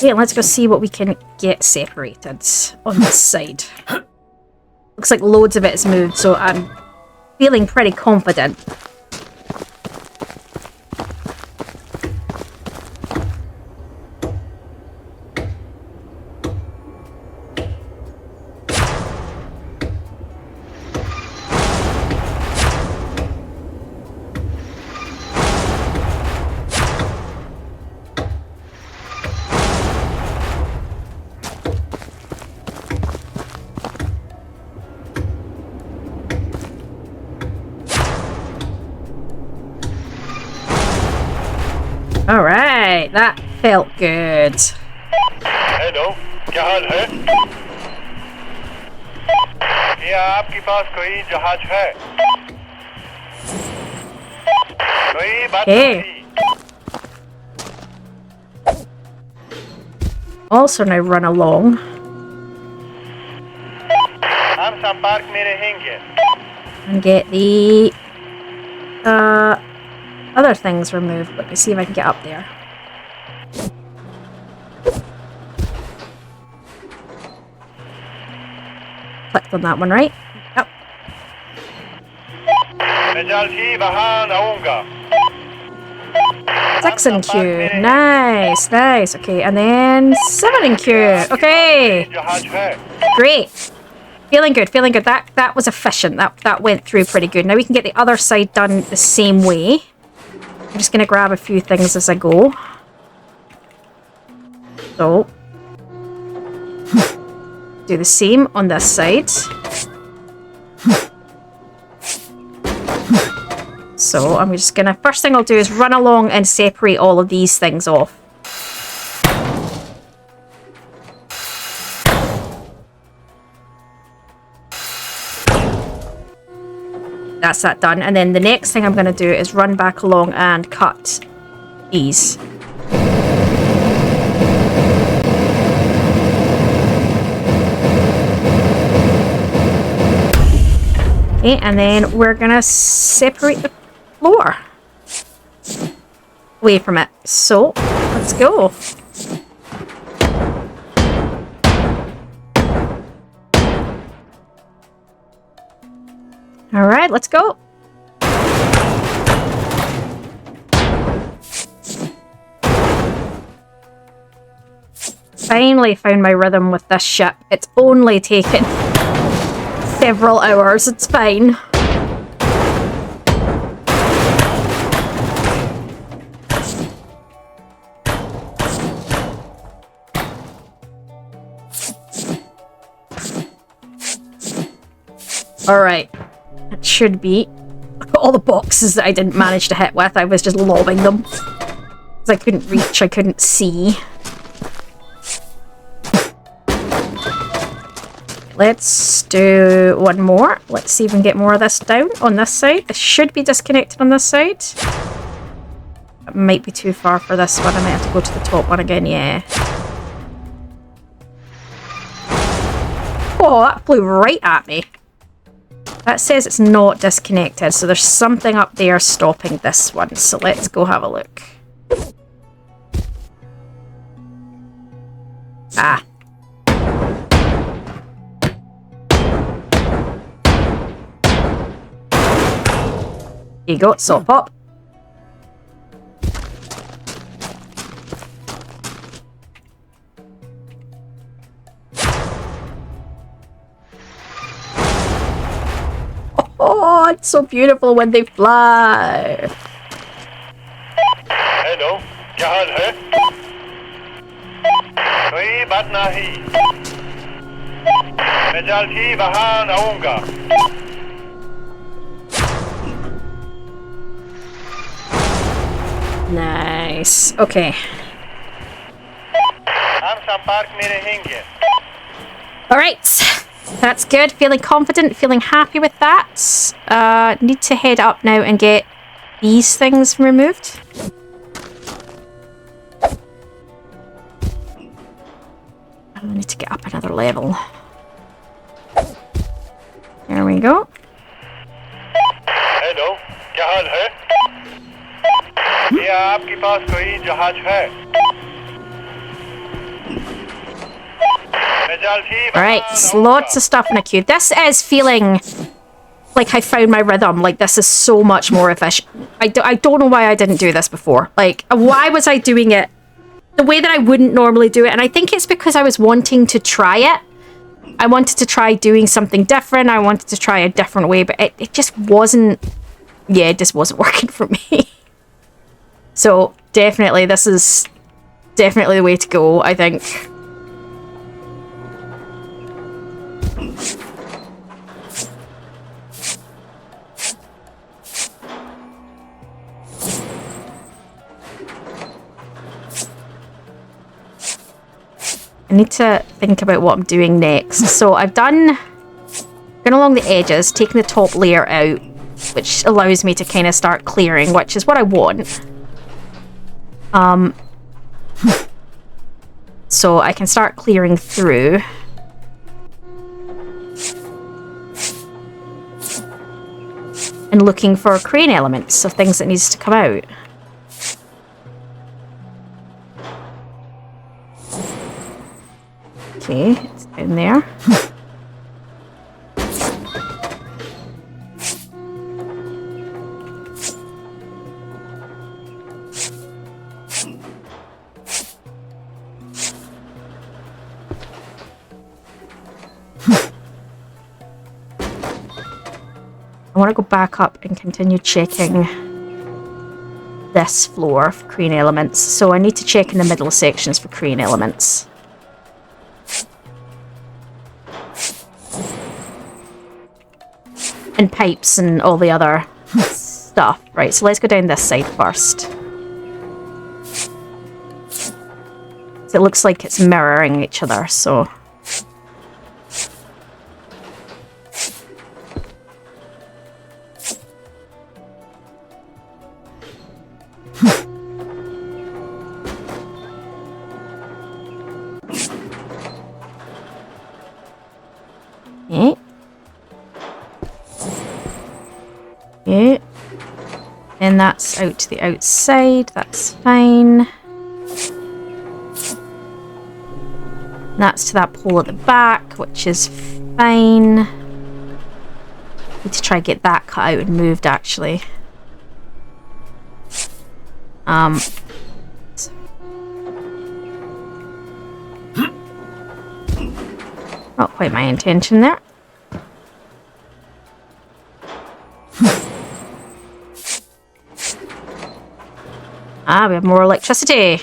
Okay, let's go see what we can get separated on this side. Looks like loads of it is moved, so I'm feeling pretty confident. Alright, that felt good. Hello, क्या हाल है? क्या आपके पास कोई जहाज है? कोई बात नहीं. Also now run along. हम संपर्क में रहेंगे. And get the Other things removed. Let me see if I can get up there. Clicked on that one, right? Yep. مجالتي بها نونغا. 6 in queue. Nice, nice. Okay, and then 7 in queue. Okay, जहाज है. great. Feeling good, feeling good. That was efficient. That went through pretty good. Now we can get the other side done the same way. I'm just gonna grab a few things as I go. So do the same on this side. So I'm just gonna, first thing I'll do is run along and separate all of these things off. That's that done. And then the next thing I'm gonna do is run back along and cut these. Okay, and then we're gonna separate the floor away from it. So, let's go. Alright, let's go. Finally found my rhythm with this ship. It's only taken several hours, it's fine. Alright, it should be. Look at all the boxes that I didn't manage to hit with, I was just lobbing them. Because I couldn't reach, I couldn't see. Let's do one more. Let's see if we can get more of this down on this side. It should be disconnected on this side. It might be too far for this one. I might have to go to the top one again, yeah. Oh, that flew right at me. That says it's not disconnected, so there's something up there stopping this one. So let's go have a look. Ah. Here you go, salt pop. Oh, it's so beautiful when they fly. Hello, जहाज है. कोई बात नहीं. मजालती बहा नऊंगा. Nice. Okay. हम संपर्क में रहेंगे. Alright. That's good. Feeling confident, feeling happy with that. Need to head up now and get these things removed. I need to get up another level. There we go. Hello, जहाज है. क्या आपके पास कोई जहाज है? Alright, lots of stuff in a queue. This is feeling like I found my rhythm. Like, this is so much more efficient. I don't know why I didn't do this before. Like, why was I doing it the way that I wouldn't normally do it? And I think it's because I was wanting to try it. I wanted to try doing something different. I wanted to try a different way, but it just wasn't... Yeah, it just wasn't working for me. So, definitely, this is definitely the way to go, I think. I need to think about what I'm doing next. So I've going along the edges, taking the top layer out, which allows me to kind of start clearing, which is what I want. So I can start clearing through. and looking for crane elements of things that needs to come out. Okay, it's down there. I want to go back up and continue checking this floor for crane elements. So I need to check in the middle sections for crane elements. And pipes and all the other stuff. Right, so let's go down this side first. So it looks like it's mirroring each other, so... Okay. Okay. And that's out to the outside, that's fine. That's to that pole at the back, which is fine. Need to try and get that cut out and moved, actually. Not quite my intention there. Ah, we have more electricity.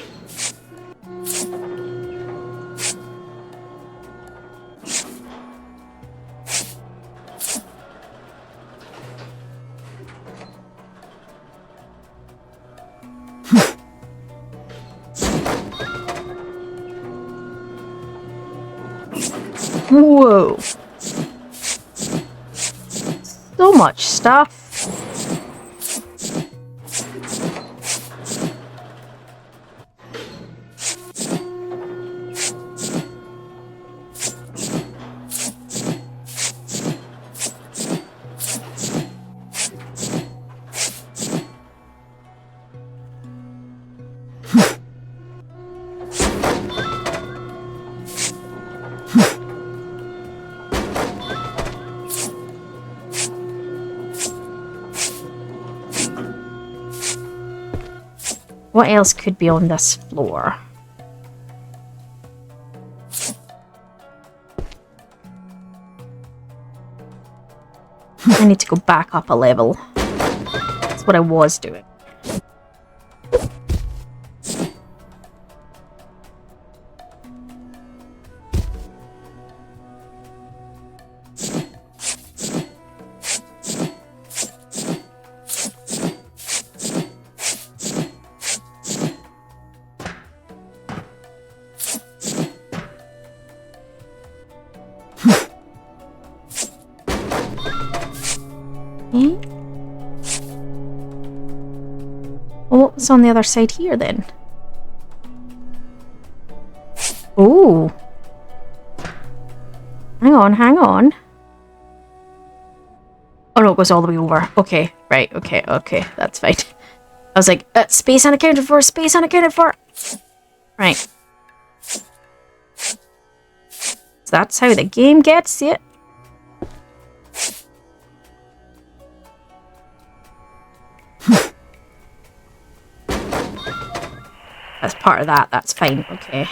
Whoa. So much stuff. What else could be on this floor? I need to go back up a level. That's what I was doing. Well, what was on the other side here then? Oh. Hang on, hang on. Oh no, it goes all the way over. Okay, right, okay, that's fine. I was like, space unaccounted for, space unaccounted for. Right. So that's how the game gets it. That's part of that, that's fine, okay.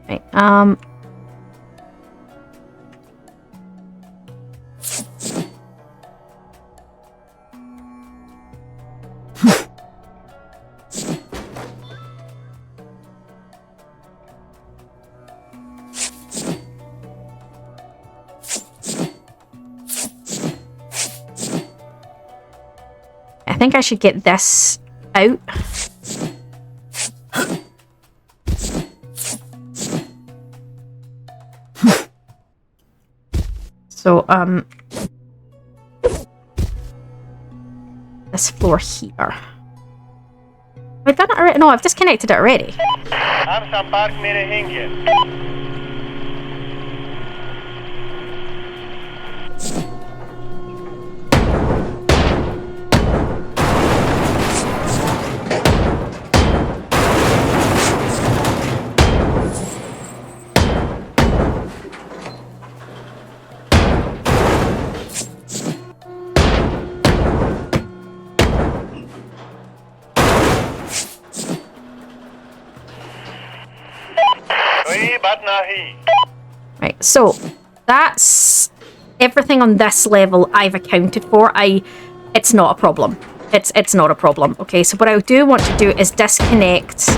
Right, I think I should get this out. So, this floor here. Have I done it already? No, I've disconnected it already. Have some park near Hingen. so that's everything on this level I've accounted for. It's not a problem. It's not a problem. Okay, so what I do want to do is disconnect.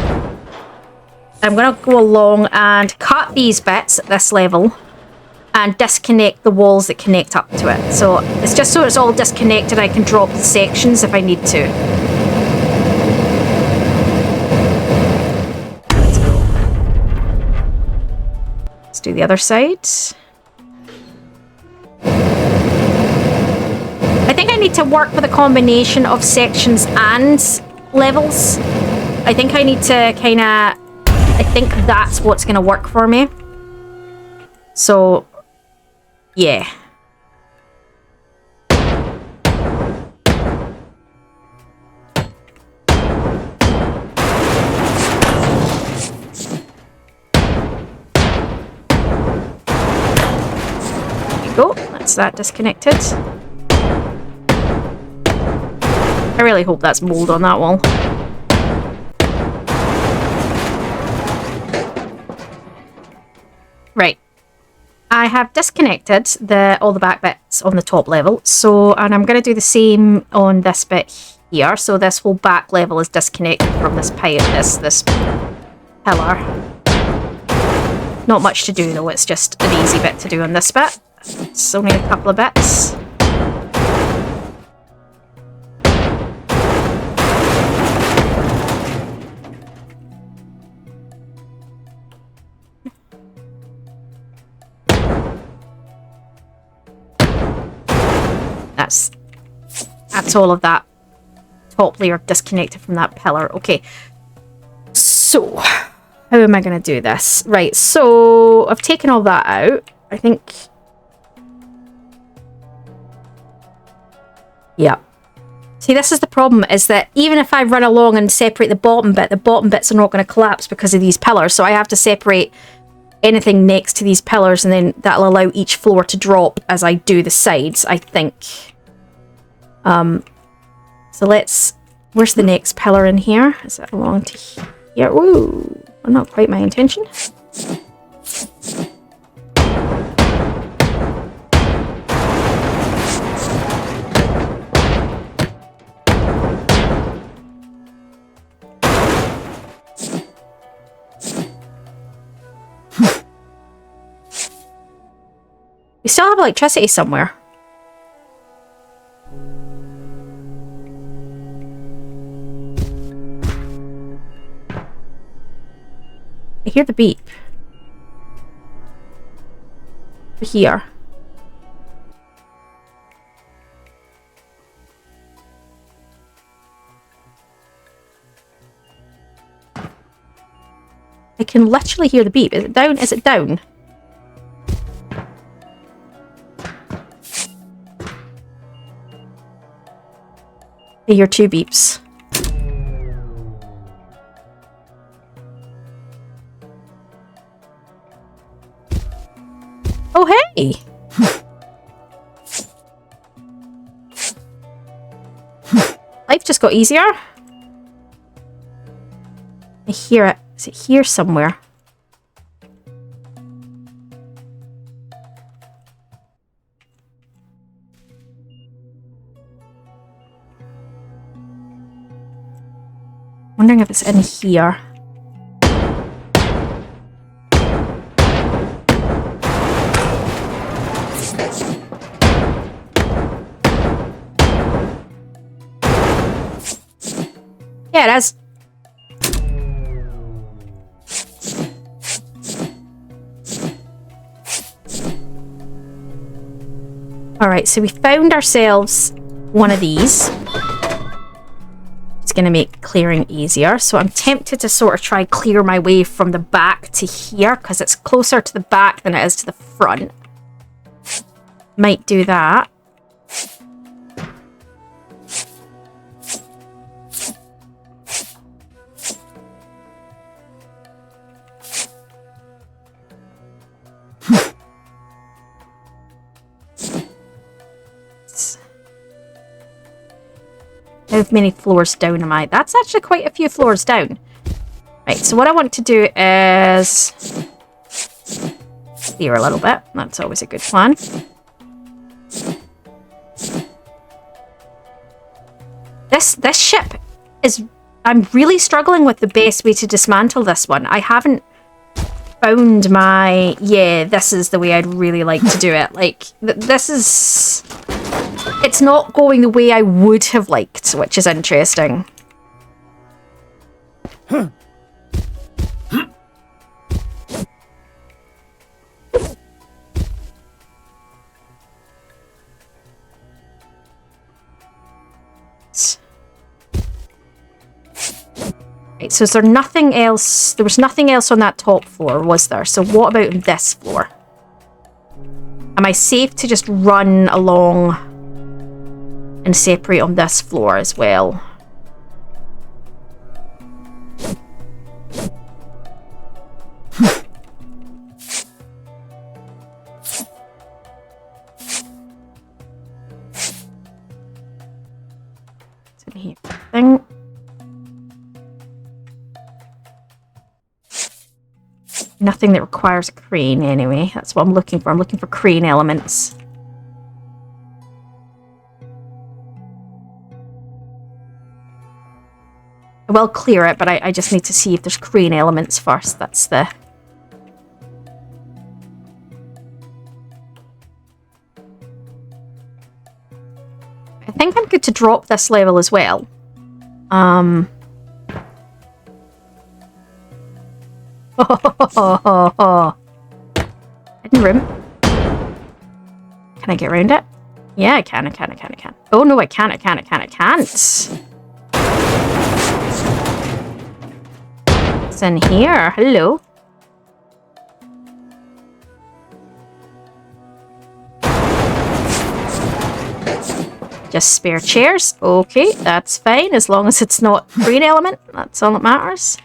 I'm going to go along and cut these bits at this level and disconnect the walls that connect up to it. So it's just so it's all disconnected, I can drop the sections if I need to. Let's go. Let's do the other side. I think I need to work with a combination of sections and levels. I think I need to kind of... I think that's what's going to work for me. So, yeah. There you go. That's that disconnected. I really hope that's mold on that wall. Right, I have disconnected all the back bits on the top level, so, and I'm going to do the same on this bit here. So this whole back level is disconnected from this this pillar. Not much to do though, it's just an easy bit to do on this bit. It's only a couple of bits. That's all of that top layer disconnected from that pillar. Okay, so how am I going to do this? Right, so I've taken all that out. I think... yeah. See, this is the problem, is that even if I run along and separate the bottom bits are not going to collapse because of these pillars. So I have to separate anything next to these pillars, and then that'll allow each floor to drop as I do the sides, I think. So let's... where's the next pillar in here? Is it along to here? Ooh, not quite my intention. We still have electricity somewhere. I hear the beep. Here. I can literally hear the beep. Is it down? Is it down? I hear two beeps. Oh, hey! Life just got easier. I hear it. Is it here somewhere? Wondering if it's in here. Yeah, it is. Alright, so we found ourselves one of these. It's going to make clearing easier. So I'm tempted to sort of try clear my way from the back to here, because it's closer to the back than it is to the front. Might do that. How many floors down am I? That's actually quite a few floors down. Right, so what I want to do is... clear a little bit. That's always a good plan. This ship is... I'm really struggling with the best way to dismantle this one. I haven't found my... Yeah, this is the way I'd really like to do it. Like, this is... It's not going the way I would have liked, which is interesting. Right, so is there nothing else? There was nothing else on that top floor, was there? So what about this floor? Am I safe to just run along and separate on this floor as well? It's in here. Thing. Nothing that requires a crane, anyway. That's what I'm looking for. I'm looking for crane elements. I will clear it, but I just need to see if there's crane elements first. That's the... I think I'm good to drop this level as well. Hidden room. Can I get around it? Yeah, I can. Oh no, I can't. It's in here. Hello. Just spare chairs. Okay, that's fine. As long as it's not green element. That's all that matters.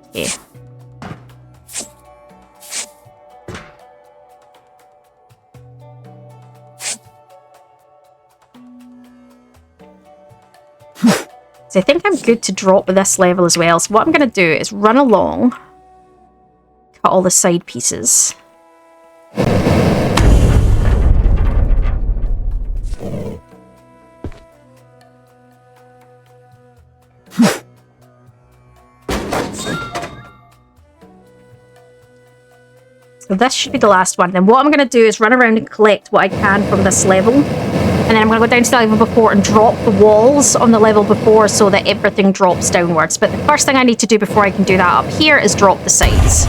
Okay. So I think I'm good to drop this level as well. So what I'm going to do is run along, cut all the side pieces. So this should be the last one. Then what I'm going to do is run around and collect what I can from this level. And then I'm going to go down to the level before and drop the walls on the level before so that everything drops downwards. But the first thing I need to do before I can do that up here is drop the sides.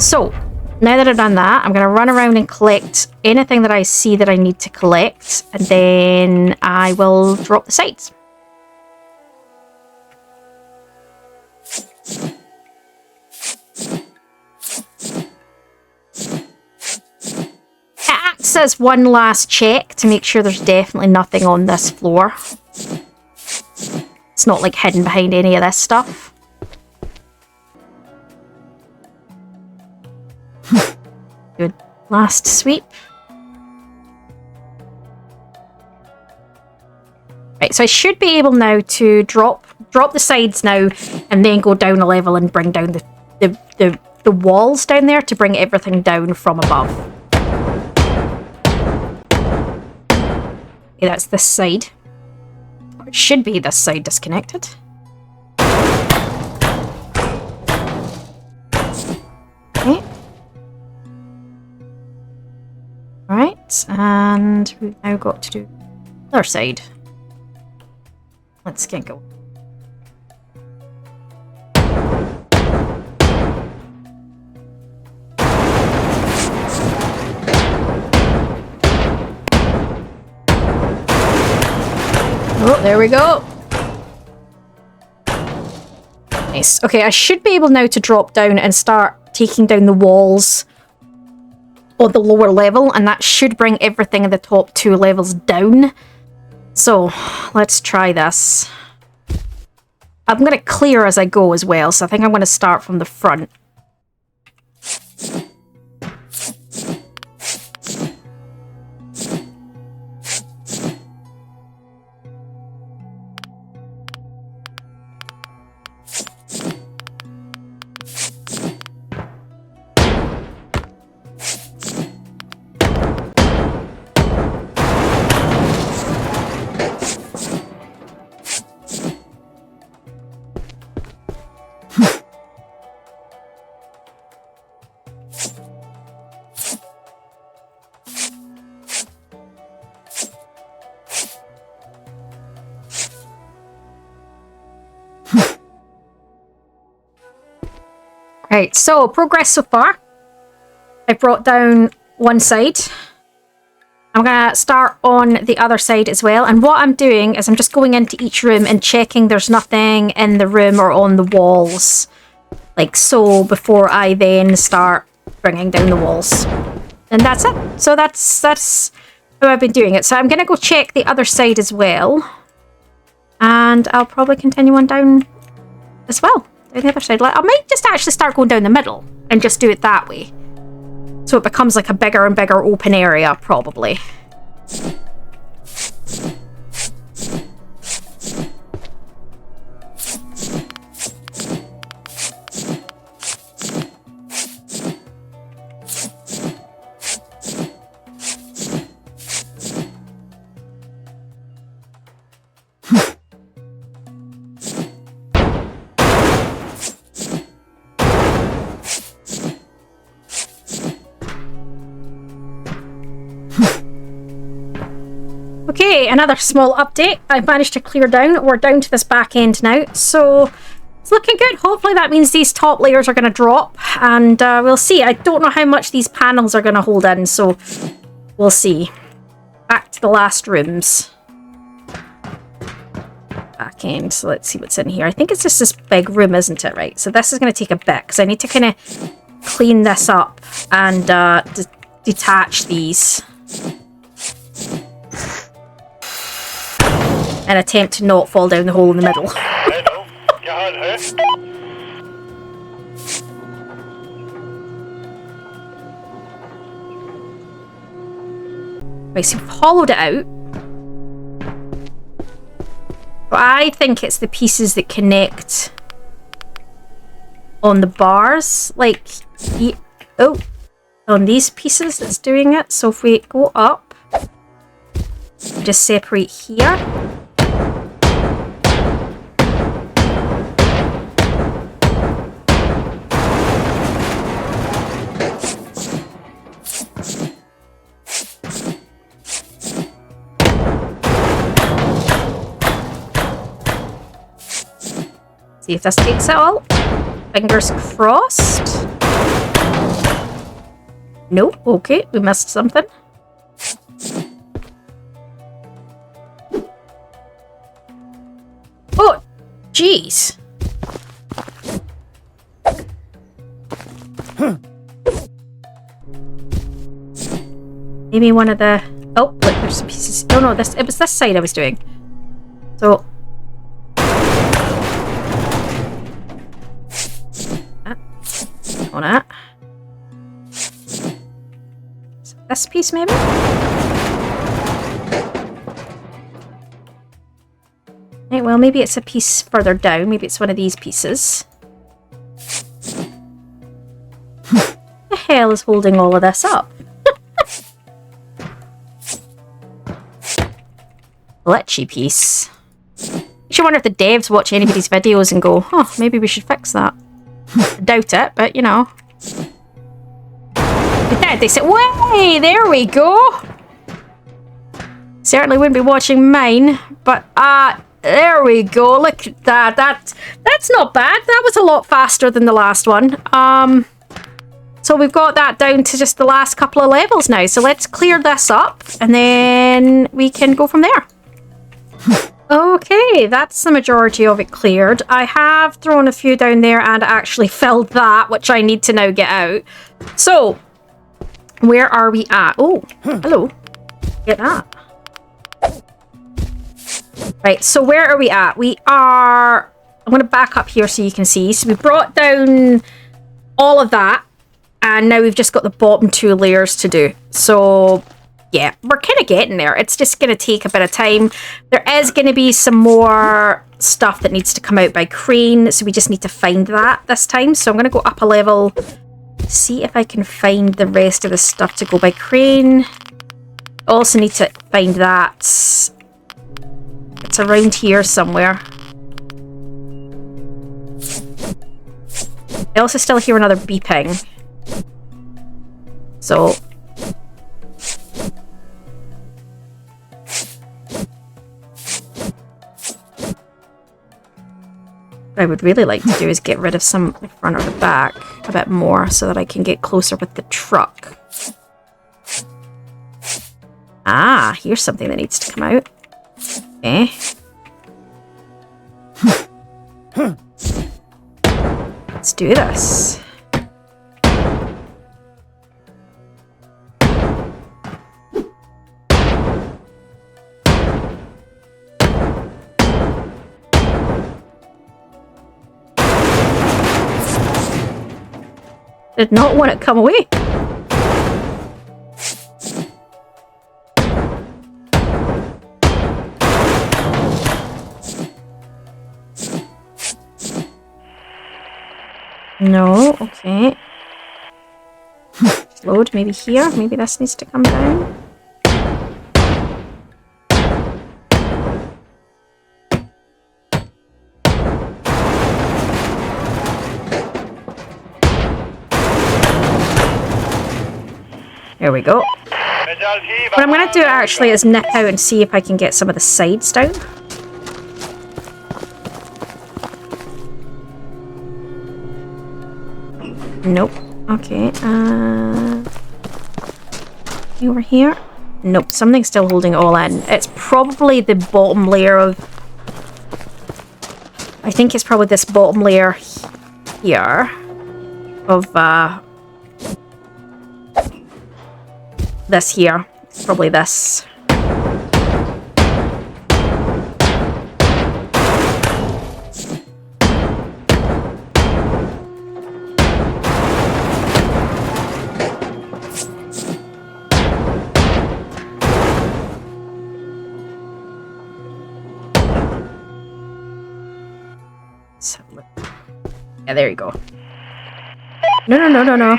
So, now that I've done that, I'm going to run around and collect anything that I see that I need to collect. And then I will drop the sides. Says one last check to make sure there's definitely nothing on this floor. It's not like hidden behind any of this stuff. Good. Last sweep. Right, so I should be able now to drop the sides now and then go down a level and bring down the walls down there to bring everything down from above. Okay, that's this side. Or it should be this side disconnected. Okay. Right, and we've now got to do the other side. Let's get going. Oh, there we go. Nice. Okay, I should be able now to drop down and start taking down the walls on the lower level, and that should bring everything in the top 2 levels down. So, let's try this. I'm going to clear as I go as well, so I think I'm going to start from the front. Right, so progress so far. I brought down one side. I'm going to start on the other side as well. And what I'm doing is I'm just going into each room and checking there's nothing in the room or on the walls. Like so, before I then start bringing down the walls. And that's it. So that's how I've been doing it. So I'm going to go check the other side as well. And I'll probably continue on down as well. Down the other side. I might just actually start going down the middle and just do it that way. So it becomes like a bigger and bigger open area, probably. Okay, another small update. I've managed to clear down. We're down to this back end now, so it's looking good. Hopefully that means these top layers are going to drop, and we'll see. I don't know how much these panels are going to hold in, so we'll see. Back to the last rooms. Back end, so let's see what's in here. I think it's just this big room, isn't it? Right, so this is going to take a bit, because I need to kind of clean this up and detach these. And attempt to not fall down the hole in the middle. Right, so we've hollowed it out. But I think it's the pieces that connect on the bars. Like, on these pieces that's doing it. So if we go up, just separate here. See if this takes it all. Fingers crossed. Nope, okay, we missed something. Oh, jeez. Maybe one of the... Oh, look, there's some pieces. Oh no, it was this side I was doing. So... on it. So this piece maybe? Right, well maybe it's a piece further down. Maybe it's one of these pieces. What the hell is holding all of this up? Glitchy piece. I should wonder if the devs watch anybody's videos and go, oh, maybe we should fix that. I doubt it, but you know. They did. They said, way, there we go. Certainly wouldn't be watching mine, but there we go. Look at that. That's not bad. That was a lot faster than the last one. So we've got that down to just the last couple of levels now. So let's clear this up and then we can go from there. Okay, that's the majority of it cleared. I have thrown a few down there and actually filled that, which I need to now get out. So, where are we at? Oh, hello. Get that. Right, so where are we at? We are... I'm going to back up here so you can see. So we brought down all of that, and now we've just got the bottom two layers to do. So... yeah, we're kind of getting there. It's just going to take a bit of time. There is going to be some more stuff that needs to come out by crane, so we just need to find that this time. So I'm going to go up a level, see if I can find the rest of the stuff to go by crane. Also need to find that. It's around here somewhere. I also still hear another beeping. So... what I would really like to do is get rid of some at the front or the back. a bit more so that I can get closer with the truck. Ah, here's something that needs to come out. Okay. Let's do this. Did not want it to come away. No, okay. Load, maybe here. Maybe this needs to come down. There we go. What I'm going to do actually is nip out and see if I can get some of the sides down. Nope. Okay. Over here? Nope. Something's still holding it all in. It's probably the bottom layer of... I think it's probably this bottom layer here of this here. It's probably this. So, yeah, there you go. No.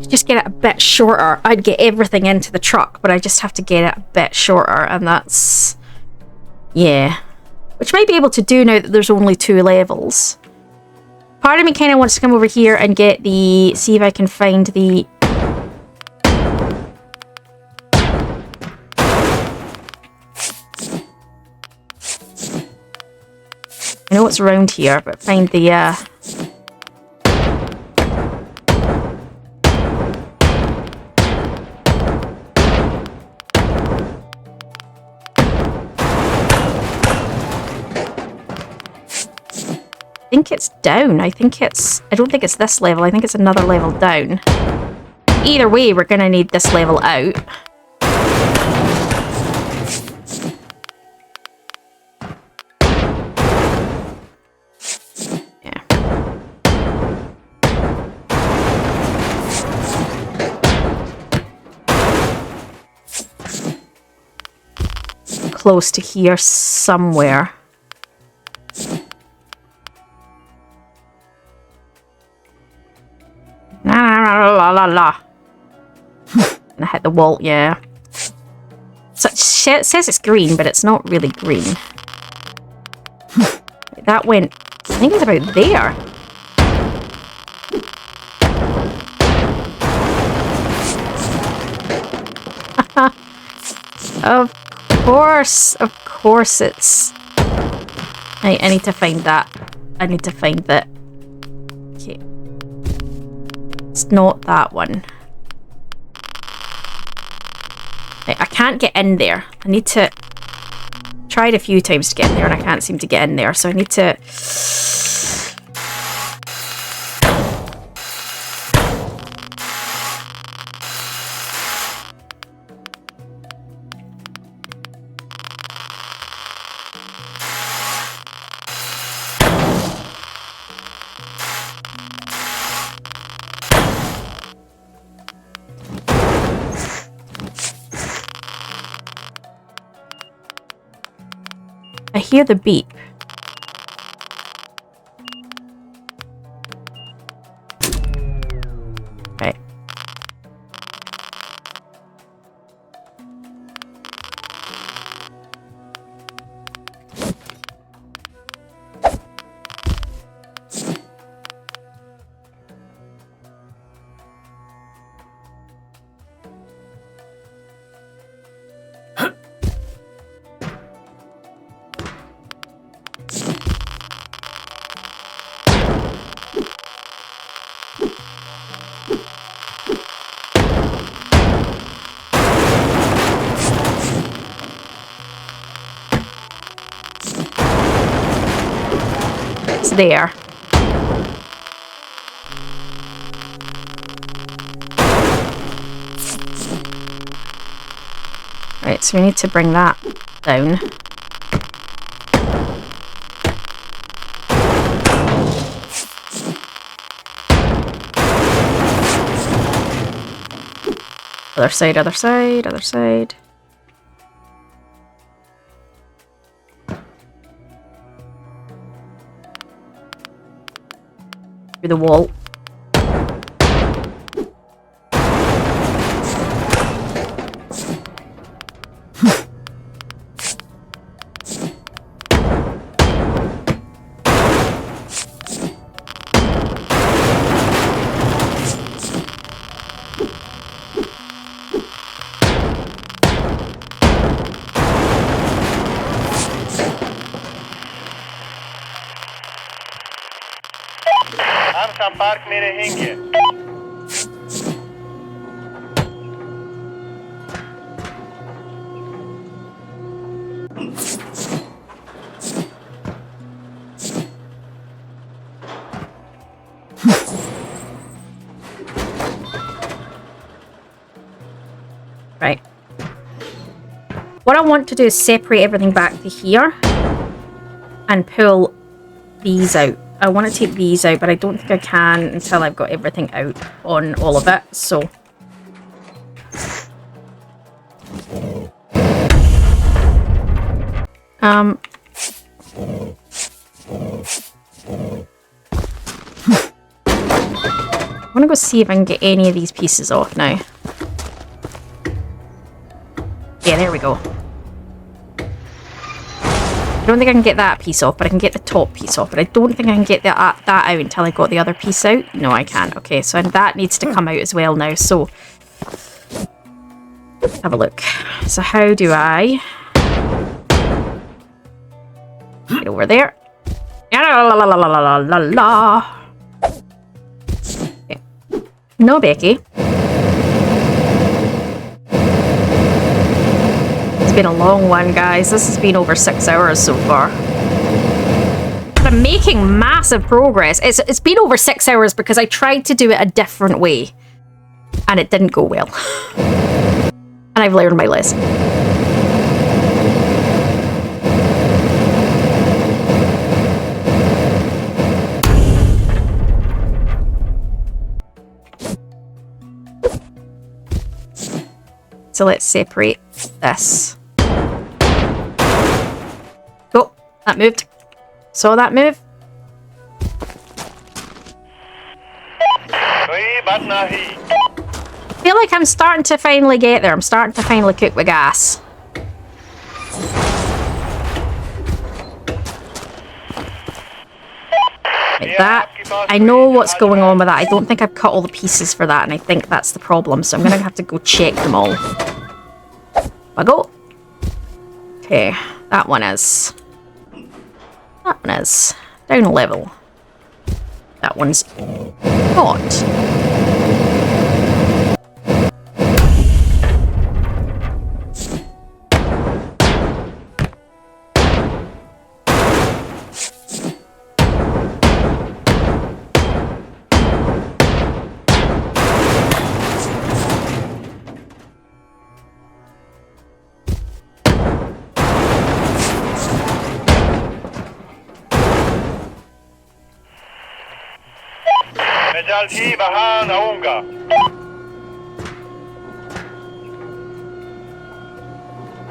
Just get it a bit shorter. I'd get everything into the truck, but I just have to get it a bit shorter, and that's... yeah. Which I might be able to do now that there's only 2 levels. Part of me kind of wants to come over here and get the... see if I can find the... I know it's around here, but find the, I think it's down. I don't think it's this level. I think it's another level down. Either way, we're gonna need this level out. Close to here somewhere. La. And I hit the wall, yeah. So it says it's green, but it's not really green. That went, I think it's about there. Of course it's... I need to find that. I need to find that. Okay. It's not that one. I can't get in there. I need to... tried a few times to get in there and I can't seem to get in there, so I need to... I hear the beep. Right. that's there. Right, so we need to bring that down. Other side, other side, other side. Through the wall. Han zijn park nere hingje. Right. What I want to do is separate everything back to here and pull these out. I want to take these out, but I don't think I can until I've got everything out on all of it, so... I want to go see if I can get any of these pieces off now. Yeah, there we go. I don't think I can get that piece off, but I can get the top piece off. But I don't think I can get that out until I got the other piece out. No, I can't. Okay, so that needs to come out as well now. So, have a look. So how do I get over there? Okay. No, Becky. It's been a long one, guys. This has been over 6 hours so far. But I'm making massive progress. It's been over 6 hours because I tried to do it a different way. And it didn't go well. And I've learned my lesson. So let's separate this. Oh, that moved. Saw that move? I feel like I'm starting to finally get there. I'm starting to finally cook with gas. Like that. I know what's going on with that. I don't think I've cut all the pieces for that, and I think that's the problem. So I'm going to have to go check them all. I go. Okay, that one is. That one is down a level. That one's not.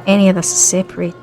Any of this is separate.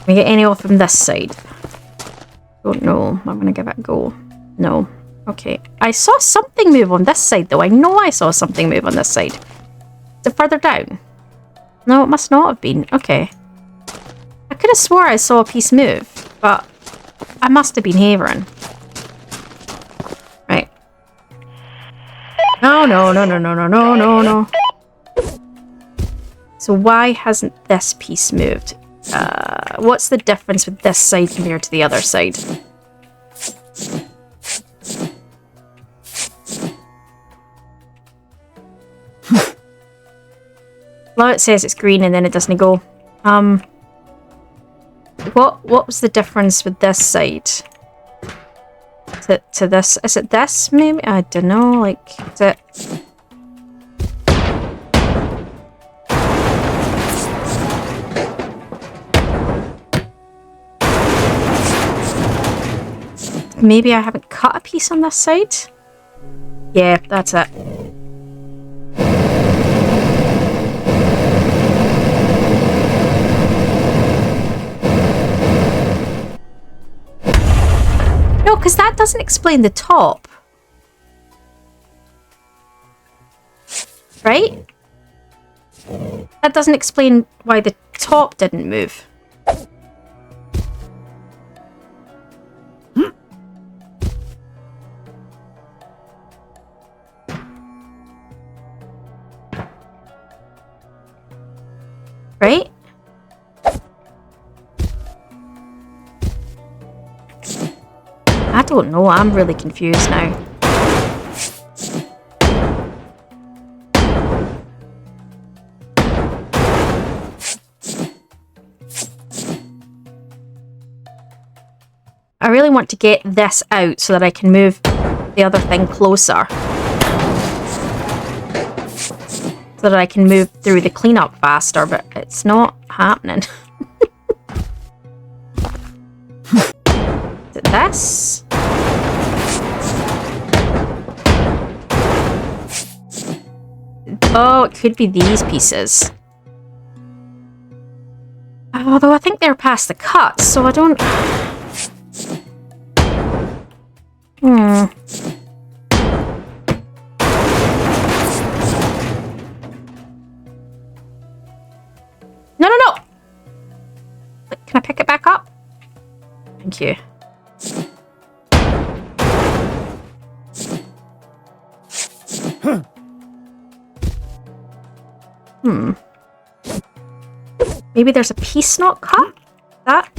Can we get any off from this side? Don't know. I'm gonna give it a go. No. Okay. I saw something move on this side though. I know I saw something move on this side. Is it further down? No, it must not have been. Okay. I could have swore I saw a piece move, but I must have been havering. Right. No, no, no, no, no, no, no, no, no. So why hasn't this piece moved? What's the difference with this side compared to the other side? Well, it says it's green and then it doesn't go. What was the difference with this side? To this? Is it this maybe? I don't know, like, is it... Maybe I haven't cut a piece on this side? Yeah, that's it. No, because that doesn't explain the top. Right? That doesn't explain why the top didn't move. Right? I don't know, I'm really confused now. I really want to get this out so that I can move the other thing closer. So that I can move through the cleanup faster, but it's not happening. Is it this? Oh, it could be these pieces. Although I think they're past the cut, so I don't... No, no, no! Wait, can I pick it back up? Thank you. Maybe there's a piece not cut? That?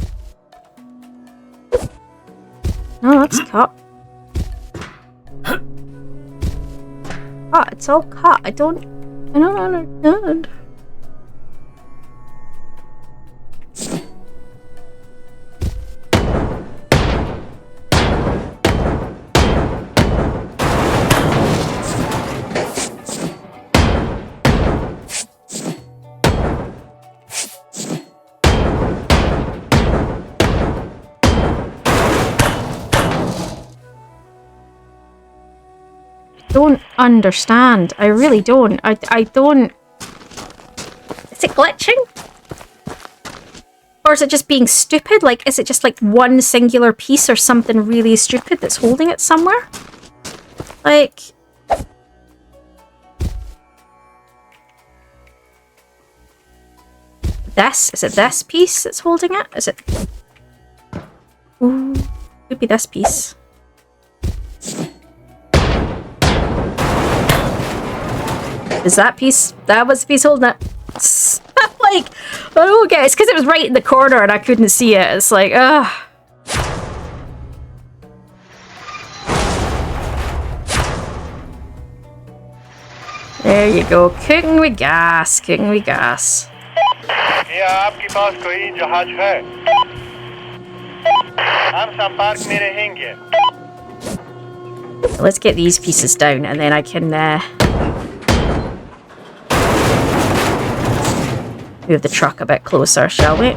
No, that's cut. Ah, it's all cut. I don't understand. Don't understand. I really don't. I don't... Is it glitching? Or is it just being stupid? Like, is it just like one singular piece or something really stupid that's holding it somewhere? Like... This? Is it this piece that's holding it? Is it... Ooh, could be this piece. Is that piece? That was the piece holding it. Like, I don't get it. It's because it was right in the corner and I couldn't see it. It's like, ugh. There you go. Cooking with gas. Cooking with gas. क्या आपके पास कोई जहाज है? हम संपर्क में रहेंगे. Let's get these pieces down and then I can move the truck a bit closer, shall we?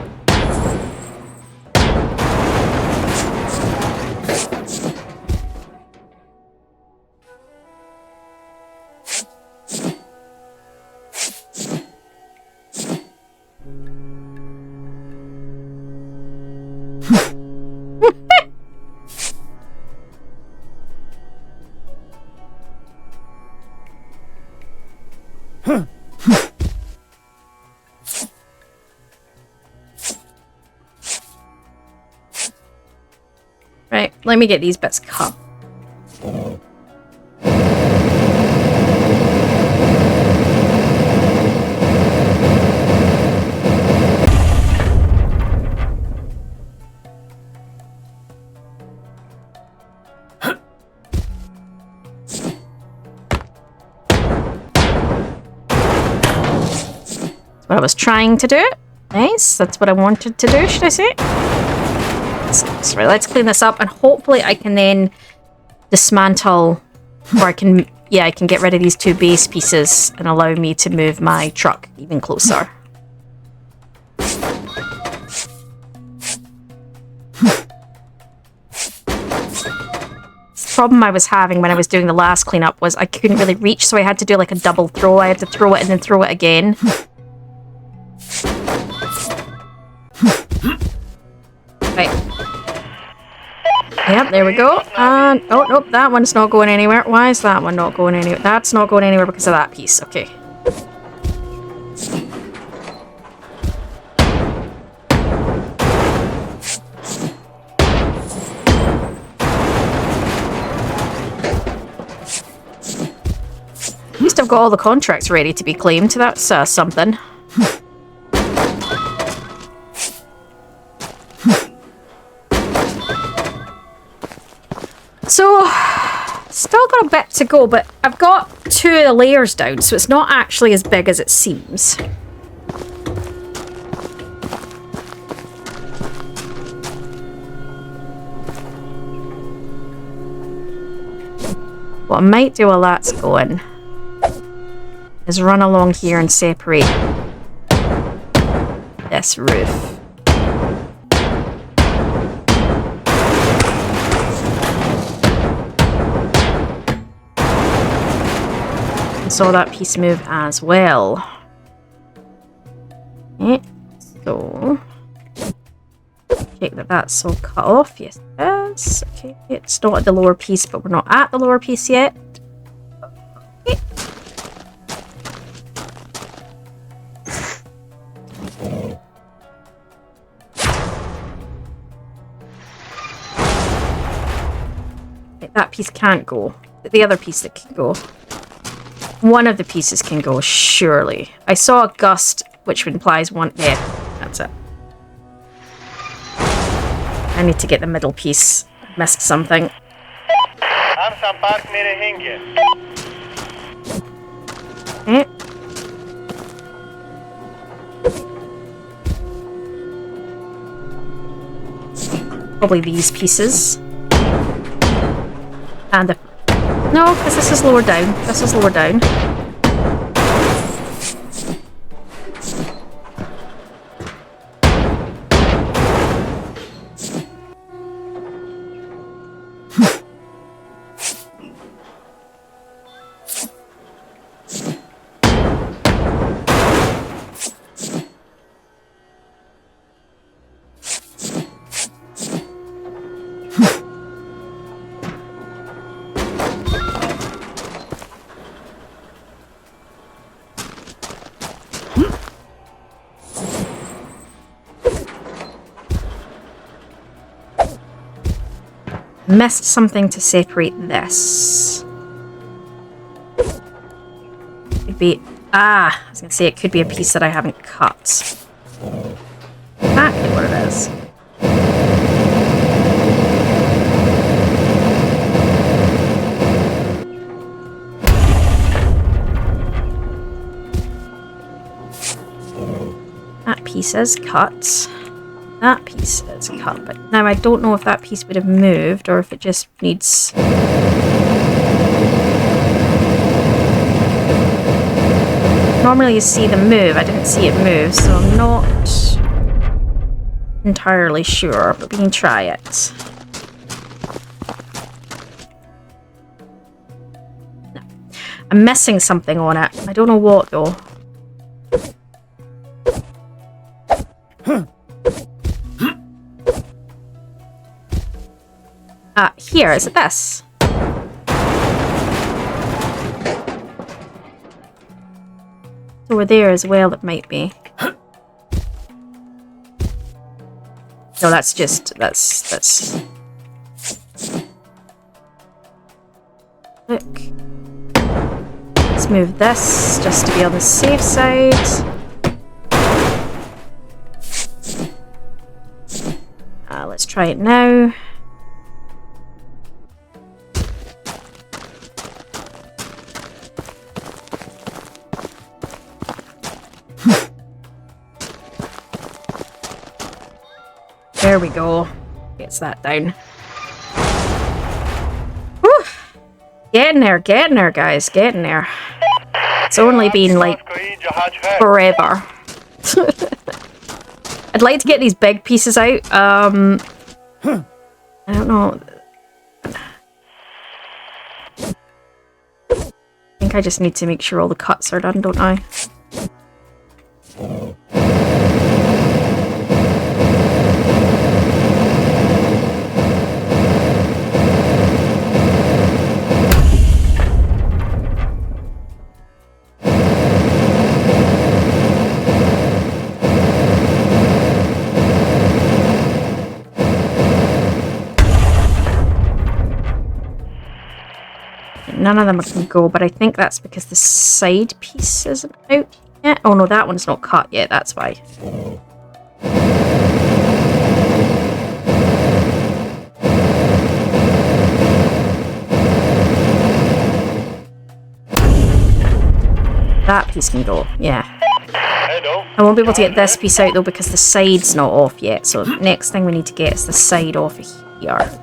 let me get these bits cut. What I was trying to do. Nice, that's what I wanted to do, should I say? So let's clean this up, and hopefully I can then dismantle, or I can get rid of these two base pieces and allow me to move my truck even closer. The problem I was having when I was doing the last cleanup was I couldn't really reach, so I had to do like a double throw. I had to throw it and then throw it again. Right. Yep, there we go. And oh nope, that one's not going anywhere. Why is that one not going anywhere? That's not going anywhere because of that piece. Okay. At least I've got all the contracts ready to be claimed. That's something. So, still got a bit to go, but I've got 2 of the layers down, so it's not actually as big as it seems. What I might do while that's going is run along here and separate this roof. Saw that piece move as well. Okay, so check that that's all cut off. Yes, it is. Okay, it's not at the lower piece, but we're not at the lower piece yet. Okay. Okay, that piece can't go. The other piece that can go. One of the pieces can go, surely. I saw a gust, which implies one. Yeah, that's it. I need to get the middle piece. Missed something. Okay. Probably these pieces. And the... No, because this is lower down. This is lower down. Missed something to separate this. Could be... Ah! I was going to say it could be a piece that I haven't cut. Exactly what it is. That piece is cut. That piece is cut, but now I don't know if that piece would have moved or if it just needs... Normally you see them move, I didn't see it move, so I'm not entirely sure, but we can try it. No. I'm missing something on it. I don't know what though. Here, is it this? Over there as well, it might be. No, that's just, that's... look. Let's move this just to be on the safe side. Let's try it now. There we go. Gets that down. Whew. Getting there, guys. Getting there. It's only been like forever. I'd like to get these big pieces out. I don't know. I think I just need to make sure all the cuts are done, don't I? None of them can go, but I think that's because the side piece isn't out yet. Oh no, that one's not cut yet, that's why. That piece can go, yeah. I won't be able to get this piece out though because the side's not off yet, so next thing we need to get is the side off of here.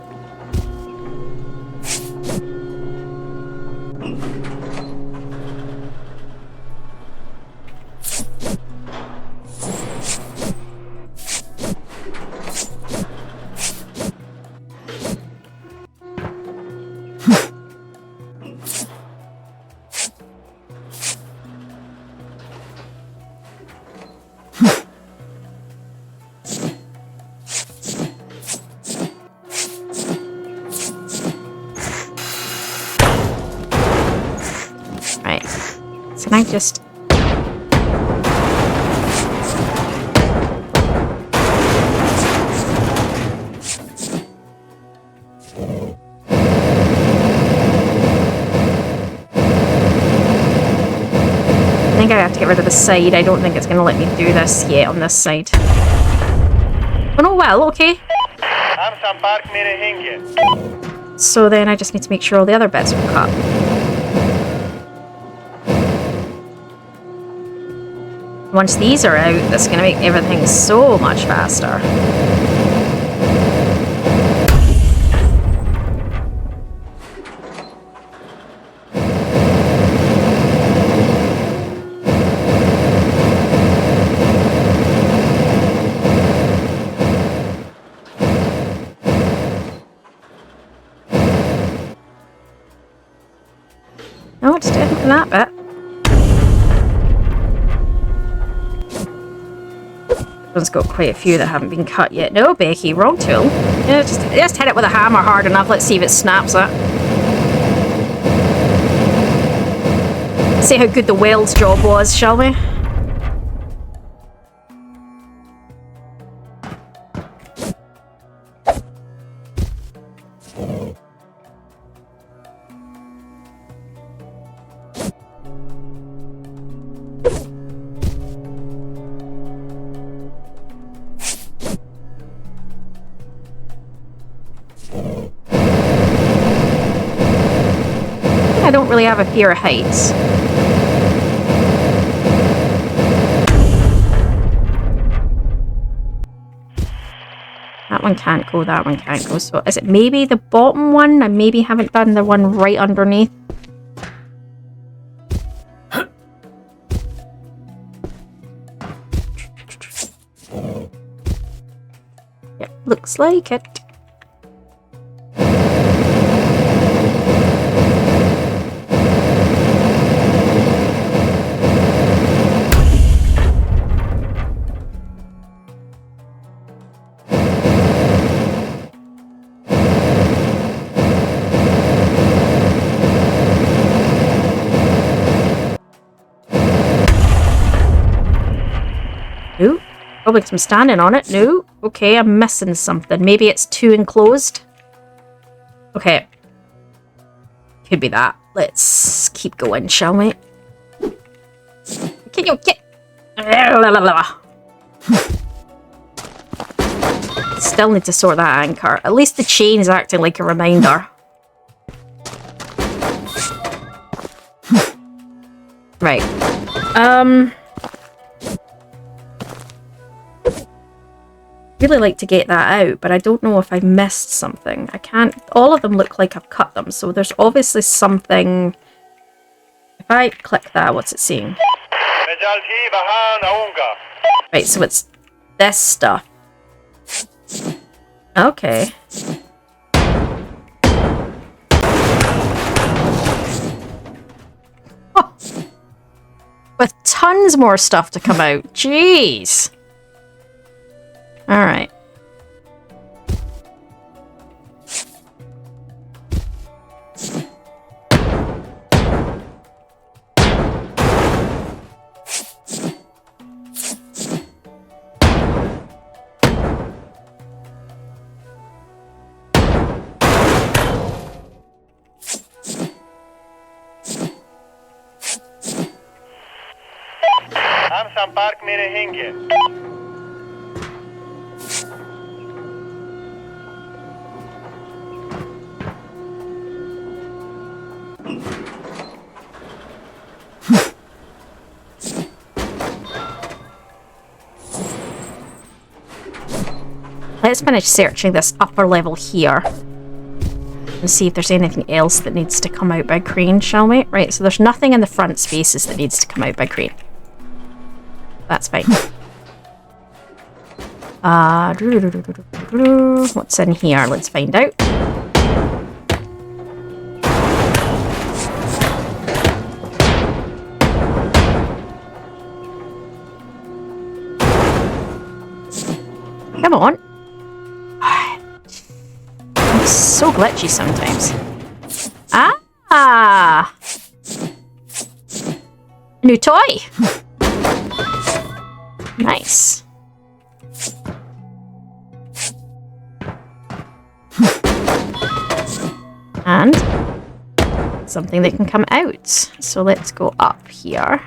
Can I just... I think I have to get rid of the side. I don't think it's going to let me do this yet on this side. Oh no, well, okay. So then I just need to make sure all the other bits are cut. Once these are out, that's going to make everything so much faster. No, it's definitely that bit. One's got quite a few that haven't been cut yet. No, Becky, wrong tool. Yeah, just hit it with a hammer hard enough. Let's see if it snaps it. See how good the weld's job was, shall we? I don't really have a fear of heights. That one can't go, that one can't go. So is it maybe the bottom one? I maybe haven't done the one right underneath. Yeah, looks like it. Probably because I'm standing on it. No. Okay, I'm missing something. Maybe it's too enclosed. Okay. Could be that. let's keep going, shall we? Can you get... Still need to sort that anchor. At least the chain is acting like a reminder. Right. Really like to get that out, but I don't know if I missed something. I can't... All of them look like I've cut them, so there's obviously something... If I click that, what's it saying? Right, so it's this stuff. Okay. Oh. With tons more stuff to come out. Jeez. Alright. Amsam park mere hinge. Let's finish searching this upper level here and see if there's anything else that needs to come out by crane, shall we? Right, so there's nothing in the front spaces that needs to come out by crane. That's fine. What's in here? Let's find out. Come on. It's so glitchy sometimes. Ah! New toy! Nice. And something that can come out. So let's go up here.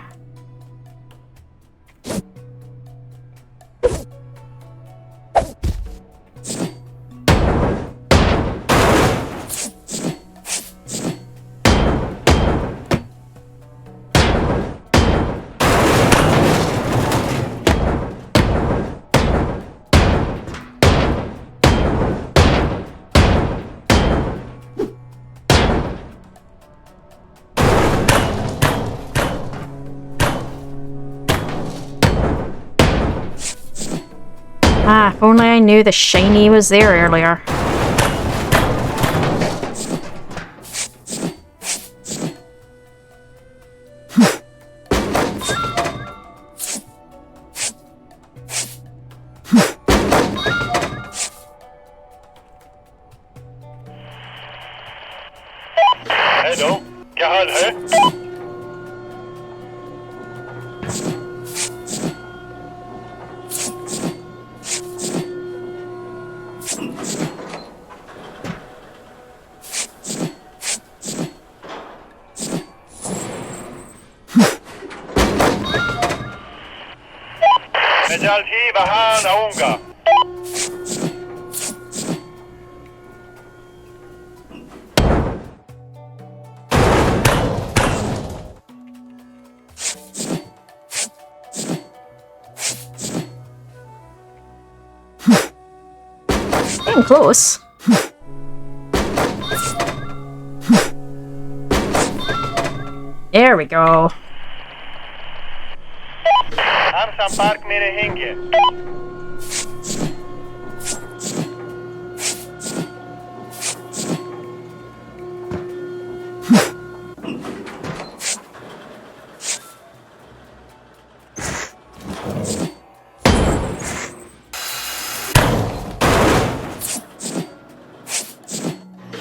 Ah, if only I knew the shiny was there earlier. Hello, क्या हाल है? मैं जल्द ही बाहर आऊंगा. Getting close. There we go. Amsam park mere hinge.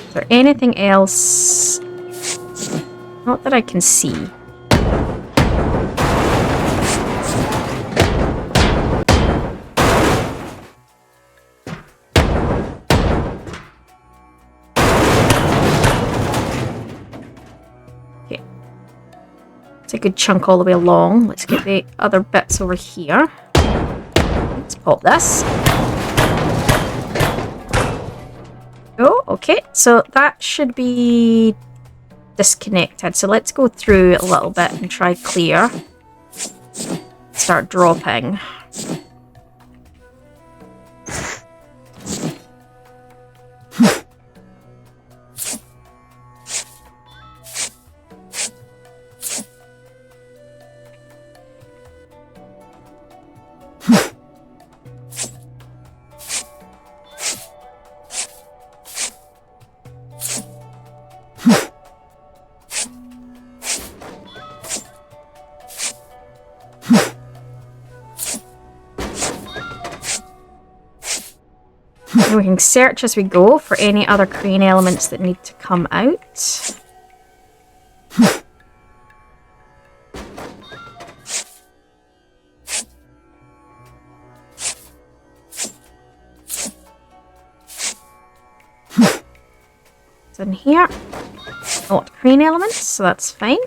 Is there anything else? Not that I can see. It's a good chunk all the way along. Let's get the other bits over here. Let's pop this. Oh, okay. So that should be disconnected. So let's go through a little bit and try clear. Start dropping. And we can search as we go for any other crane elements that need to come out. It's in here. Not crane elements, so that's fine.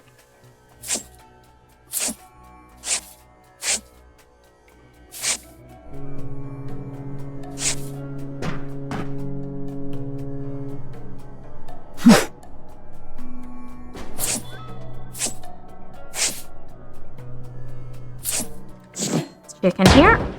Check in here.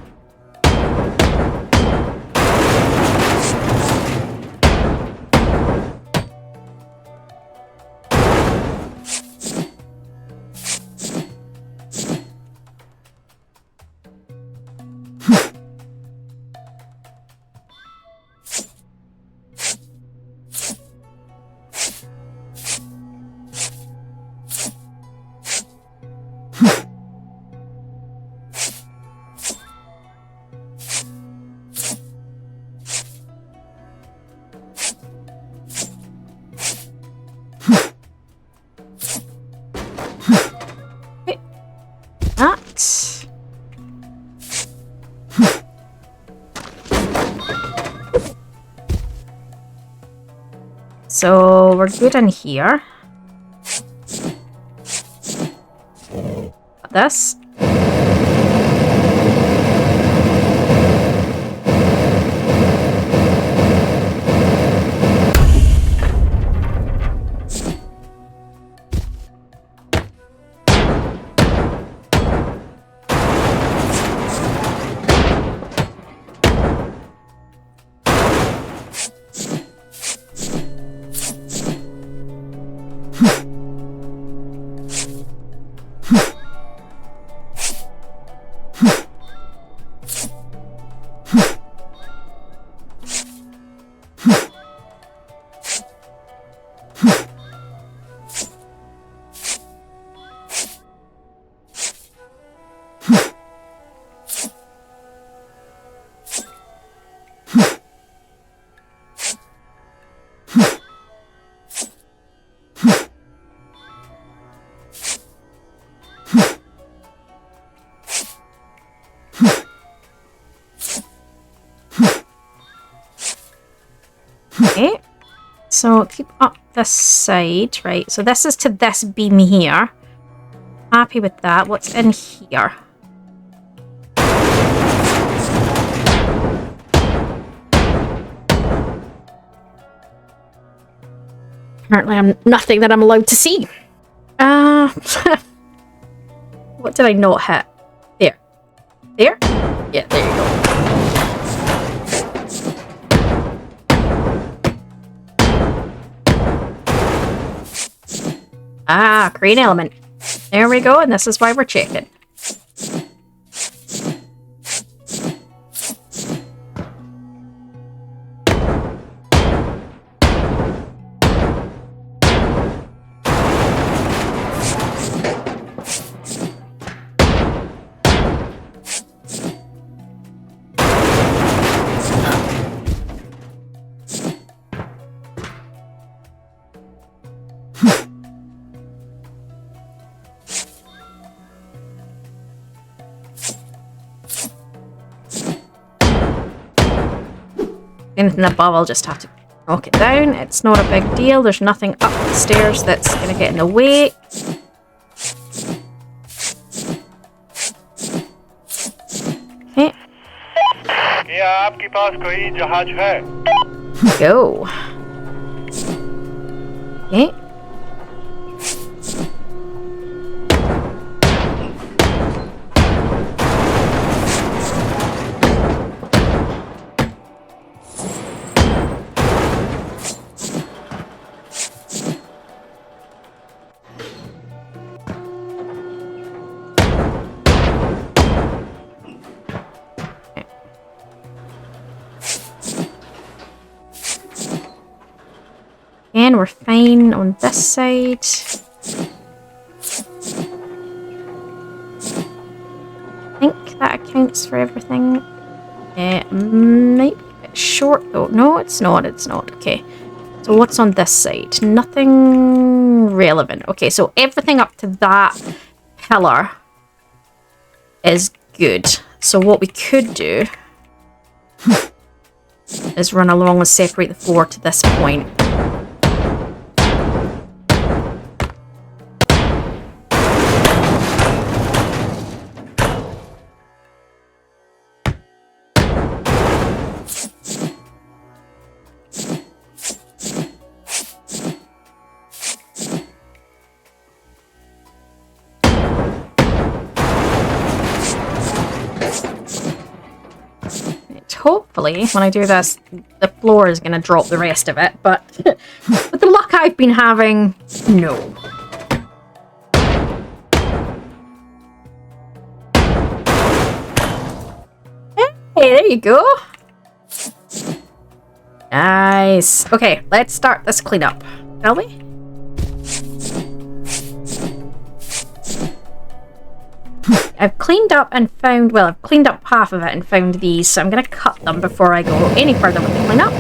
So we're good in here. This. Okay, so keep up this side, right? So this is to this beam here. Happy with that. What's in here? Apparently I'm nothing that I'm allowed to see. What did I not hit? There. There? Yeah, there you go. Ah, crane element. There we go, and this is why we're checking. Anything above, I'll just have to knock it down. It's not a big deal. There's nothing up the stairs that's going to get in the way. क्या आपके पास कोई जहाज है? Go. Okay. And we're fine on this side. I think that accounts for everything. Might be a bit short though. No, it's not. It's not. Okay. So what's on this side? Nothing relevant. Okay, so everything up to that pillar is good. So what we could do is run along and separate the floor to this point. Hopefully, when I do this, the floor is going to drop the rest of it, but with the luck I've been having, no. Hey, there you go. Nice. Okay, let's start this cleanup, shall we? I've cleaned up and found, well, I've cleaned up half of it and found these, so I'm going to cut them before I go any further with the cleanup.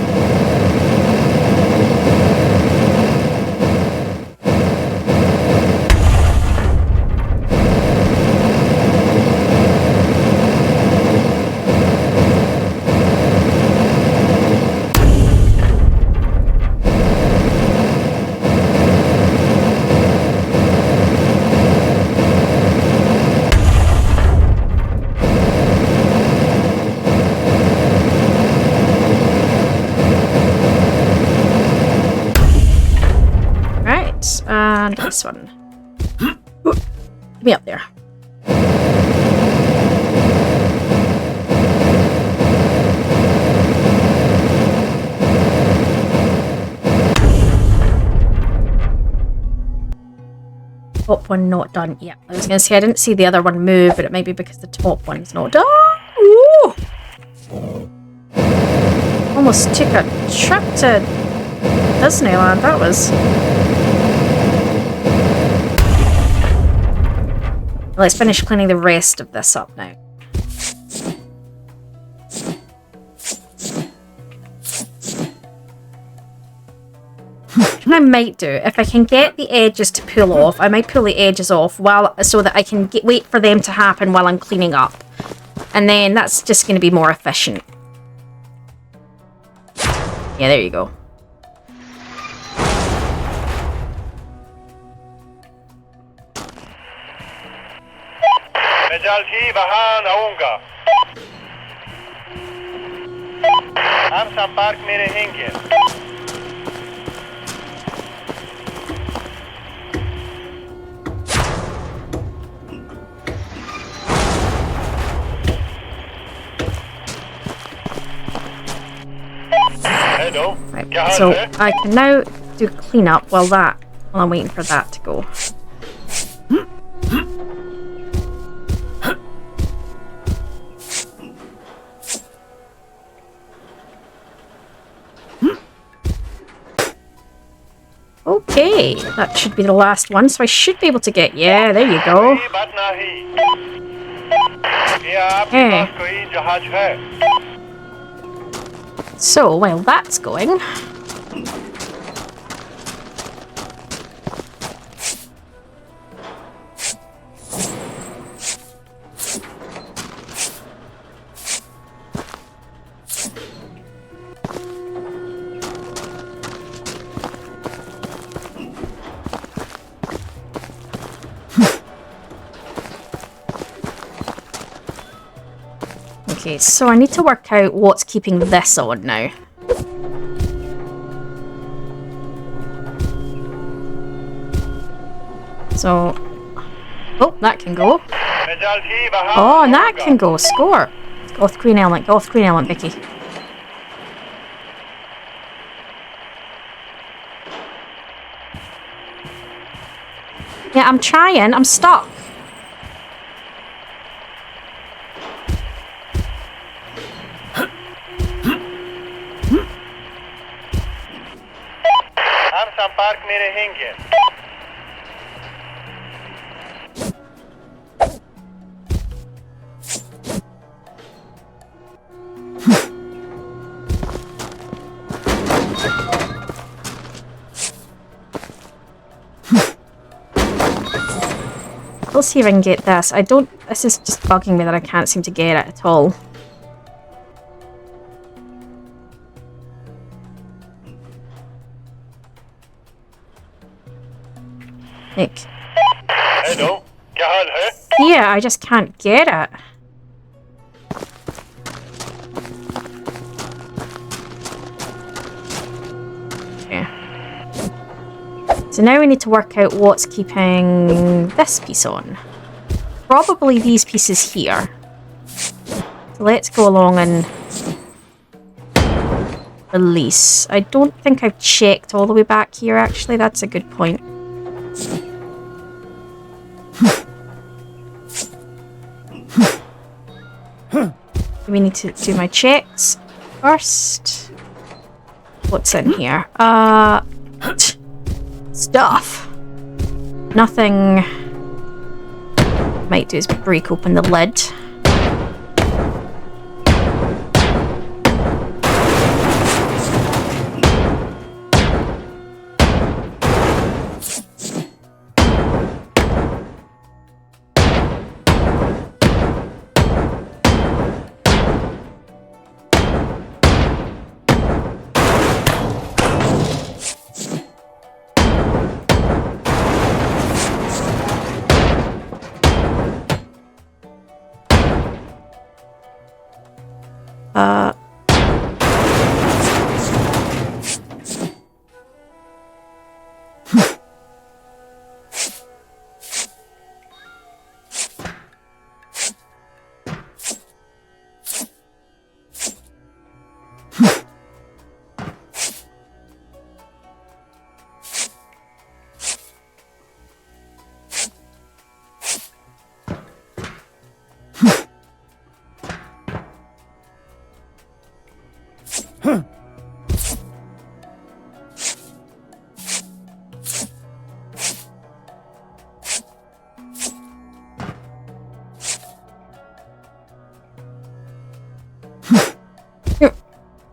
And this one. Get me up there. Top one not done yet. I was going to say I didn't see the other one move, but it might be because the top one's not done. Ooh! Almost took a trip to Disneyland. That was... Let's finish cleaning the rest of this up now. What I might do, if I can get the edges to pull off, I might pull the edges off so that I can wait for them to happen while I'm cleaning up. And then that's just going to be more efficient. Yeah, there you go. मैं जल्द ही वहां आऊंगा। हम संपर्क में रहेंगे। Hello. Right, so I can now do cleanup while I'm waiting for that to go. Okay, that should be the last one, so I should be able to get... Yeah, there you go. Okay. So, while that's going... Okay, so I need to work out what's keeping this on now. So, oh, that can go. Oh, and that can go. Score. Go off the green element. Go off the green element, Vicky. Yeah, I'm trying. I'm stuck. Hamsan Park mere hinge. We'll see if I can get this. I don't... This is just bugging me that I can't seem to get it at all. Nick. Hello. Kahal hai? Yeah, I just can't get it. Okay. So now we need to work out what's keeping this piece on. Probably these pieces here. So let's go along and release. I don't think I've checked all the way back here, actually. That's a good point. We need to do my checks first. What's in here? Stuff. Nothing. Might do is break open the lid.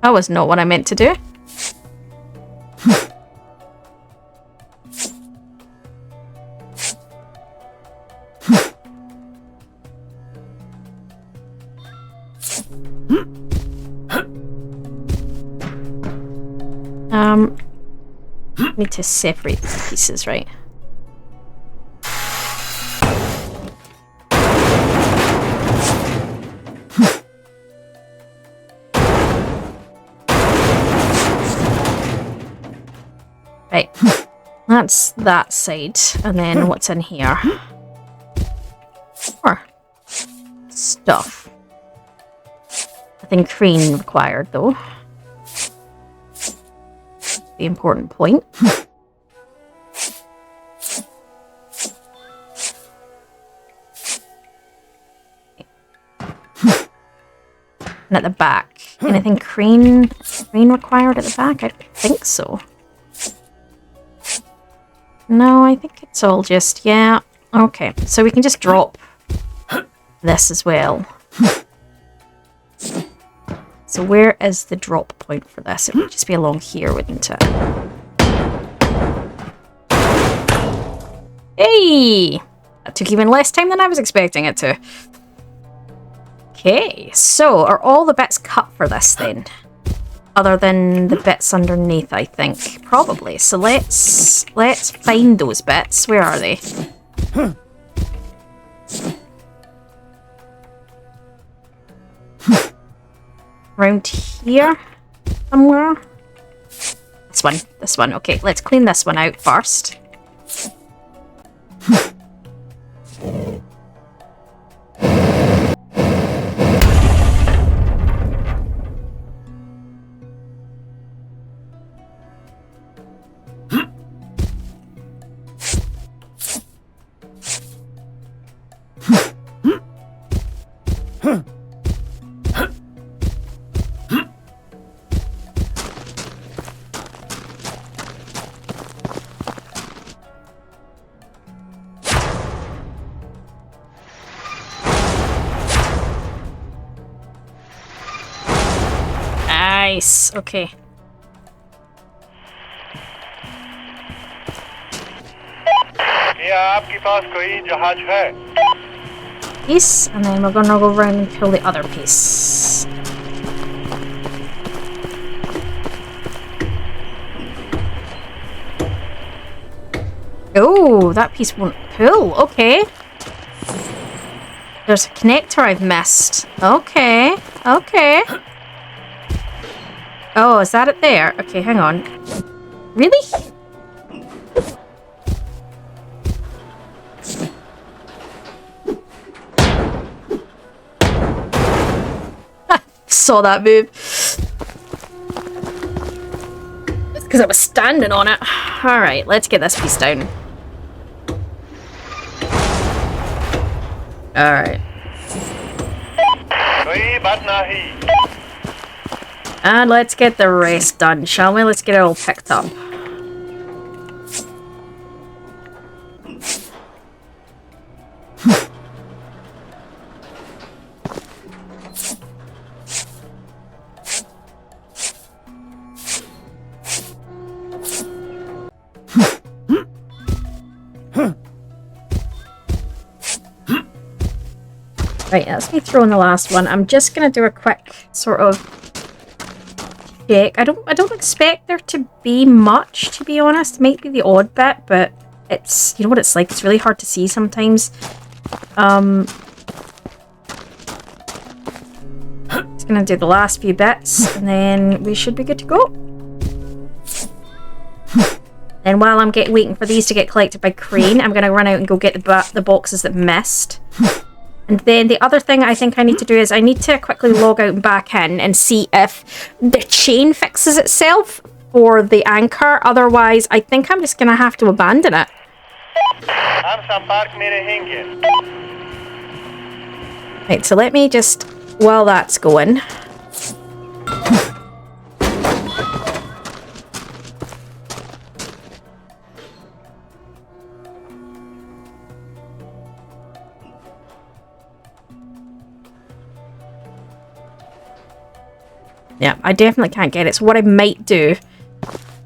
That was not what I meant to do. Need to separate these pieces, right? Right, that's that side, and then what's in here? More stuff. Nothing crane required, though. The important point. And at the back, anything crane required at the back? I don't think so. No, I think it's all just, yeah. Okay, so we can just drop this as well. So where is the drop point for this? It would just be along here, wouldn't it? Hey! That took even less time than I was expecting it to. Okay, so are all the bits cut for this then? Other than the bits underneath, I think. Probably. So let's find those bits. Where are they? Around here somewhere. This one. Okay, let's clean this one out first. Nice. Okay. क्या आपके पास कोई जहाज है? Piece, and then we're gonna go around and pull the other piece. Oh, that piece won't pull. Okay. There's a connector I've missed. Okay. Okay. Oh, is that it there? Okay, hang on. Really? Saw that move. It's because I was standing on it. Alright, let's get this piece down. Alright. कोई बात नहीं. And let's get the rest done, shall we? Let's get it all picked up. Right, that's me throwing the last one. I'm just gonna do a quick sort of check. I don't expect there to be much, to be honest. Might be the odd bit, but it's, you know what it's like. It's really hard to see sometimes. Just gonna do the last few bits, and then we should be good to go. And while I'm waiting for these to get collected by crane, I'm gonna run out and go get the boxes that missed. And then the other thing I think I need to do is I need to quickly log out and back in and see if the chain fixes itself for the anchor. Otherwise, I think I'm just going to have to abandon it. Right, so let me just, while that's going... Yeah, I definitely can't get it. So what I might do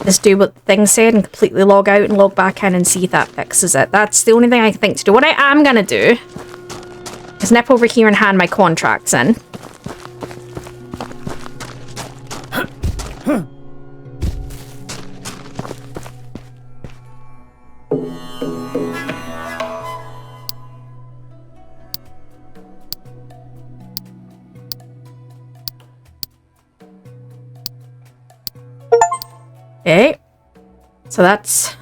is do what the thing said and completely log out and log back in and see if that fixes it. That's the only thing I think to do. What I am going to do is nip over here and hand my contracts in. Okay, so that's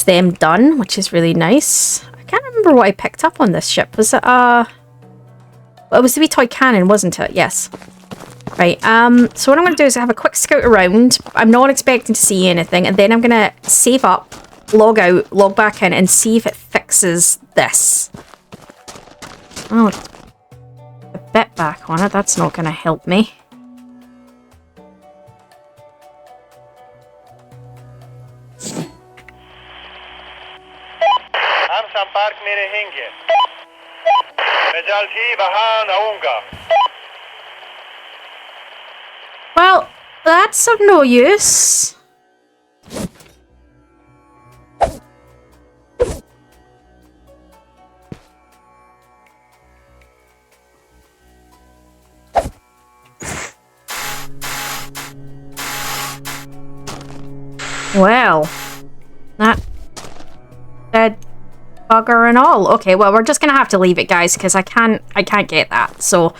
them done, which is really nice. I can't remember what I picked up on this ship. Was it well, it was the wee toy cannon, wasn't it? Yes. Right, so what I'm going to do is have a quick scout around. I'm not expecting to see anything, and then I'm going to save up, log out, log back in, and see if it fixes this. Oh, a bit back on it, that's not going to help me. संपर्क में रहेंगे. मैं जल्द ही वहां आऊंगा. Well, that's of no use. Well, that did bugger and all. Okay, well, we're just gonna have to leave it, guys, because I can't get that. So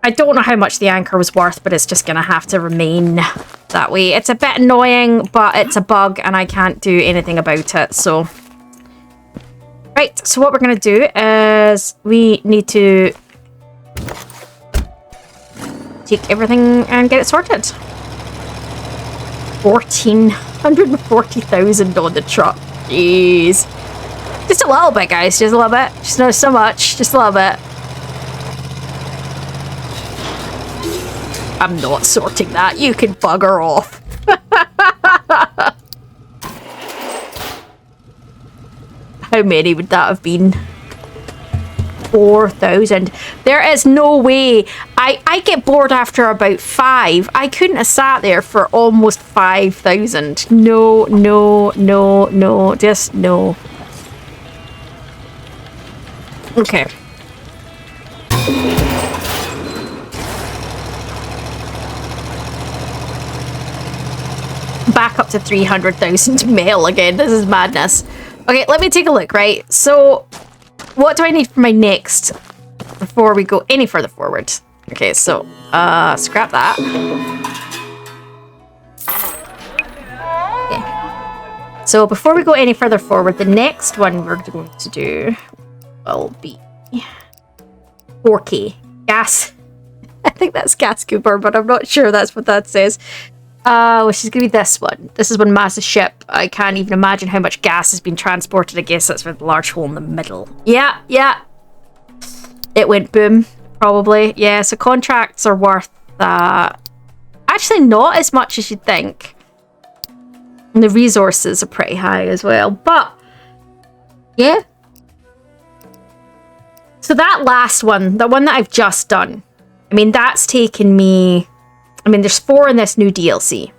I don't know how much the anchor was worth, but it's just gonna have to remain that way. It's a bit annoying, but it's a bug and I can't do anything about it. So right, so what we're gonna do is we need to take everything and get it sorted. 140,000 on the truck. Jeez. Just a little bit, guys. Just a little bit. Just not so much. Just a little bit. I'm not sorting that. You can bugger off. How many would that have been? 4,000. There is no way. I get bored after about 5. I couldn't have sat there for almost 5,000. No, no, no, no. Just no. Okay. Back up to 300,000 mail again. This is madness. Okay, let me take a look, right? So, what do I need for my next before we go any further forward? Okay, so, scrap that. Okay. So, before we go any further forward, the next one we're going to do will be 4K. Gas. I think that's gas cooper, but I'm not sure that's what that says. Which is going to be this one. This is one massive ship. I can't even imagine how much gas has been transported. I guess that's with a large hole in the middle. Yeah, yeah. It went boom, probably. Yeah, so contracts are worth, actually not as much as you'd think. And the resources are pretty high as well. But, yeah. So that last one, the one that I've just done, I mean, that's taken me... I mean, there's 4 in this new DLC.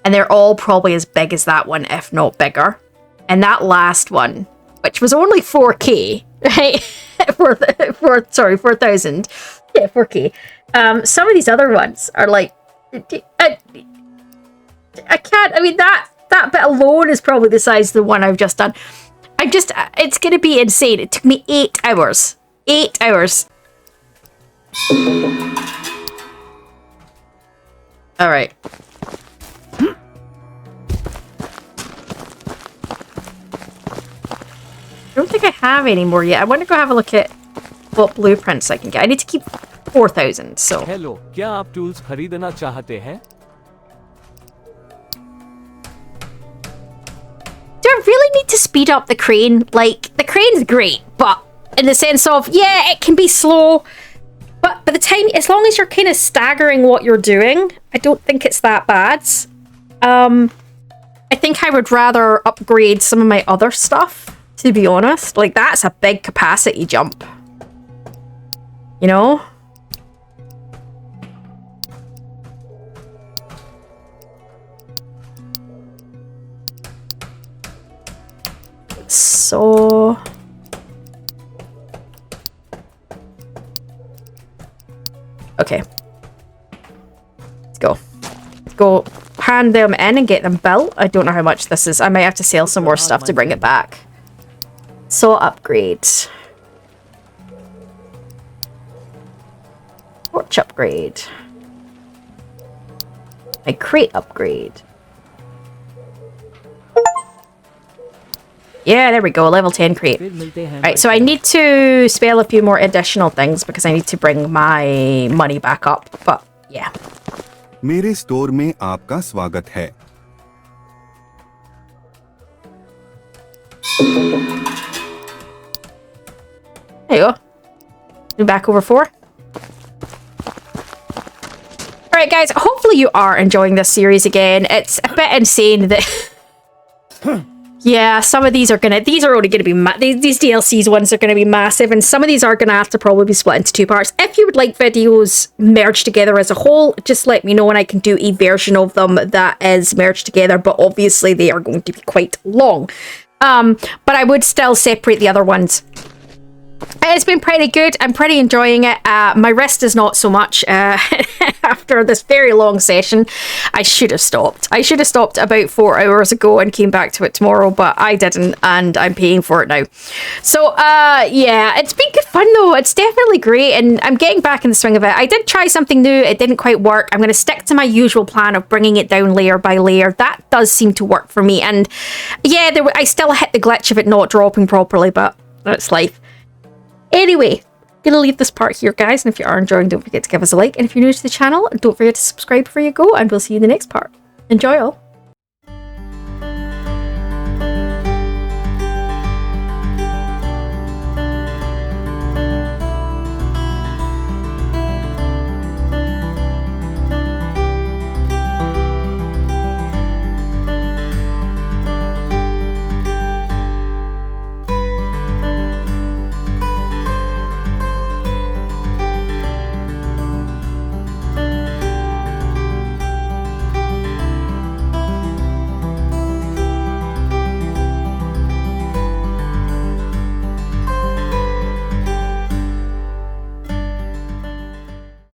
And they're all probably as big as that one, if not bigger. And that last one, which was only 4K, right? 4,000. Yeah, 4K. Some of these other ones are like... I can't... I mean, that bit alone is probably the size of the one I've just done. It's going to be insane. It took me 8 hours. 8 hours. All right. I don't think I have any more yet. I want to go have a look at what blueprints I can get. I need to keep 4,000, so. Hello, क्या आप tools खरीदना चाहते हैं? Do I really need to speed up the crane? Like, the crane's great, but in the sense of, yeah, it can be slow. But by the time, as long as you're kind of staggering what you're doing, I don't think it's that bad. I think I would rather upgrade some of my other stuff, to be honest. Like, that's a big capacity jump. You know? So... Okay. Let's go. Let's go hand them in and get them built. I don't know how much this is. I might have to sell some more stuff to bring it back. Saw upgrade. Torch upgrade. A crate upgrade. Yeah, there we go. Level 10 crate. Right, so I need to spell a few more additional things because I need to bring my money back up. But, yeah. मेरे store में आपका स्वागत है. There you go. Back over 4. Alright, guys. Hopefully you are enjoying this series again. It's a bit insane that... Yeah, some of these are only gonna be, these DLCs ones are gonna be massive, and some of these are gonna have to probably be split into 2 parts. If you would like videos merged together as a whole, just let me know and I can do a version of them that is merged together, but obviously they are going to be quite long. But I would still separate the other ones It's been pretty good. I'm pretty enjoying it. My wrist is not so much. After this very long session, I should have stopped. I should have stopped about 4 hours ago and came back to it tomorrow, but I didn't, and I'm paying for it now. So, yeah, it's been good fun though. It's definitely great, and I'm getting back in the swing of it. I did try something new. It didn't quite work. I'm going to stick to my usual plan of bringing it down layer by layer. That does seem to work for me, and yeah, I still hit the glitch of it not dropping properly, but that's life. Anyway, gonna leave this part here, guys, and if you are enjoying, don't forget to give us a like, and if you're new to the channel, don't forget to subscribe before you go, and we'll see you in the next part. Enjoy all.